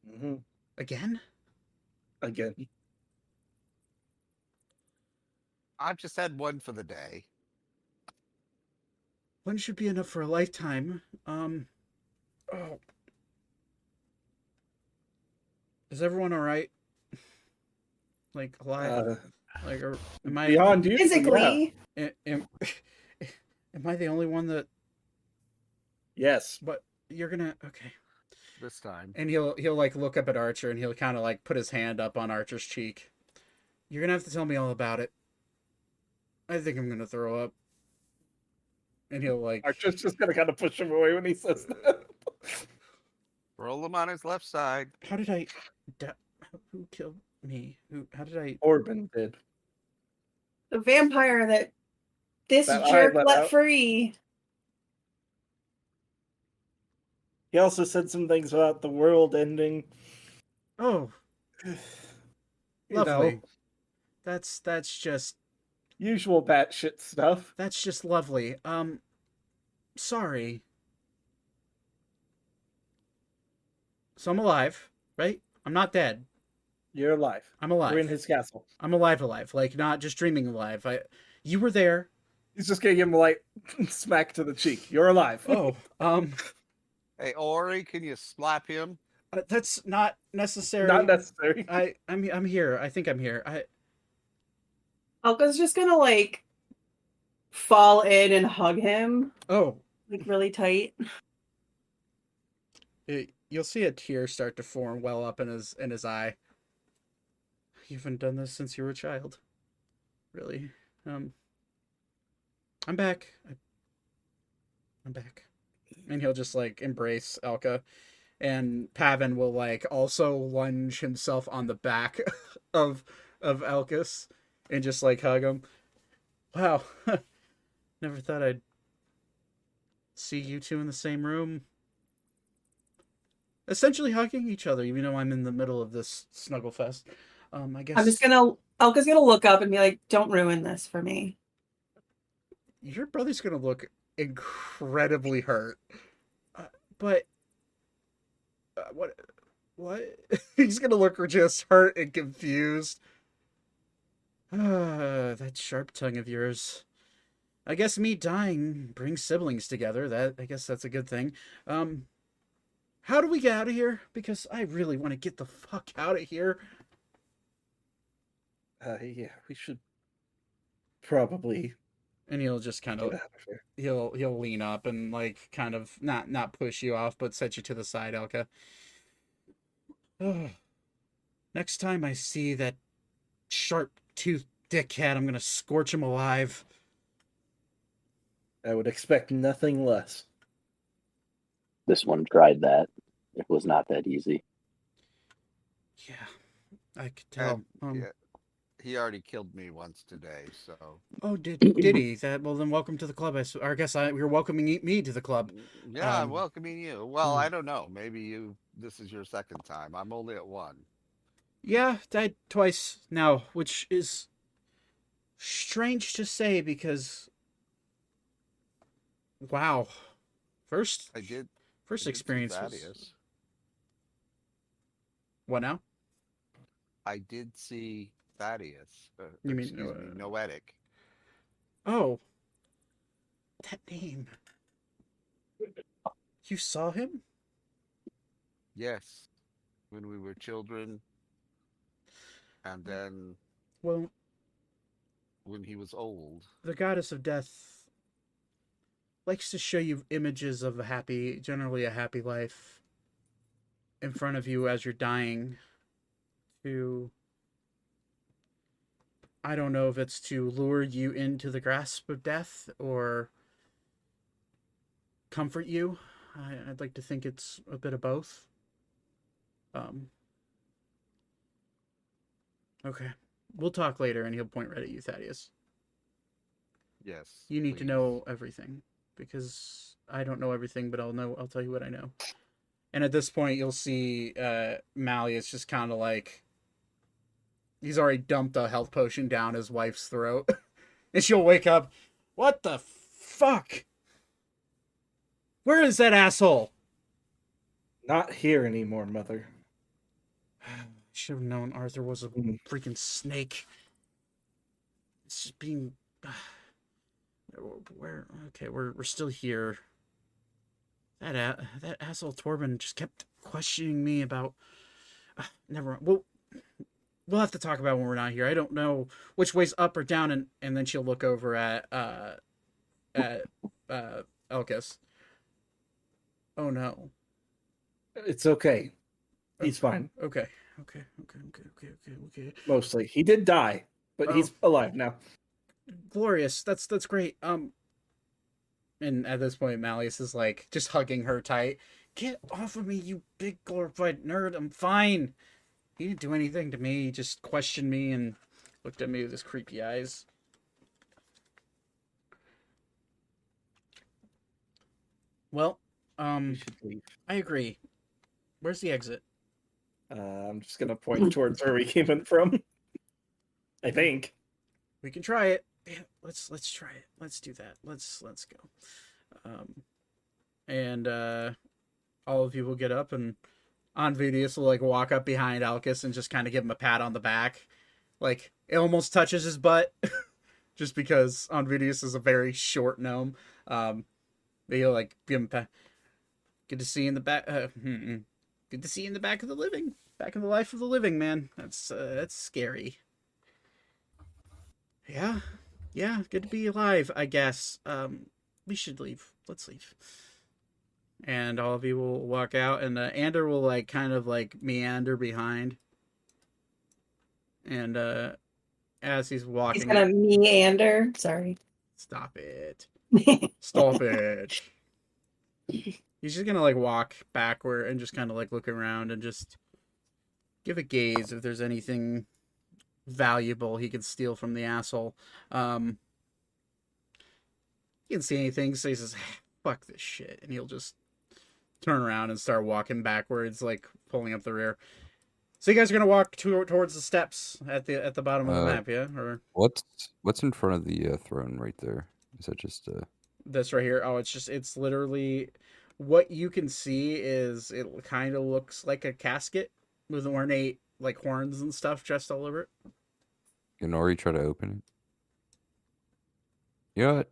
Mm-hmm. Again. I've just had one for the day. One should be enough for a lifetime. Is everyone all right? Like alive? Like, am I beyond you? Physically. Yeah. Am I the only one that? Yes. But you're gonna okay. This time. And he'll like look up at Archer and he'll kind of like put his hand up on Archer's cheek. You're gonna have to tell me all about it. I think I'm gonna throw up. And he'll like Archer's just gonna kind of push him away when he says that. Roll him on his left side. How did I? Who killed me? How did I? Torbin did. The vampire that this That I jerk let let out. free. He also said some things about the world ending. Oh, You lovely. know, That's just usual batshit stuff. that's just lovely. Sorry. So I'm alive, right? I'm not dead. You're alive. I'm alive. We're in his castle. I'm alive, like not just dreaming alive. You were there. He's just gonna give him a light smack to the cheek. You're alive. Oh, Hey, Ori, can you slap him? that's not necessary. Not necessary. I'm here. I think I'm here. Alka's just gonna like fall in and hug him Oh, like really tight. you'll see a tear start to form well up in his eye. You haven't done this since you were a child. Really? I'm back. I'm back. And he'll just like embrace Elka. And Pavin will like also lunge himself on the back of Elkis and just like hug him. Wow. Never thought I'd see you two in the same room. Essentially hugging each other, even though I'm in the middle of this snuggle fest. I guess Alka's gonna look up and be like, "Don't ruin this for me." your brother's gonna look incredibly hurt. But what? He's gonna look just hurt and confused. That sharp tongue of yours. I guess me dying brings siblings together. I guess that's a good thing. How do we get out of here? Because I really want to get the fuck out of here. Yeah, we should probably And he'll just kind get of out of here. he'll lean up and like kind of not push you off, but set you to the side, Elka. Next time I see that sharp toothed dickhead, I'm gonna scorch him alive. I would expect nothing less. This one tried that. It was not that easy. Yeah, I could tell. Yeah, he already killed me once today, so. Oh, did he? Well, then welcome to the club. I guess you're welcoming me to the club. Yeah, I'm welcoming you. Well, I don't know. Maybe this is your second time. I'm only at one. Yeah, died twice now, which is strange to say because, wow, first experience was... Thaddeus. What now? I did see Thaddeus. You mean Noetic? Oh, that name. You saw him? Yes, when we were children, and then Well, when he was old. the goddess of death likes to show you images of generally a happy life in front of you as you're dying I don't know if it's to lure you into the grasp of death or comfort you. I'd like to think it's a bit of both. Okay. We'll talk later, and he'll point right at you, Thaddeus. Yes. You need to know everything, because I don't know everything, but I'll tell you what I know. And at this point, you'll see Malleus just kind of like... He's already dumped a health potion down his wife's throat. And she'll wake up. What the fuck? Where is that asshole? Not here anymore, Mother. Should have known Arthur was a freaking snake. It's just being... Okay, we're still here. That asshole Torbin just kept questioning me about... never mind. We'll have to talk about when we're not here. I don't know which way's up or down, and then she'll look over at Elkis. Oh no. It's okay. He's fine. Okay. Mostly. He did die, but he's alive now. Glorious. That's great. And at this point, Malleus is like just hugging her tight. Get off of me, you big glorified nerd. I'm fine. He didn't do anything to me. He just questioned me and looked at me with his creepy eyes. Well, We should leave. I agree. Where's the exit? I'm just gonna point towards where we came in from. I think. We can try it. Yeah, let's try it. Let's do that. Let's go. And all of you will get up, and Onvidius will like walk up behind Alcus and just kind of give him a pat on the back. Like it almost touches his butt, just because Onvidius is a very short gnome. But he'll like give him a pat. Good to see you in the back. Good to see you in the back of the living. Back in the life of the living, man. That's scary. Yeah. Good to be alive, I guess. We should leave. Let's leave. And all of you will walk out, and Ander will like kind of like meander behind. And as he's walking, He's gonna meander. Sorry. Stop it. Stop it. He's just gonna like walk backward and just kind of like look around and just give a gaze if there's anything valuable he could steal from the asshole. He can see anything, so he says, fuck this shit. And he'll just turn around and start walking backwards, like pulling up the rear. So you guys are gonna walk towards the steps at the bottom of the map, yeah? Or what's in front of the throne right there? Is that just this right here? Oh, it's literally what you can see is it kind of looks like a casket with ornate like horns and stuff dressed all over it. Can Ori try to open it? You know what?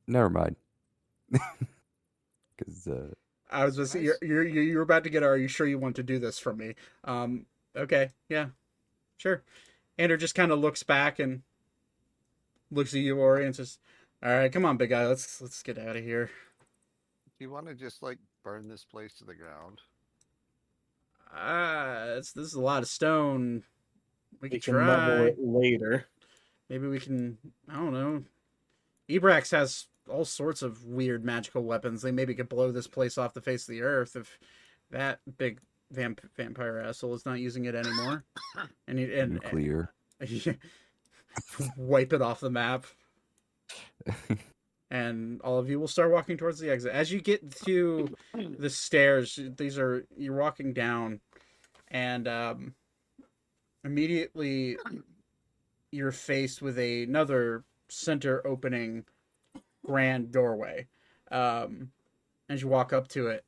Never mind. Because I was just Nice. you're about to get. Are you sure you want to do this from me? Okay, yeah, sure. Andrew just kind of looks back and looks at you, Ori, and says, "All right, come on, big guy, let's get out of here." Do you want to just like burn this place to the ground? This is a lot of stone. We We could can level try. it later. Maybe we can. I don't know. Ebrax has all sorts of weird magical weapons. They maybe could blow this place off the face of the earth if that big vampire asshole is not using it anymore. And nuclear. wipe it off the map. And all of you will start walking towards the exit. As you get to the stairs, you're walking down, and immediately you're faced with another center opening grand doorway. As you walk up to it,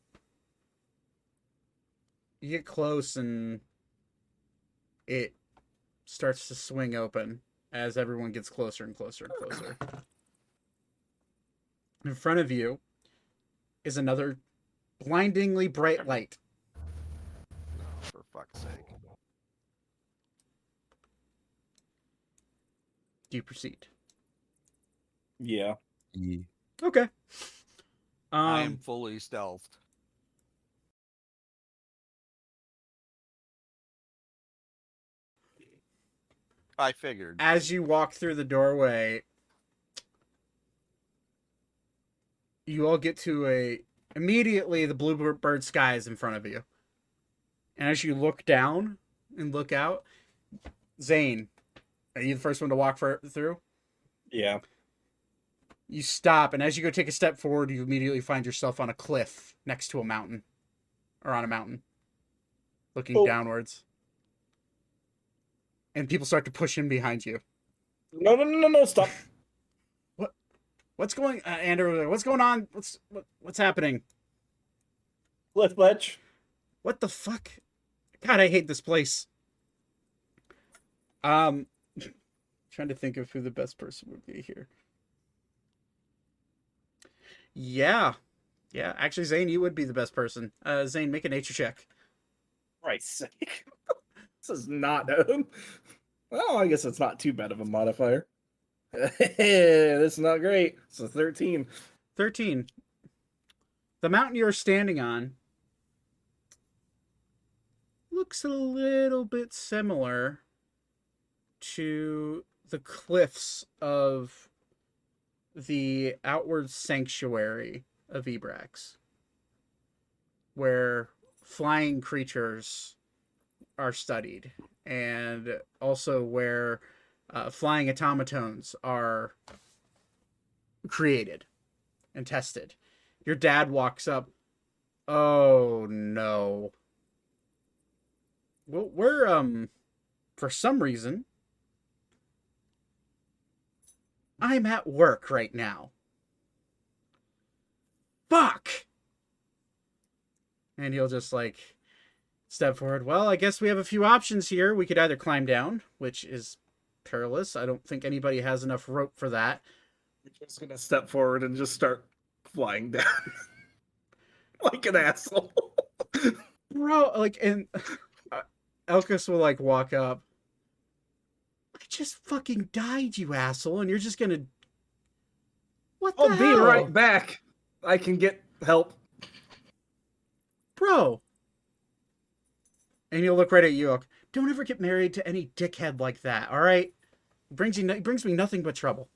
you get close and it starts to swing open as everyone gets closer and closer and closer. In front of you is another blindingly bright light. No, for fuck's sake. Do you proceed? Yeah. Okay. I am fully stealthed. I figured. As you walk through the doorway, you all get to immediately the bluebird sky is in front of you. And as you look down and look out, Zane, are you the first one to walk through? Yeah. You stop, and as you go take a step forward, you immediately find yourself on a cliff next to a mountain. Or on a mountain. Looking downwards. And people start to push in behind you. No, stop. What's going Andrew, what's going on? What's happening? Cliff ledge. What the fuck? God, I hate this place. Trying to think of who the best person would be here. Yeah. Actually, Zane, you would be the best person. Zane, make a nature check. Christ's sake. This is not. Well, I guess it's not too bad of a modifier. This is not great. It's a 13. 13. The mountain you're standing on looks a little bit similar to the cliffs of the outward sanctuary of Ebrax, where flying creatures are studied, and also where flying automatons are created and tested. Your dad walks up. Oh no. Well, we're for some reason, I'm at work right now. Fuck! And he'll just like step forward. Well, I guess we have a few options here. We could either climb down, which is perilous. I don't think anybody has enough rope for that. We're just gonna step forward and just start flying down. Like an asshole. Bro, like, and Elkis will like walk up. I just fucking died, you asshole, and you're just gonna... What the I'll hell? be right back. I can get help. Bro. And he'll look right at you. Don't ever get married to any dickhead like that, all right? It brings me nothing but trouble.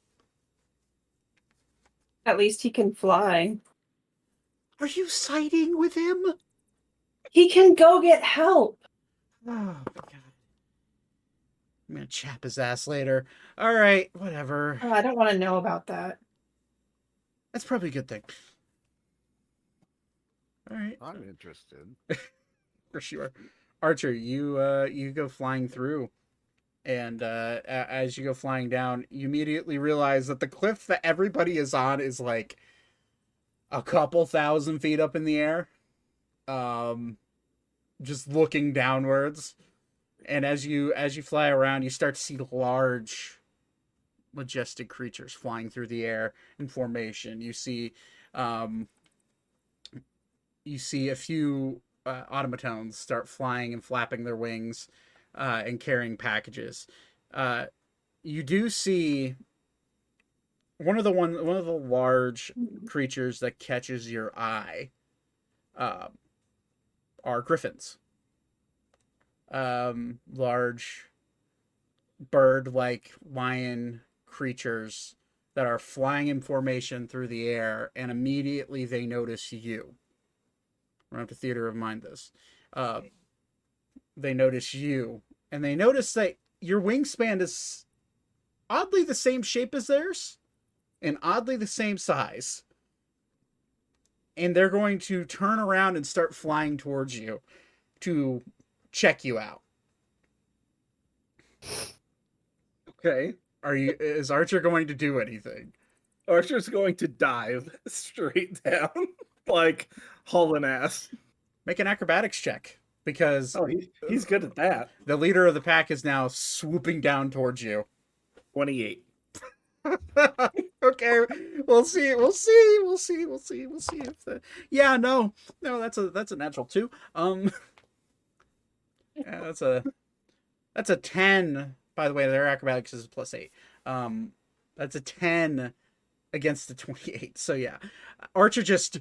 At least he can fly. Are you siding with him? He can go get help. Oh, my God. I'm gonna chap his ass later. All right, whatever. Oh, I don't want to know about that. That's probably a good thing. All right. I'm interested. For sure. Archer, you go flying through, and as you go flying down, you immediately realize that the cliff that everybody is on is like a couple thousand feet up in the air, just looking downwards. And as you fly around, you start to see large majestic creatures flying through the air in formation. You see a few automatons start flying and flapping their wings and carrying packages. You do see one of the large creatures that catches your eye are griffins. Large bird-like lion creatures that are flying in formation through the air, and immediately they notice you. We're going to have to theater of mind this. They notice you, and they notice that your wingspan is oddly the same shape as theirs, and oddly the same size. And they're going to turn around and start flying towards you to check you out. Okay. Is Archer going to do anything? Archer's going to dive straight down, like hauling ass. Make an acrobatics check, because He's good at that. the leader of the pack is now swooping down towards you. 28. Okay, we'll see if the no, that's a natural 2. Yeah, that's a 10. By the way, their acrobatics is +8. That's a 10 against the 28. So yeah, Archer just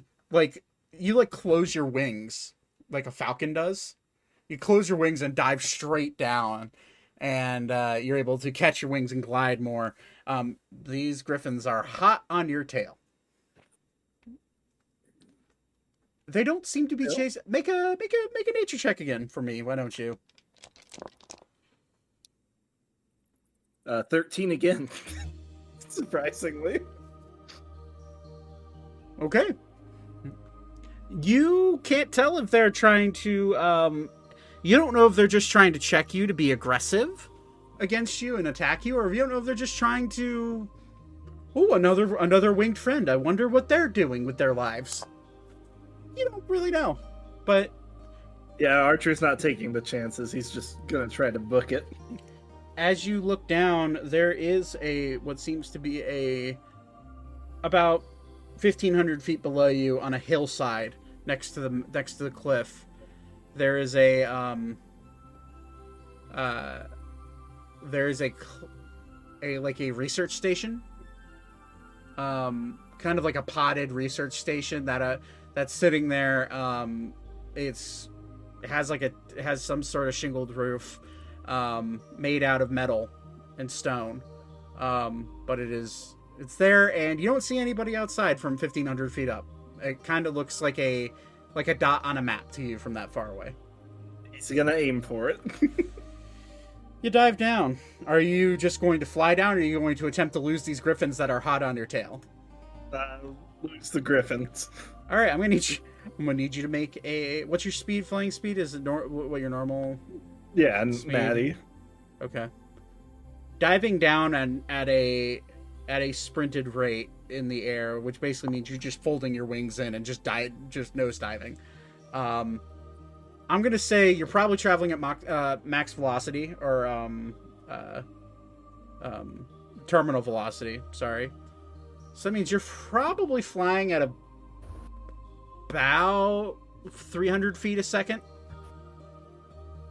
you close your wings like a falcon does. You close your wings and dive straight down, and you're able to catch your wings and glide more. These griffins are hot on your tail. They don't seem to be chasing. Make a nature check again for me. Why don't you? 13 again. Surprisingly. Okay. You can't tell if they're trying to. You don't know if they're just trying to check you to be aggressive against you and attack you, or if you don't know if they're just trying to. Oh, another winged friend. I wonder what they're doing with their lives. You don't really know, but yeah, Archer's not taking the chances. He's just gonna try to book it. As you look down, there is what seems to be about 1,500 feet below you on a hillside next to the cliff. There is a research station, kind of like a potted research station that's sitting there. It has some sort of shingled roof, made out of metal and stone, but it's there, and you don't see anybody outside from 1,500 feet up. It kind of looks like a dot on a map to you from that far away. He's gonna aim for it. You dive down. Are you just going to fly down, or are you going to attempt to lose these griffins that are hot on your tail? Lose the griffins. All right, I'm gonna need you to make what's your speed? Flying speed? Is it what your normal? Yeah, and speed? Maddie. Okay. Diving down at a sprinted rate in the air, which basically means you're just folding your wings in and just nose diving. I'm gonna say you're probably traveling at max velocity, or terminal velocity. Sorry. So that means you're probably flying at about 300 feet a second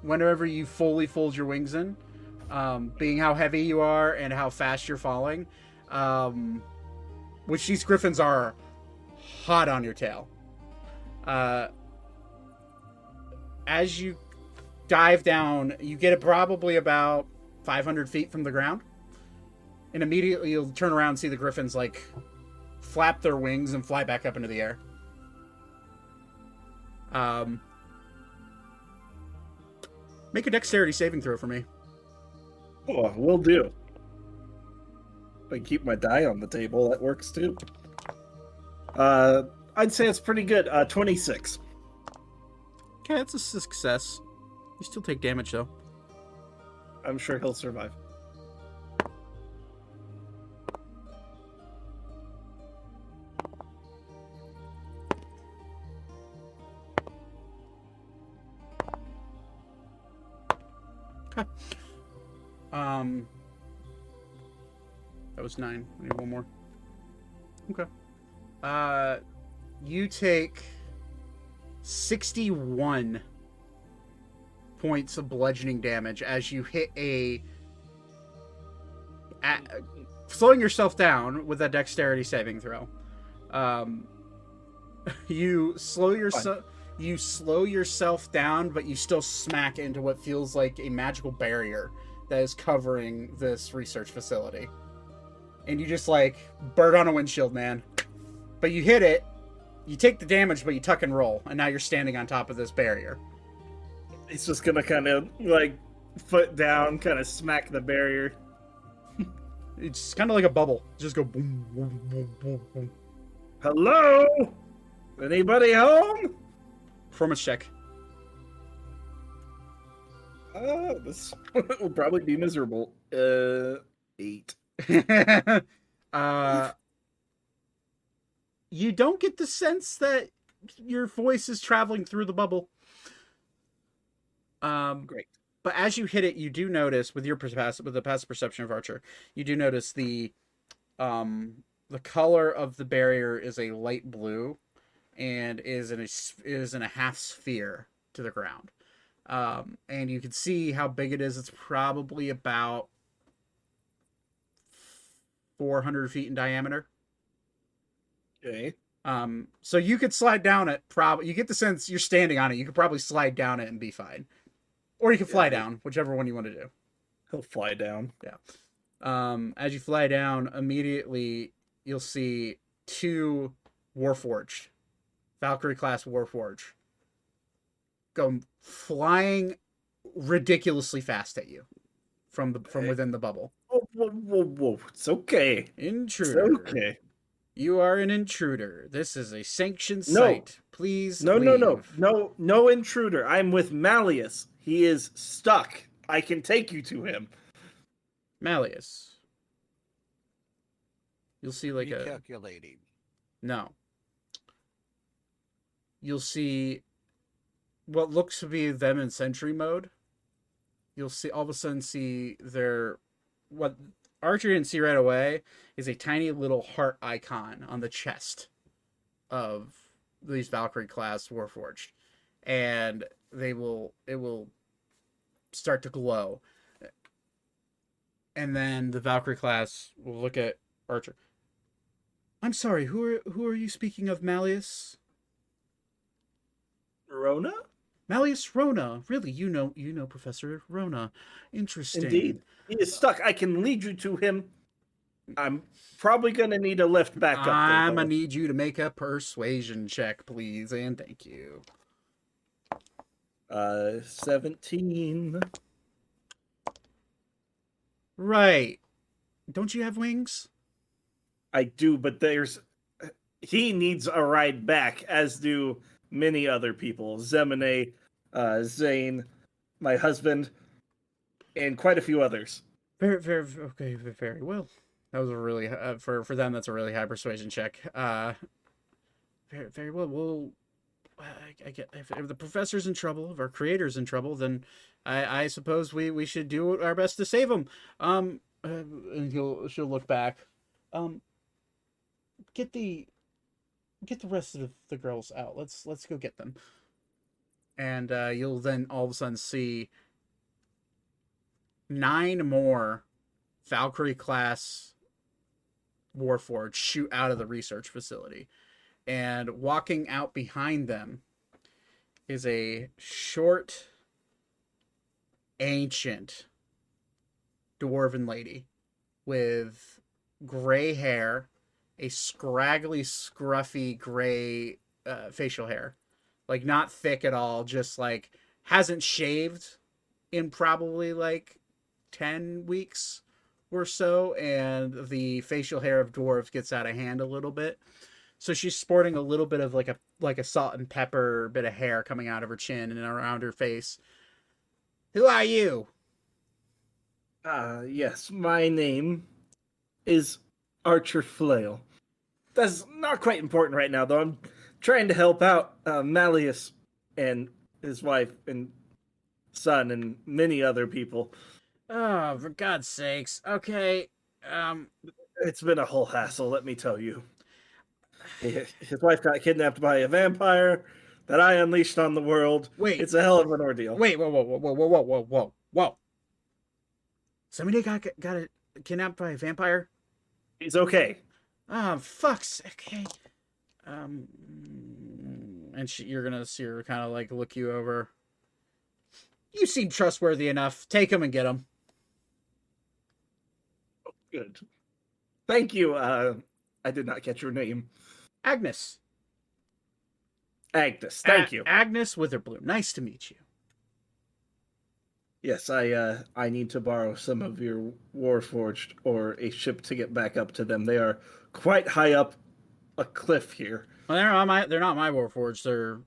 whenever you fully fold your wings in, being how heavy you are and how fast you're falling, which these griffins are hot on your tail. As you dive down, you get probably about 500 feet from the ground, and immediately you'll turn around and see the griffins flap their wings and fly back up into the air. Make a dexterity saving throw for me. Oh, will do. If I keep my die on the table, that works too. I'd say it's pretty good. 26. Okay, that's a success. You still take damage, though. I'm sure he'll survive. was 9. I need one more. Okay. You take 61 points of bludgeoning damage as you hit slowing yourself down with a dexterity saving throw. You slow yourself down, but you still smack into what feels like a magical barrier that is covering this research facility. And you just like bird on a windshield, man. But you hit it, you take the damage, but you tuck and roll, and now you're standing on top of this barrier. He's just gonna kind of like foot down, kind of smack the barrier. It's kind of like a bubble. Just go boom, boom, boom, boom, boom. Hello? Anybody home? Performance check. This will probably be miserable. 8. You don't get the sense that your voice is traveling through the bubble. Great. But as you hit it, you do notice with the passive perception of Archer, you do notice the color of the barrier is a light blue, and is in a half sphere to the ground. And you can see how big it is. It's probably about 400 feet in diameter. Okay. So you could slide down it. You get the sense you're standing on it. You could probably slide down it and be fine. Or you can fly down, whichever one you want to do. He'll fly down. Yeah. As you fly down, immediately you'll see 2 Warforged, Valkyrie class Warforged, go flying ridiculously fast at you from within the bubble. Whoa. It's okay. Intruder. It's okay. You are an intruder. This is a sanctioned site. Please No, leave. No intruder. I'm with Malleus. He is stuck. I can take you to him. Malleus. You'll see like Recalculating. No. You'll see what looks to be them in sentry mode. You'll see all of a sudden what Archer didn't see right away is a tiny little heart icon on the chest of these Valkyrie class Warforged. And it will start to glow. And then the Valkyrie class will look at Archer. I'm sorry, who are you speaking of, Malleus? Rona? Malleus Rona. Really, you know Professor Rona. Interesting. Indeed. He is stuck. I can lead you to him. I'm probably going to need a lift back up there. I'm going to need you to make a persuasion check, please, and thank you. 17. Right. Don't you have wings? I do, but he needs a ride back, as do many other people. Zemine, Zane, my husband, and quite a few others. Very, very, okay, very well. That was a really, for them, that's a really high persuasion check. Very, very well. Well, I get, if the professor's in trouble, if our creator's in trouble, then I suppose we should do our best to save him. And she'll look back. Get the rest of the girls out. Let's go get them. And you'll then all of a sudden see 9 more Valkyrie class Warforged shoot out of the research facility. And walking out behind them is a short, ancient dwarven lady with gray hair, a scraggly, scruffy gray facial hair. Like, not thick at all, just like hasn't shaved in probably like 10 weeks or so, and the facial hair of dwarves gets out of hand a little bit. So she's sporting a little bit of like a salt and pepper bit of hair coming out of her chin and around her face. Who are you? Yes, my name is Archer Flail. That's not quite important right now, though. I'm trying to help out Malleus and his wife and son and many other people. Oh, for God's sakes. Okay. It's been a whole hassle, let me tell you. His wife got kidnapped by a vampire that I unleashed on the world. Wait. It's a hell of an ordeal. Wait, whoa. Somebody got kidnapped by a vampire? He's okay. Ah, fuck's okay. And you're gonna see her kind of like look you over. You seem trustworthy enough. Take him and get him. Good. Thank you. I did not catch your name. Agnes. Agnes. Thank you. Agnes Witherbloom. Nice to meet you. Yes, I need to borrow some of your Warforged or a ship to get back up to them. They are quite high up a cliff here. Well, they're not my Warforged. They're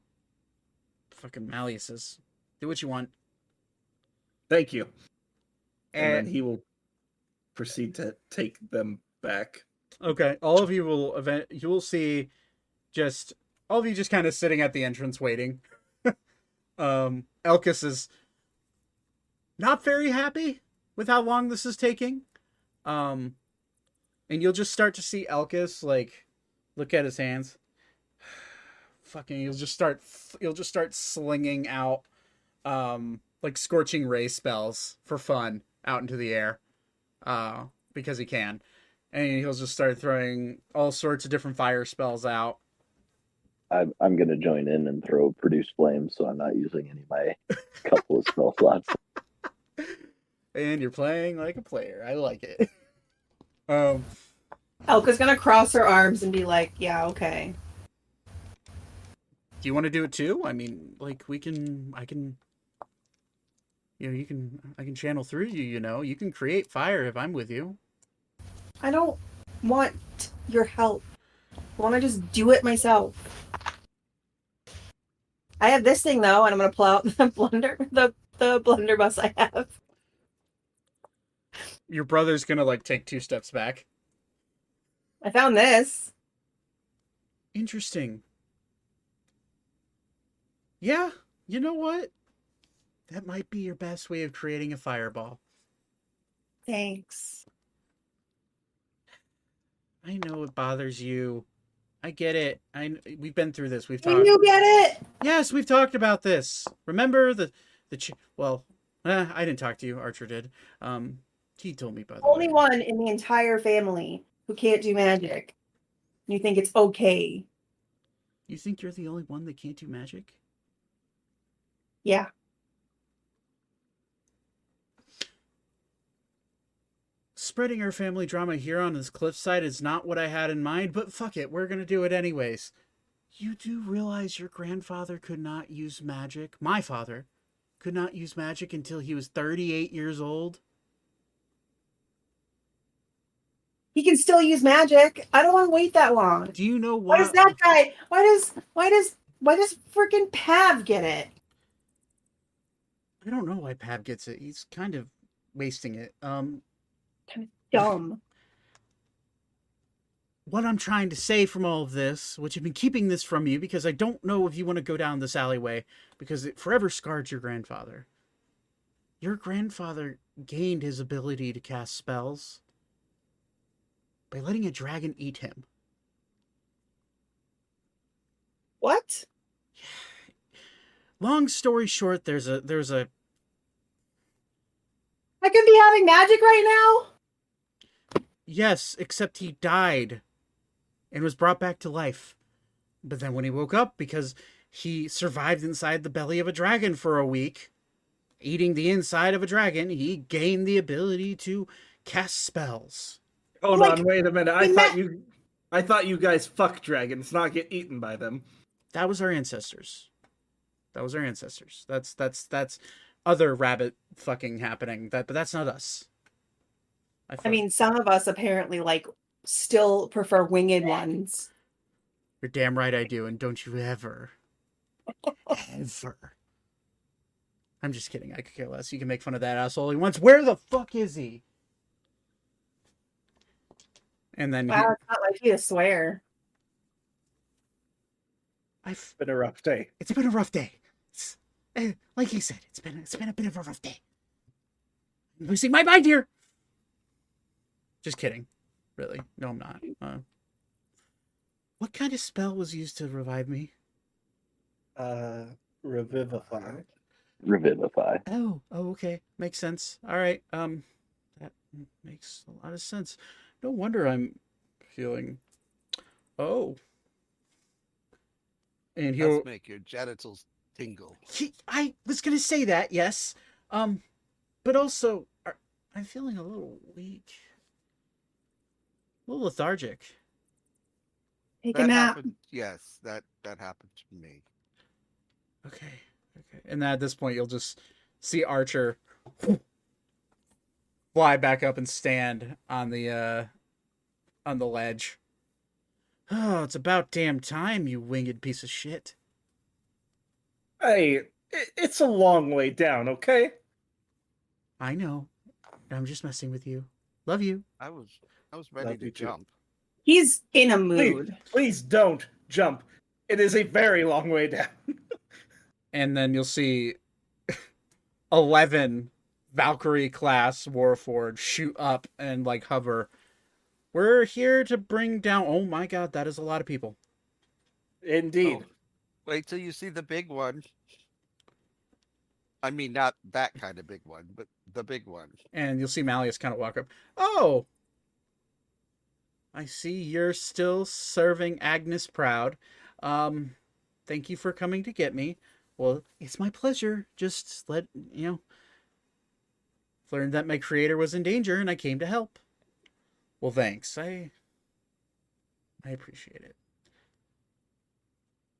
fucking Malleus's. Do what you want. Thank you. And then he will proceed to take them back. Okay, all of you will see just all of you just kind of sitting at the entrance waiting. Elkis is not very happy with how long this is taking. And you'll just start to see Elkis like look at his hands. Fucking you'll just start slinging out like scorching ray spells for fun out into the air. Because he can. And he'll just start throwing all sorts of different fire spells out. I'm going to join in and throw Produce Flame, so I'm not using any of my couple of spell slots. And you're playing like a player. I like it. Elka's gonna cross her arms and be like, yeah, okay. Do you want to do it too? I mean, like I can channel through you, you can create fire if I'm with you. I don't want your help. I want to just do it myself. I have this thing though, and I'm gonna pull out the blunderbuss I have. Your brother's gonna like take 2 steps back. I found this. Interesting. Yeah, you know what? That might be your best way of creating a fireball. Thanks. I know it bothers you. I get it. We've been through this. We've talked. You get it? Yes, we've talked about this. Remember I didn't talk to you. Archer did. He told me, by the Only way. one in the entire family who can't do magic. You think it's okay? You think you're the only one that can't do magic? Yeah. Spreading our family drama here on this cliffside is not what I had in mind, but fuck it, we're gonna do it anyways. You do realize your grandfather could not use magic? My father could not use magic until he was 38 years old? He can still use magic. I don't want to wait that long. Do you know Why does that guy? Why does freaking Pav get it? I don't know why Pav gets it. He's kind of wasting it. Kind of dumb. What I'm trying to say from all of this, which I've been keeping this from you because I don't know if you want to go down this alleyway, because it forever scarred your grandfather. Your grandfather gained his ability to cast spells by letting a dragon eat him. What? Long story short, there's a I could be having magic right now? Yes, except he died and was brought back to life. But then when he woke up, because he survived inside the belly of a dragon for a week, eating the inside of a dragon, he gained the ability to cast spells. Hold on, wait a minute. I thought you guys fuck dragons, not get eaten by them. That was our ancestors. That's other rabbit fucking happening. But that's not us. I mean, some of us apparently still prefer winged ones. You're damn right I do, and don't you ever. I'm just kidding. I could care less. You can make fun of that asshole he wants. Where the fuck is he? And then wow, it's not like you to swear. It's been a rough day. It's been a rough day. Like he said, it's been a bit of a rough day. I'm losing my mind here. Just kidding. really. No, I'm not. What kind of spell was used to revive me? Revivify. Revivify. Oh, okay. Makes sense. All right. That makes a lot of sense. No wonder I'm feeling. Oh. And he'll. Let's make your genitals tingle. I was gonna say that, yes. But also, I'm feeling a little weak, a little lethargic. Take a That nap. happened. Yes, that happened to me. Okay. And then at this point, you'll just see Archer fly back up and stand on the ledge. Oh, it's about damn time, you winged piece of shit. Hey, it's a long way down, okay? I know. I'm just messing with you. Love you. I was ready Love to you too. jump. He's in a Please, mood. please don't jump. It is a very long way down. And then you'll see 11 Valkyrie class Warforged shoot up and like hover. We're here to bring down. Oh my god, that is a lot of people. Indeed. Oh, wait till you see the big one. I mean, not that kind of big one, but the big one. And you'll see Malleus kind of walk up. Oh, I see you're still serving Agnes Proud. Thank you for coming to get me. Well, it's my pleasure. Just learned that my creator was in danger and I came to help. Well, thanks. I appreciate it.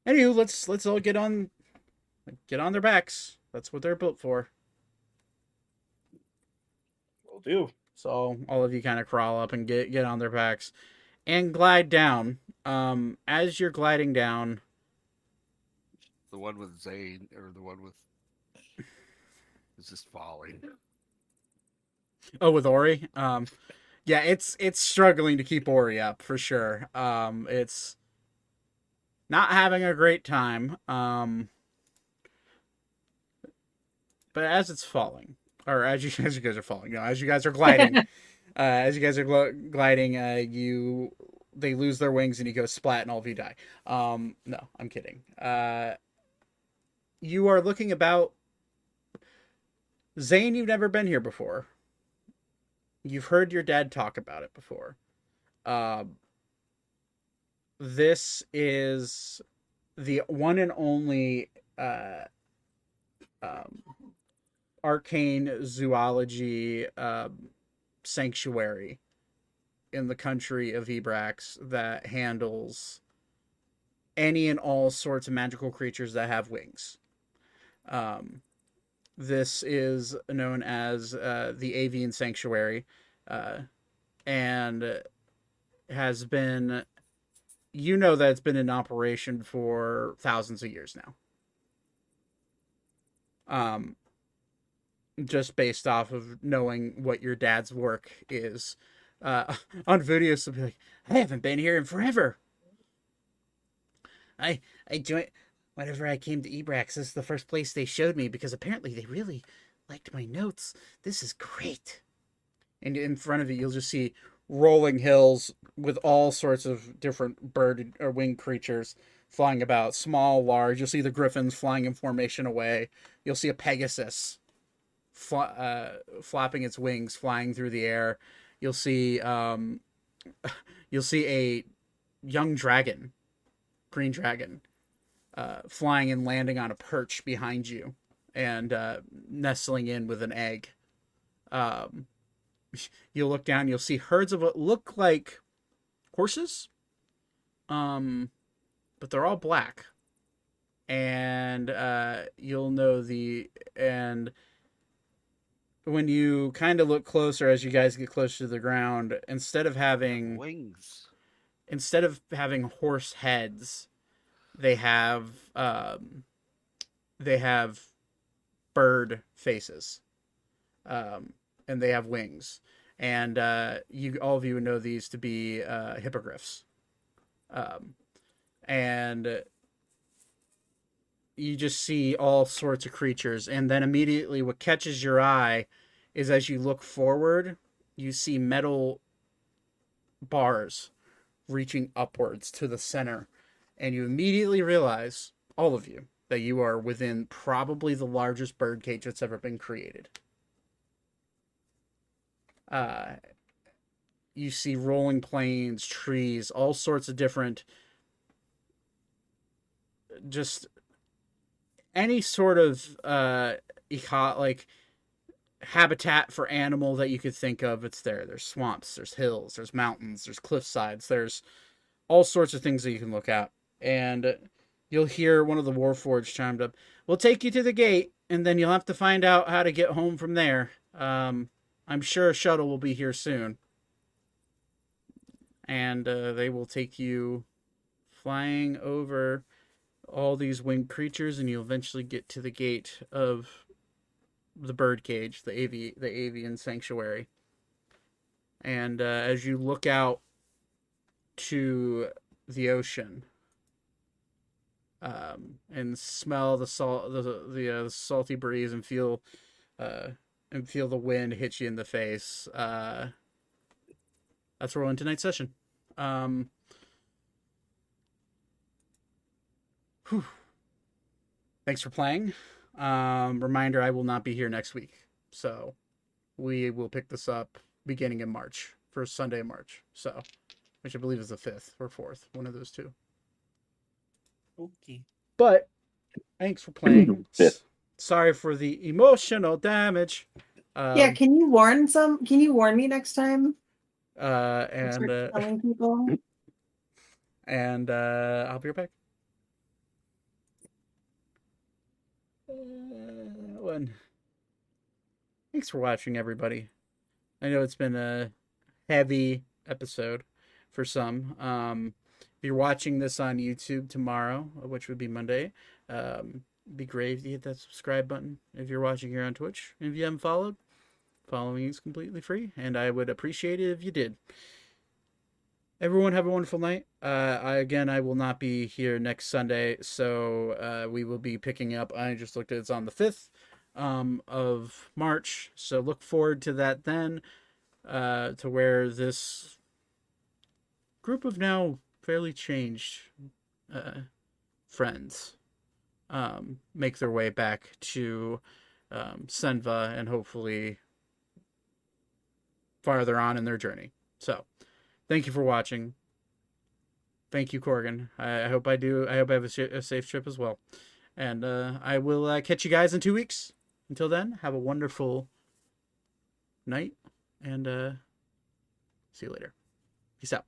Anywho, let's all get on their backs. That's what they're built for. Will do. So all of you kind of crawl up and get on their backs and glide down. As you're gliding down, The one with Zane, or the one with is just falling. oh, with Ori, yeah, it's struggling to keep Ori up for sure. It's not having a great time. But as it's falling, or as you guys are falling, as you guys are gliding, they lose their wings and you go splat and all of you die. No, I'm kidding. You are looking about. Zane, you've never been here before. You've heard your dad talk about it before. This is the one and only arcane zoology sanctuary in the country of Ebrax that handles any and all sorts of magical creatures that have wings. This is known as the Avian Sanctuary, and has been, that it's been in operation for thousands of years now. Just based off of knowing what your dad's work is. On videos, they'll be like, I haven't been here in forever. I joined whenever I came to Ebrax. This is the first place they showed me because apparently they really liked my notes. This is great. And in front of you, you'll just see rolling hills with all sorts of different bird or winged creatures flying about, small, large. You'll see the griffins flying in formation away. You'll see a Pegasus flapping its wings, flying through the air. You'll see a young dragon, green dragon, flying and landing on a perch behind you and nestling in with an egg. You'll look down, you'll see herds of what look like horses, but they're all black. And you'll know when you kind of look closer, as you guys get closer to the ground, instead of having horse heads, they have bird faces, and they have wings, and all of you know these to be hippogriffs, and you just see all sorts of creatures. And then immediately what catches your eye is as you look forward, you see metal bars reaching upwards to the center, and you immediately realize, all of you, that you are within probably the largest birdcage that's ever been created. You see rolling plains, trees, all sorts of different, just any sort of like habitat for animal that you could think of. It's there. There's swamps, there's hills, there's mountains, there's cliff sides, there's all sorts of things that you can look at. And you'll hear one of the Warforged chimed up, "We'll take you to the gate, and then you'll have to find out how to get home from there. I'm sure a shuttle will be here soon." And they will take you flying over all these winged creatures, and you'll eventually get to the gate of the birdcage, the avian sanctuary. And as you look out to the ocean, and smell the salt, the salty breeze, and feel the wind hit you in the face, that's where we'll end tonight's session. Thanks for playing. Reminder, I will not be here next week, so we will pick this up beginning in March, first Sunday in March, so, which I believe is the 5th or 4th, one of those two. Okay. But thanks for playing. Fifth. Sorry for the emotional damage. Yeah, can you warn me next time? And Telling people. and I'll be right back. Thanks for watching, everybody. I know it's been a heavy episode for some. If you're watching this on YouTube tomorrow, which would be Monday, it'd be great if you hit that subscribe button. If you're watching here on Twitch, and if you haven't followed, following is completely free, and I would appreciate it if you did. Everyone have a wonderful night. I will not be here next Sunday, so we will be picking up. I just looked at it's on the 5th of March, so look forward to that then, to where this group of now fairly changed friends make their way back to Senva, and hopefully farther on in their journey. So thank you for watching. Thank you, Corgan. I hope I have a safe trip as well. And I will catch you guys in 2 weeks. Until then, have a wonderful night, and see you later. Peace out.